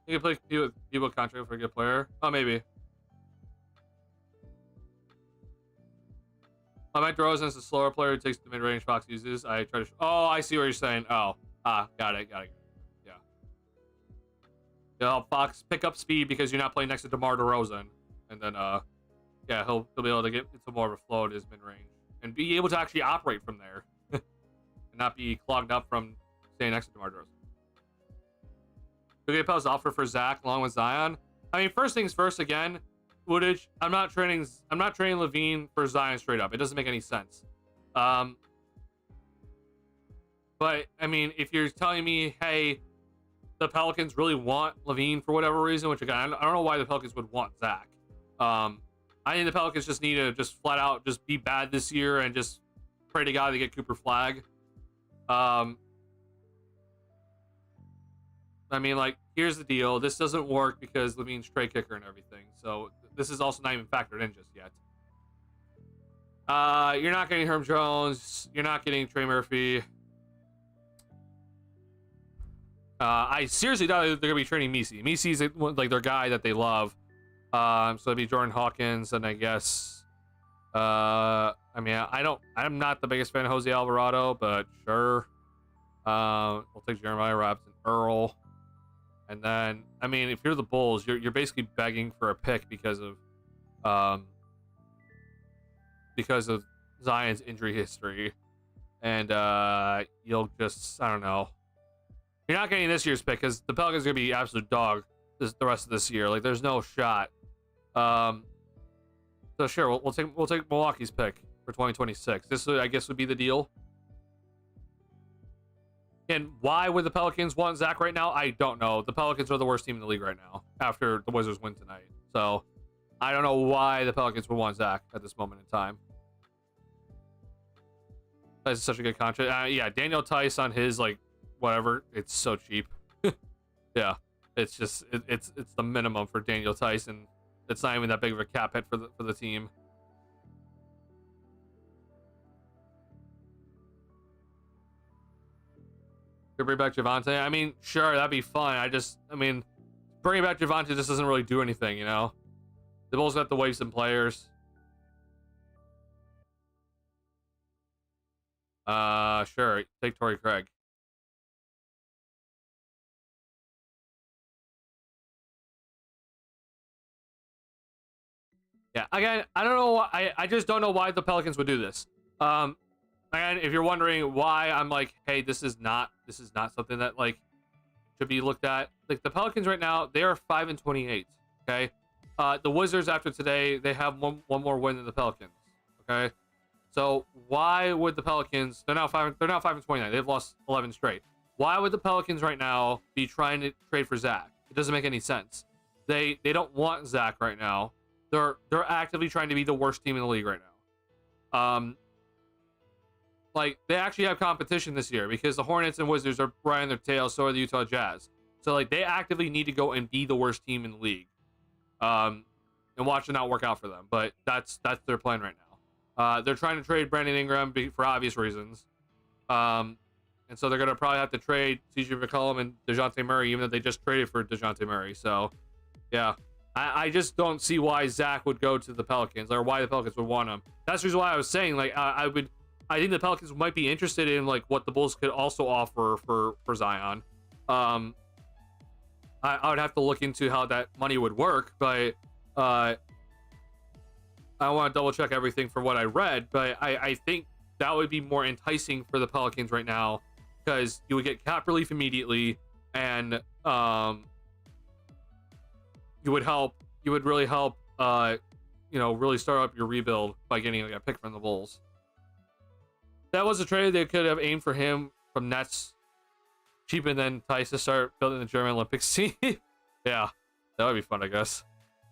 He could play people contract for a good player. Oh, maybe. Mike DeRozan is a slower player who takes the mid-range Fox uses. I try to. Oh, I see what you're saying. Oh, got it. Yeah. Help Fox pick up speed because you're not playing next to DeMar DeRozan, and then yeah, he'll be able to get into more of a flow at his mid-range and be able to actually operate from there, and not be clogged up from staying next to DeMar DeRozan. Okay, Pel's offer for Zach along with Zion. I mean, first things first. Again, Woodage. I'm not trading Levine for Zion straight up. It doesn't make any sense. But I mean, if you're telling me, hey, the Pelicans really want LaVine for whatever reason, which again, I don't know why the Pelicans would want Zach. I think the Pelicans just need to just flat out just be bad this year and just pray to God they get Cooper Flag. I mean, like, here's the deal. This doesn't work because LaVine's trade kicker and everything. So this is also not even factored in just yet. You're not getting Herm Jones. You're not getting Trey Murphy. I seriously doubt they're going to be trading Misi. Misi's like their guy that they love. So it'd be Jordan Hawkins, and I guess, I mean, I'm not the biggest fan of Jose Alvarado, but sure. We'll take Jeremiah Robinson Earl. And then, I mean, if you're the Bulls, you're basically begging for a pick because of Zion's injury history. And, you'll just, I don't know. You're not getting this year's pick because the Pelicans are going to be absolute dog the rest of this year. Like, there's no shot. So sure, we'll take Milwaukee's pick for 2026. This, I guess, would be the deal. And why would the Pelicans want Zach right now? I don't know. The Pelicans are the worst team in the league right now after the Wizards win tonight. So I don't know why the Pelicans would want Zach at this moment in time. That's such a good contract. Yeah, Daniel Tice on his, like, whatever. It's so cheap. Yeah, it's just it's the minimum for Daniel Tice, and it's not even that big of a cap hit for the team. Could bring back Javante. I mean, sure, that'd be fun. I mean, bringing back Javante just doesn't really do anything, you know? The Bulls have to waive some players. Sure, take Torrey Craig. Yeah, again, I don't know why, I just don't know why the Pelicans would do this. Again, if you're wondering why I'm like, hey, this is not something that, like, should be looked at. Like, the Pelicans right now, they are 5-28. Okay, the Wizards after today, they have one more win than the Pelicans. Okay, so why would the Pelicans? They're now 5-29. They've lost 11 straight. Why would the Pelicans right now be trying to trade for Zach? It doesn't make any sense. They don't want Zach right now. They're actively trying to be the worst team in the league right now. Like, they actually have competition this year because the Hornets and Wizards are right on their tail. So are the Utah Jazz. So, like, they actively need to go and be the worst team in the league. And watch it not work out for them. But that's their plan right now. They're trying to trade Brandon Ingram for obvious reasons. And so they're going to probably have to trade CJ McCollum and DeJounte Murray, even though they just traded for DeJounte Murray. So, yeah. I just don't see why Zach would go to the Pelicans, or why the Pelicans would want him. That's the reason why I was saying, like, I think the Pelicans might be interested in, like, what the Bulls could also offer for Zion. I would have to look into how that money would work, but I want to double check everything for what I read. But I think that would be more enticing for the Pelicans right now, because you would get cap relief immediately, and you would really help, really start up your rebuild by getting, like, a pick from the Bulls. That was a trade they could have aimed for him from Nets, cheaper than Tice to start building the German Olympics team. Yeah, that would be fun, I guess.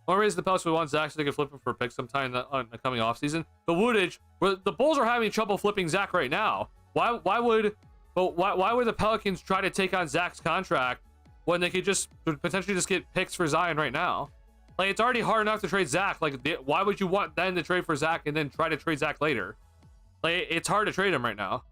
One reason the Pelicans would want Zach so they could flip him for a pick sometime on the coming offseason. The Woodage, where the Bulls are having trouble flipping Zach right now. Why would the Pelicans try to take on Zach's contract when they could just potentially just get picks for Zion right now? Like, it's already hard enough to trade Zach. Like, why would you want then to trade for Zach and then try to trade Zach later? Like, it's hard to trade him right now.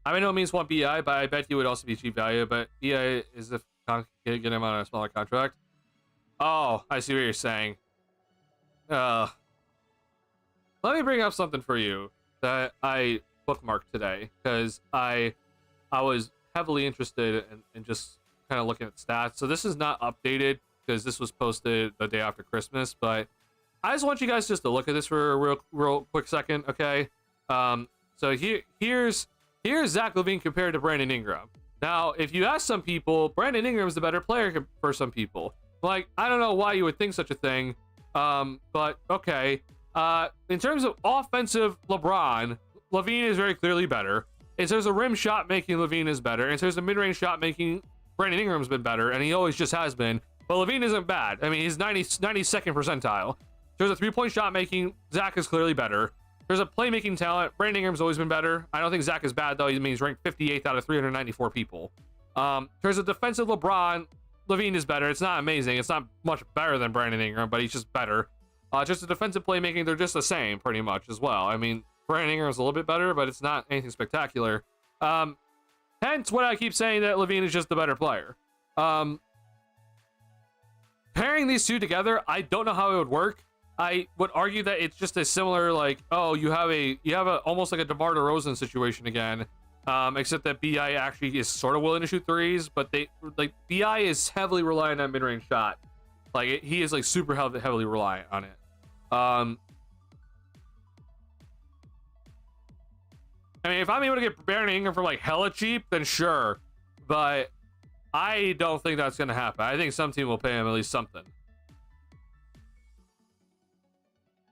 I know it means want BI, but I bet he would also be cheap value. But BI is if get him on a smaller contract. Oh, I see what you're saying. Let me bring up something for you that I bookmarked today, because I was heavily interested in just kind of looking at stats. So this is not updated because this was posted the day after Christmas, but I just want you guys just to look at this for a real quick second, okay? So here's Zach LaVine compared to Brandon Ingram. Now, if you ask some people, Brandon Ingram is the better player for some people. Like, I don't know why you would think such a thing. But okay. In terms of offensive LeBron, LaVine is very clearly better. In terms of rim shot making, LaVine is better. In terms of mid-range shot making, Brandon Ingram's been better, and he always just has been. But LaVine isn't bad. I mean, he's 92nd percentile. There's a three-point shot making, Zach is clearly better. There's a playmaking talent, Brandon Ingram's always been better. I don't think Zach is bad, though. I mean, he's ranked 58th out of 394 people. There's a defensive LeBron, LaVine is better. It's not amazing. It's not much better than Brandon Ingram, but he's just better. Just the defensive playmaking, they're just the same, pretty much, as well. I mean, Brandon Ingram's a little bit better, but it's not anything spectacular. Hence what I keep saying, that LaVine is just the better player. Pairing these two together, I don't know how it would work. I would argue that it's just a similar, like, oh, you have a almost like a DeMar DeRozan situation again, except that BI actually is sort of willing to shoot threes, but BI is heavily reliant on mid-range shot. Like, he is like super heavily reliant on it. I mean, if I'm able to get Brandon Ingram for like hella cheap, then sure, but I don't think that's gonna happen. I think some team will pay him at least something.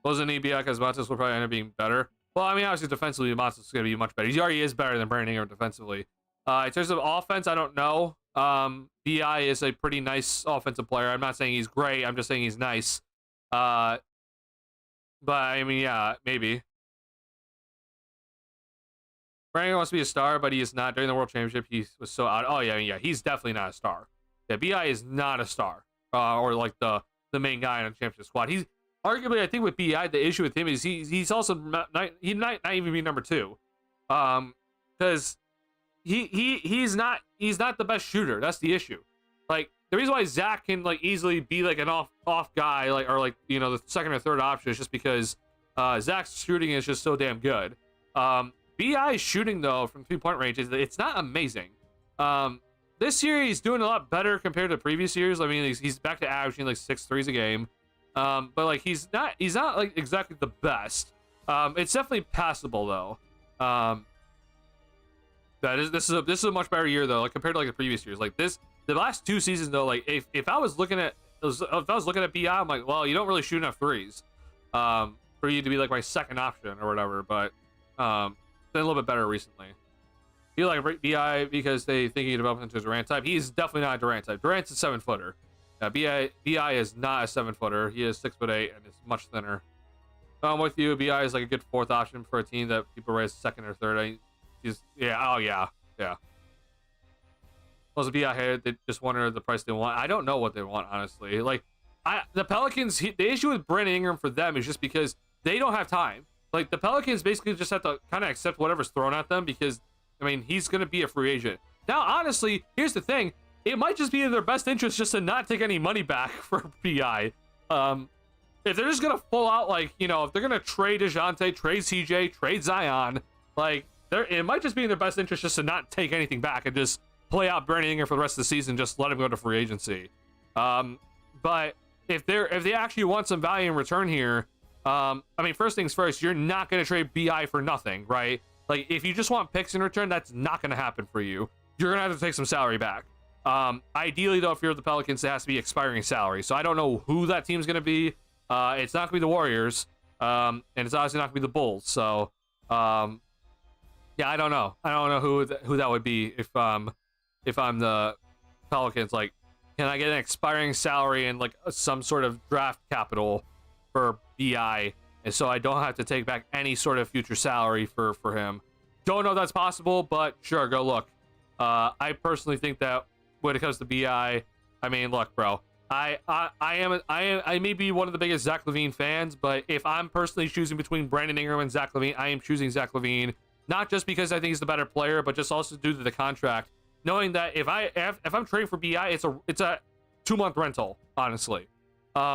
Wasn't he because Montes will probably end up being better? Well, I mean, obviously defensively, Montes is going to be much better. He already is better than Brandon Ingram defensively. In terms of offense, I don't know. BI is a pretty nice offensive player. I'm not saying he's great. I'm just saying he's nice. But I mean, yeah, maybe. Brandon Ingram wants to be a star, but he is not. During the World Championship, he was so out. Oh yeah, he's definitely not a star. Yeah, BI is not a star, or like the main guy on the championship squad. He's arguably, I think with BI, the issue with him is he's also not even be number 2, because he's not the best shooter. That's the issue. Like, the reason why Zach can like easily be like an off guy, like, or like, you know, the second or third option, is just because Zach's shooting is just so damn good. BI's shooting though from 3-point range it's not amazing. This year he's doing a lot better compared to previous years. I mean, he's back to averaging like 6 threes a game. But like he's not like exactly the best. It's definitely passable though. This is a much better year though, like compared to like the previous years. Like the last 2 seasons though, like if I was looking at BI, I'm like, well, you don't really shoot enough threes for you to be like my second option or whatever. But been a little bit better recently. You like BI because they think he developed into a Durant type. He's definitely not a Durant type. Durant's a 7-footer. BI is not a 7-footer. He is 6'8" and is much thinner. I'm with you. BI is like a good 4th option for a team that people raise 2nd or 3rd. Yeah. Plus, BI here, they just wonder the price they want. I don't know what they want, honestly. Like, the Pelicans, the issue with Brandon Ingram for them is just because they don't have time. Like, the Pelicans basically just have to kind of accept whatever's thrown at them because, I mean, he's going to be a free agent. Now, honestly, here's the thing. It might just be in their best interest just to not take any money back for BI. If they're just going to pull out, like, you know, if they're going to trade DeJounte, trade CJ, trade Zion, like, it might just be in their best interest just to not take anything back and just play out Brandon Ingram for the rest of the season, just let him go to free agency. But if they actually want some value in return here, I mean, first things first, you're not going to trade BI for nothing, right? Like, if you just want picks in return, that's not going to happen for you. You're going to have to take some salary back. Ideally, though, if you're the Pelicans, it has to be expiring salary. So I don't know who that team's going to be. It's not going to be the Warriors, and it's obviously not going to be the Bulls. So, yeah, I don't know. I don't know who that would be if I'm the Pelicans. Like, can I get an expiring salary and like some sort of draft capital for BI, and so I don't have to take back any sort of future salary for him? Don't know if that's possible, but sure, go look. I personally think that when it comes to BI, I mean, look, bro, I may be one of the biggest Zach LaVine fans, but if I'm personally choosing between Brandon Ingram and Zach LaVine, I am choosing Zach LaVine, not just because I think he's the better player, but just also due to the contract, knowing that if I'm trading for BI, it's a 2-month rental, honestly.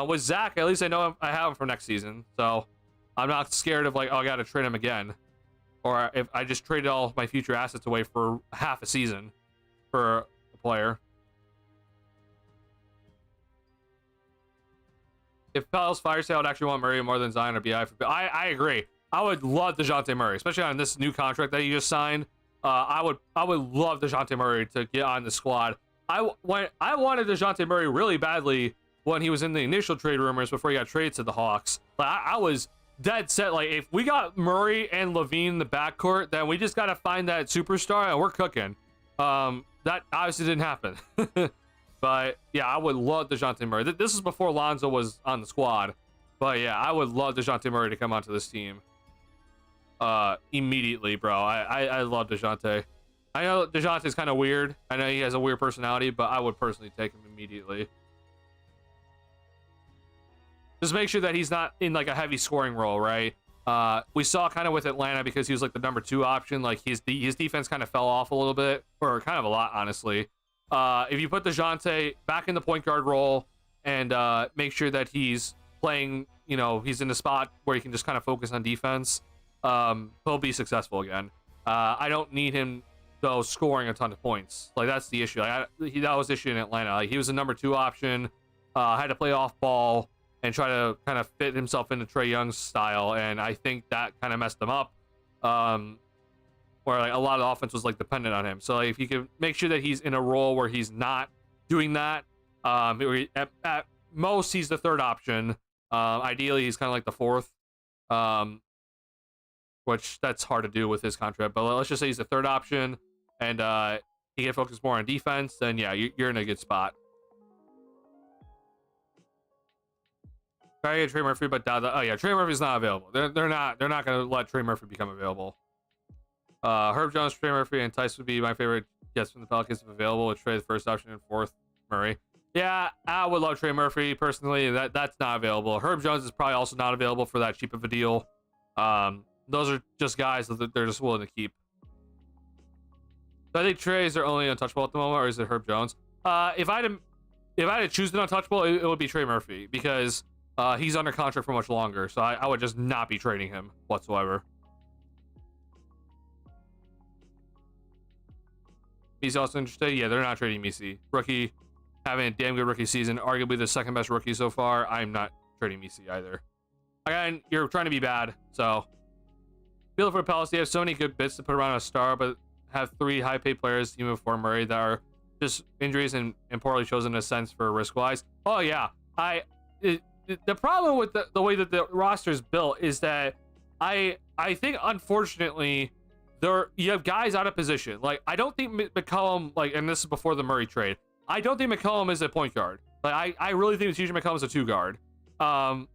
With Zach, at least I know I have him for next season, so I'm not scared of like, oh, I gotta trade him again, or if I just traded all my future assets away for half a season for a player. If Pels fire sale, I would actually want Murray more than Zion or BI. I agree. I would love DeJounte Murray, especially on this new contract that he just signed. I would love DeJounte Murray to get on the squad. I wanted DeJounte Murray really badly when he was in the initial trade rumors before he got traded to the Hawks. Like, I was dead set. Like, if we got Murray and LaVine in the backcourt, then we just got to find that superstar and we're cooking. That obviously didn't happen. But yeah, I would love DeJounte Murray. This is before Lonzo was on the squad. But yeah, I would love DeJounte Murray to come onto this team. Immediately, bro. I love DeJounte. I know DeJounte's kind of weird. I know he has a weird personality, but I would personally take him immediately. Just make sure that he's not in like a heavy scoring role, right? We saw kind of with Atlanta because he was like the #2 option. Like his defense kind of fell off a little bit, or kind of a lot, honestly. If you put DeJounte back in the point guard role and make sure that he's playing, you know, he's in the spot where he can just kind of focus on defense, he'll be successful again. I don't need him though scoring a ton of points. Like that's the issue. That was the issue in Atlanta. Like he was a #2 option, had to play off ball and try to kind of fit himself into Trae Young's style, and I think that kind of messed him up. Where like a lot of the offense was like dependent on him. So like, if you can make sure that he's in a role where he's not doing that, at most he's the 3rd option. Ideally he's kind of like the 4th, which that's hard to do with his contract. But let's just say he's the 3rd option, and he can focus more on defense. Then yeah, you're in a good spot. Try to get Trey Murphy, but oh yeah, Trey Murphy's not available. They're not going to let Trey Murphy become available. Herb Jones, Trey Murphy, and Tice would be my favorite guests from the Pelicans if available. With Trey the 1st option and 4th Murray. Yeah, I would love Trey Murphy personally. That's not available. Herb Jones is probably also not available for that cheap of a deal. Those are just guys that they're just willing to keep. So I think Trey's are only untouchable at the moment, or is it Herb Jones? If I had to choose an untouchable, it would be Trey Murphy because he's under contract for much longer. So I would just not be trading him whatsoever. He's also interested. Yeah, they're not trading Misi. Rookie, having a damn good rookie season. Arguably the 2nd best rookie so far. I'm not trading Misi either. Again, you're trying to be bad. So, feel for the Palace. They have so many good bits to put around a star, but have 3 high-paid players, even before Murray, that are just injuries and poorly chosen in a sense for risk-wise. Oh, yeah. The problem with the way that the roster is built is that I think, unfortunately, you have guys out of position. Like, I don't think McCollum, like, and this is before the Murray trade, I don't think McCollum is a point guard. Like, I really think CJ McCollum is a 2 guard. And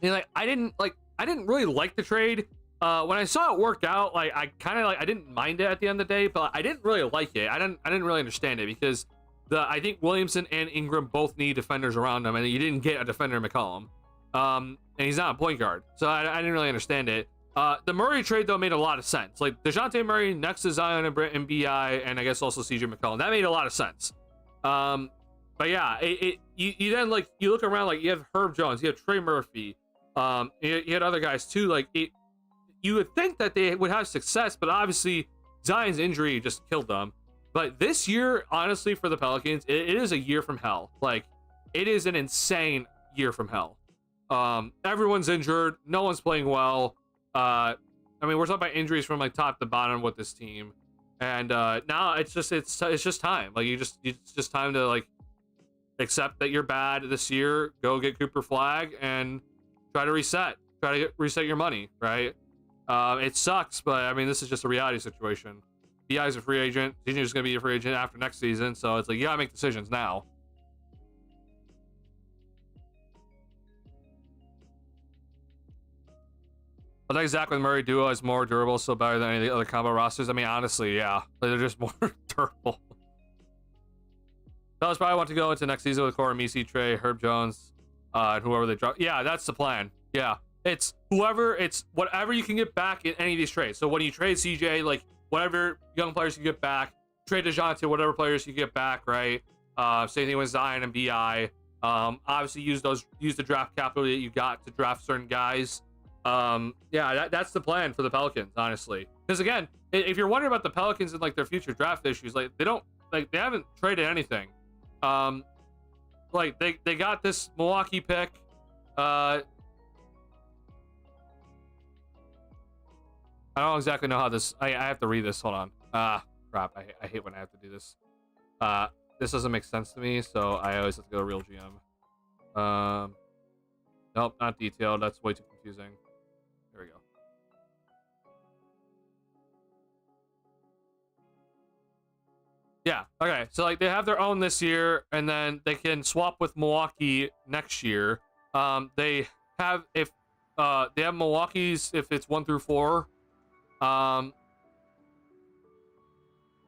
like, I didn't really like the trade. When I saw it work out, like, I kind of like, I didn't mind it at the end of the day, but I didn't really like it. I didn't really understand it because I think Williamson and Ingram both need defenders around them, and you didn't get a defender in McCollum. And he's not a point guard, so I didn't really understand it. The Murray trade, though, made a lot of sense. Like, DeJounte Murray next to Zion and BI, and I guess also CJ McCollum. That made a lot of sense. But yeah, you then, like, you look around, like, you have Herb Jones, you have Trey Murphy, you had other guys, too. Like, you would think that they would have success, but obviously Zion's injury just killed them. But this year, honestly, for the Pelicans, it is a year from hell. Like, it is an insane year from hell. Everyone's injured. No one's playing well. I mean, we're talking about injuries from like top to bottom with this team, and now it's just time. Like it's just time to like accept that you're bad this year. Go get Cooper Flag and try to reset. Reset your money, right? It sucks, but I mean, this is just a reality situation. BI's a free agent. Senior's gonna be a free agent after next season, so it's like you gotta make decisions now. I think Zach with Murray duo is more durable, so better than any of the other combo rosters. I mean, honestly, yeah, they're just more durable. Fellas probably want to go into next season with Corey Misi, Trey, Herb Jones, and whoever they drop. Yeah, that's the plan. Yeah, it's whatever you can get back in any of these trades. So when you trade CJ, like whatever young players you get back, trade DeJounte, whatever players you get back, right? Same thing with Zion and BI. Obviously use the draft capital that you got to draft certain guys. Yeah, that's the plan for the Pelicans, honestly. Because again, if you're wondering about the Pelicans and like their future draft issues, like they haven't traded anything. Like they got this Milwaukee pick. I don't exactly know how this. I have to read this. Hold on. Crap. I hate when I have to do this. This doesn't make sense to me, so I always have to go to real GM. Nope, not detailed. That's way too confusing. There we go. Yeah. Okay. So like they have their own this year, and then they can swap with Milwaukee next year. They have they have Milwaukee's if it's 1 through 4.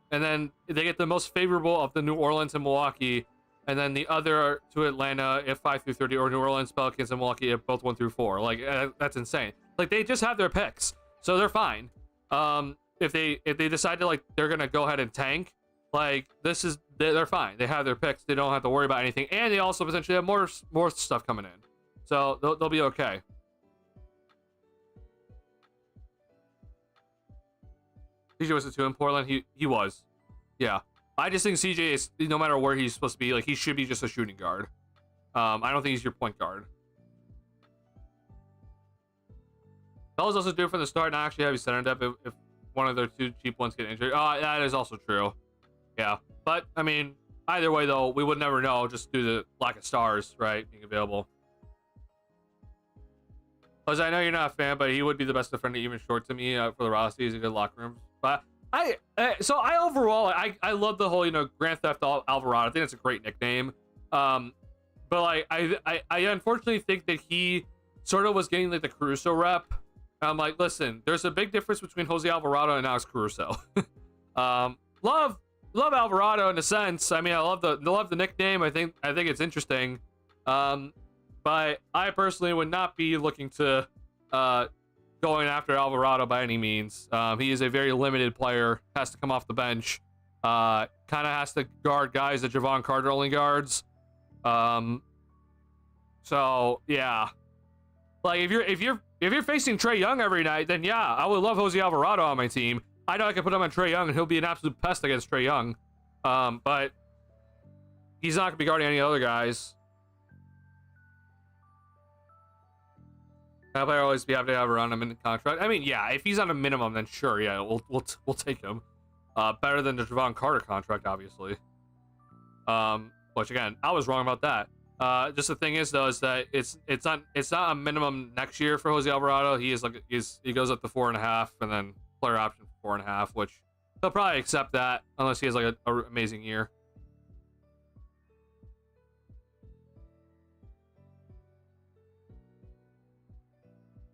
And then they get the most favorable of the New Orleans and Milwaukee, and then the other to Atlanta if 5 through 30, or New Orleans, Pelicans, and Milwaukee if both 1 through 4. Like that's insane. Like they just have their picks, so they're fine. If they decide to like they're gonna go ahead and tank, like they're fine. They have their picks. They don't have to worry about anything, and they also potentially have more stuff coming in, so they'll be okay. CJ was a 2 in Portland. He was, yeah. I just think CJ is, no matter where he's supposed to be, like he should be just a shooting guard. I don't think he's your point guard. Fellas also do it from the start, not actually have you center depth if one of their 2 cheap ones get injured. Oh, that is also true. Yeah, but I mean, either way though, we would never know just due to the lack of stars, right, being available. Because I know you're not a fan, but he would be the best defender, even short to me for the roster. He's a good locker room. But I overall I love the whole Grand Theft Alvarado. I think it's a great nickname. But like I unfortunately think that he sort of was getting like the Caruso rep. I'm like, listen, there's a big difference between Jose Alvarado and Alex Caruso. Love Alvarado in a sense. I mean, I love the nickname. I think it's interesting. But I personally would not be looking to going after Alvarado by any means. He is a very limited player, has to come off the bench, kind of has to guard guys that Javon Carter only guards. So yeah, like if you're facing Trae Young every night, then yeah, I would love Jose Alvarado on my team. I know I can put him on Trae Young and he'll be an absolute pest against Trae Young. But he's not gonna be guarding any other guys. That player always be happy to have around him in the contract. I mean, yeah, if he's on a minimum, then sure, yeah, we'll take him. Better than the Javon Carter contract, obviously. Which again, I was wrong about that. Just the thing is though, is that it's not a minimum next year for Jose Alvarado. He goes up to 4.5, and then player option for 4.5, which he'll probably accept that unless he has like a amazing year.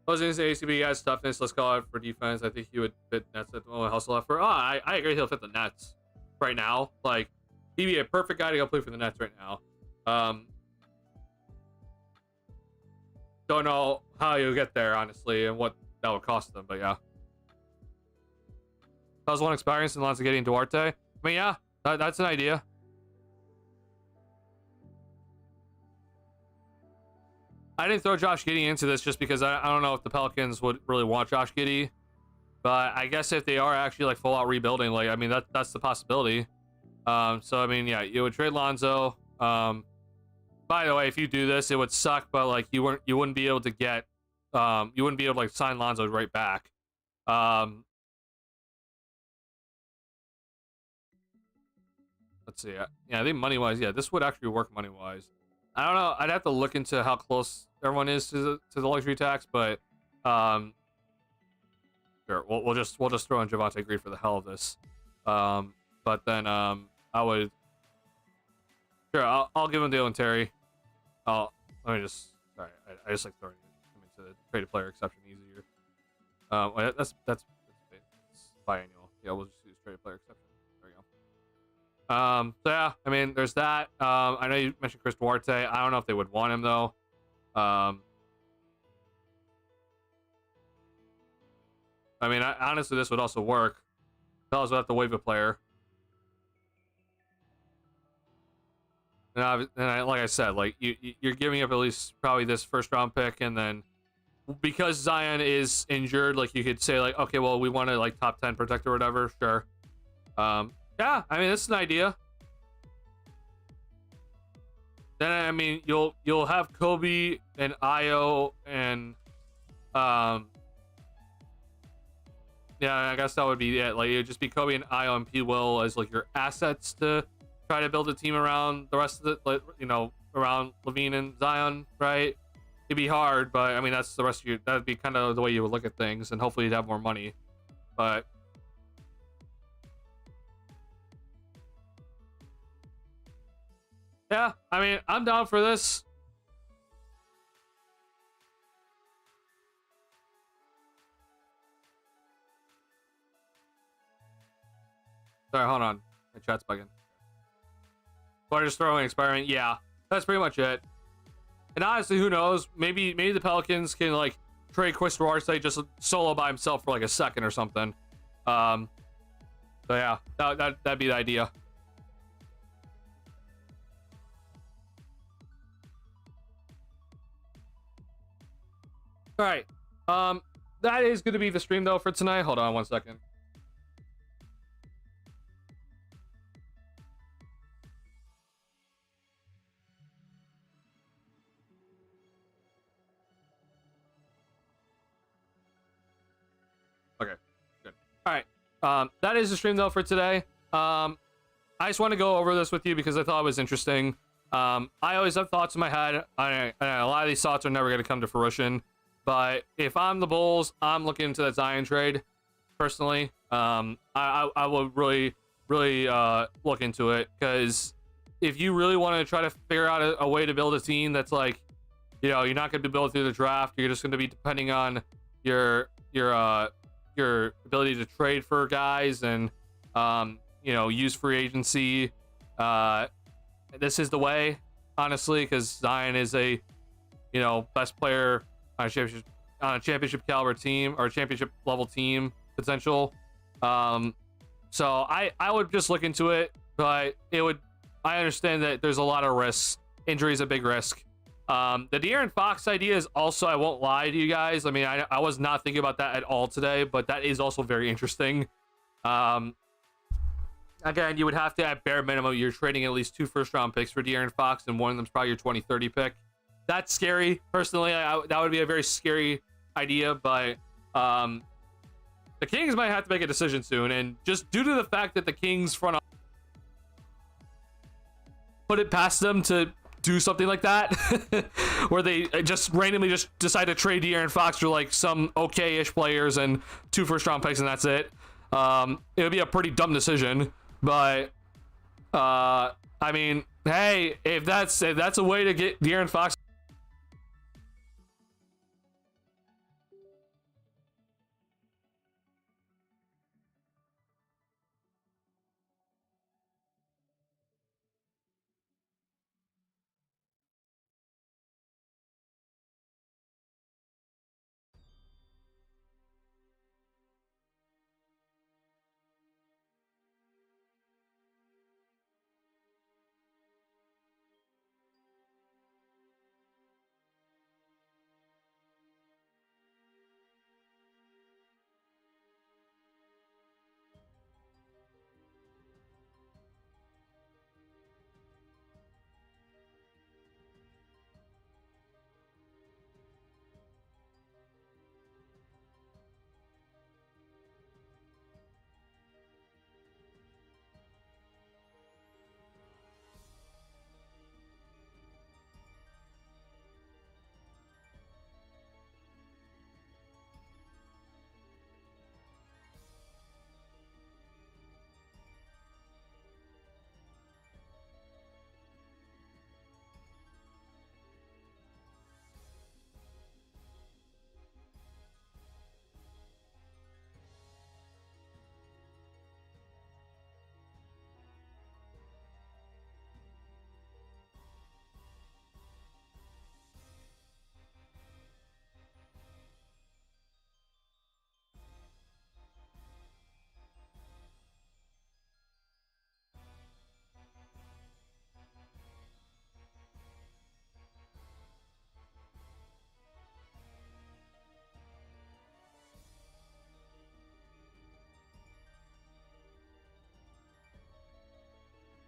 I was gonna say ACB has toughness. Let's call it for defense. I think he would fit Nets at the moment. Hustle effort. Oh, I agree. He'll fit the Nets right now. Like he'd be a perfect guy to go play for the Nets right now. Don't know how you'll get there honestly, and what that would cost them. But yeah, that was one experience in Lonzo getting Duarte. I mean, yeah, that's an idea. I didn't throw Josh Giddey into this just because I don't know if the Pelicans would really want Josh Giddey, but I guess if they are actually like full out rebuilding, like I mean that's the possibility. So I mean, yeah, you would trade Lonzo. By the way, if you do this, it would suck, but like you wouldn't be able to get you wouldn't be able to like sign Lonzo right back. Let's see. Yeah, I think money wise, yeah, this would actually work money wise. I don't know. I'd have to look into how close everyone is to the luxury tax, but sure, we'll just throw in Javonte Green for the hell of this. But then I would sure I'll give him Dalen Terry. Let me just sorry, I just like throwing him into the traded player exception easier. That's biannual. Yeah, we'll just use traded player exception. So yeah, I mean, there's that. I know you mentioned Chris Duarte. I don't know if they would want him though. I mean, honestly, this would also work. Fellas would have to waive a player. And like I said, like you're giving up at least probably this first round pick, and then because Zion is injured, like you could say like, okay, well, we want to like top 10 protect or whatever. Sure. Yeah, I mean, this is an idea. Then I mean, you'll have Kobe and Io and yeah, I guess that would be it. Like it would just be Kobe and Io and P. Will as like your assets to try to build a team around. The rest of the, like, around Levine and Zion, right? It'd be hard, but I mean that's the rest of your. That'd be kind of the way you would look at things, and hopefully you'd have more money. But yeah, I mean I'm down for this. Sorry, hold on. My chat's bugging. But just throwing experiment. Yeah, that's pretty much it. And honestly, who knows? Maybe the Pelicans can like trade Chris Duarte just solo by himself for like a second or something. So yeah, that'd be the idea. All right. That is going to be the stream though for tonight. Hold on one second. Okay, good. All right. That is the stream though for today. I just want to go over this with you because I thought it was interesting. I always have thoughts in my head. A lot of these thoughts are never going to come to fruition. But if I'm the Bulls, I'm looking into that Zion trade personally. I would really look into it, because if you really want to try to figure out a way to build a team that's like, you know, you're not going to be built through the draft. You're just going to be depending on your ability to trade for guys and you know, use free agency. This is the way, honestly, because Zion is a, you know, best player on a championship caliber team or a championship level team potential. So I would just look into it, but I understand that there's a lot of risks. Injury is a big risk. The De'Aaron Fox idea is also, I won't lie to you guys, I mean, I was not thinking about that at all today, but that is also very interesting. Again, you would have to, at bare minimum, you're trading at least 2 first-round picks for De'Aaron Fox, and one of them's probably your 2030 pick. That's scary. Personally, that would be a very scary idea, but the Kings might have to make a decision soon, and just due to the fact that the Kings front office put it past them to do something like that, where they just randomly just decide to trade De'Aaron Fox for like some okay-ish players and 2 first-round picks, and that's it. It would be a pretty dumb decision, but I mean, hey, if that's a way to get De'Aaron Fox.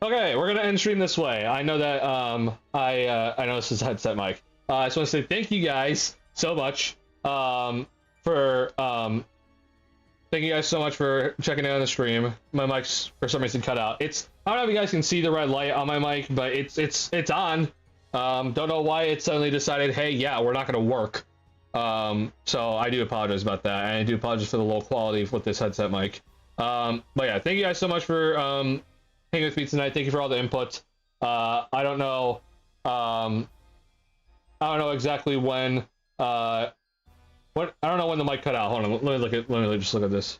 Okay, we're gonna end stream this way. I know that I know this is headset mic. I just want to say thank you guys so much for thank you guys so much for checking out on the stream. My mic's for some reason cut out. I don't know if you guys can see the red light on my mic, but it's on. Don't know why it suddenly decided, hey, yeah, we're not going to work. So I do apologize about that, and I do apologize for the low quality with this headset mic. But yeah, thank you guys so much for hanging with me tonight. Thank you for all the input. I don't know exactly when I don't know when the mic cut out. Hold on, let me just look at this.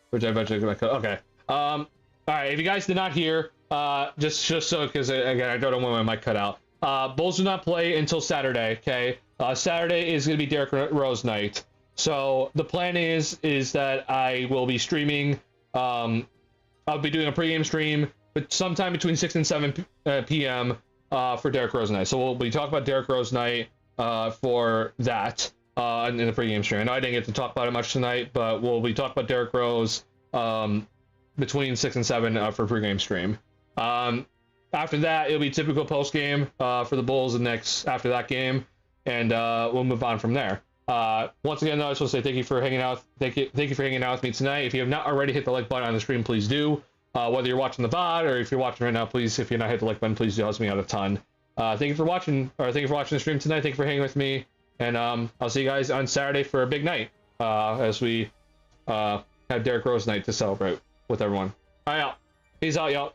Which I eventually cut. Okay. All right. If you guys did not hear, just so, because again, I don't know when my mic cut out. Bulls do not play until Saturday. Okay. Saturday is going to be Derrick Rose night. So the plan is that I will be streaming. I'll be doing a pregame stream, but sometime between 6 and 7 p.m. For Derrick Rose night. So we'll be talking about Derrick Rose night for that in the pregame stream. I know I didn't get to talk about it much tonight, but we'll be talking about Derrick Rose between 6 and 7 for pregame stream. After that, it'll be typical postgame for the Bulls after that game, and we'll move on from there. Once again, though, I just want to say thank you for hanging out. Thank you for hanging out with me tonight. If you have not already hit the like button on the stream, please do. Whether you're watching the VOD or if you're watching right now, please, if you're not hit the like button, please do. It helps me out a ton. Thank you for watching the stream tonight. Thank you for hanging with me, and I'll see you guys on Saturday for a big night as we have Derrick Rose night to celebrate with everyone. All right, y'all. Peace out, y'all.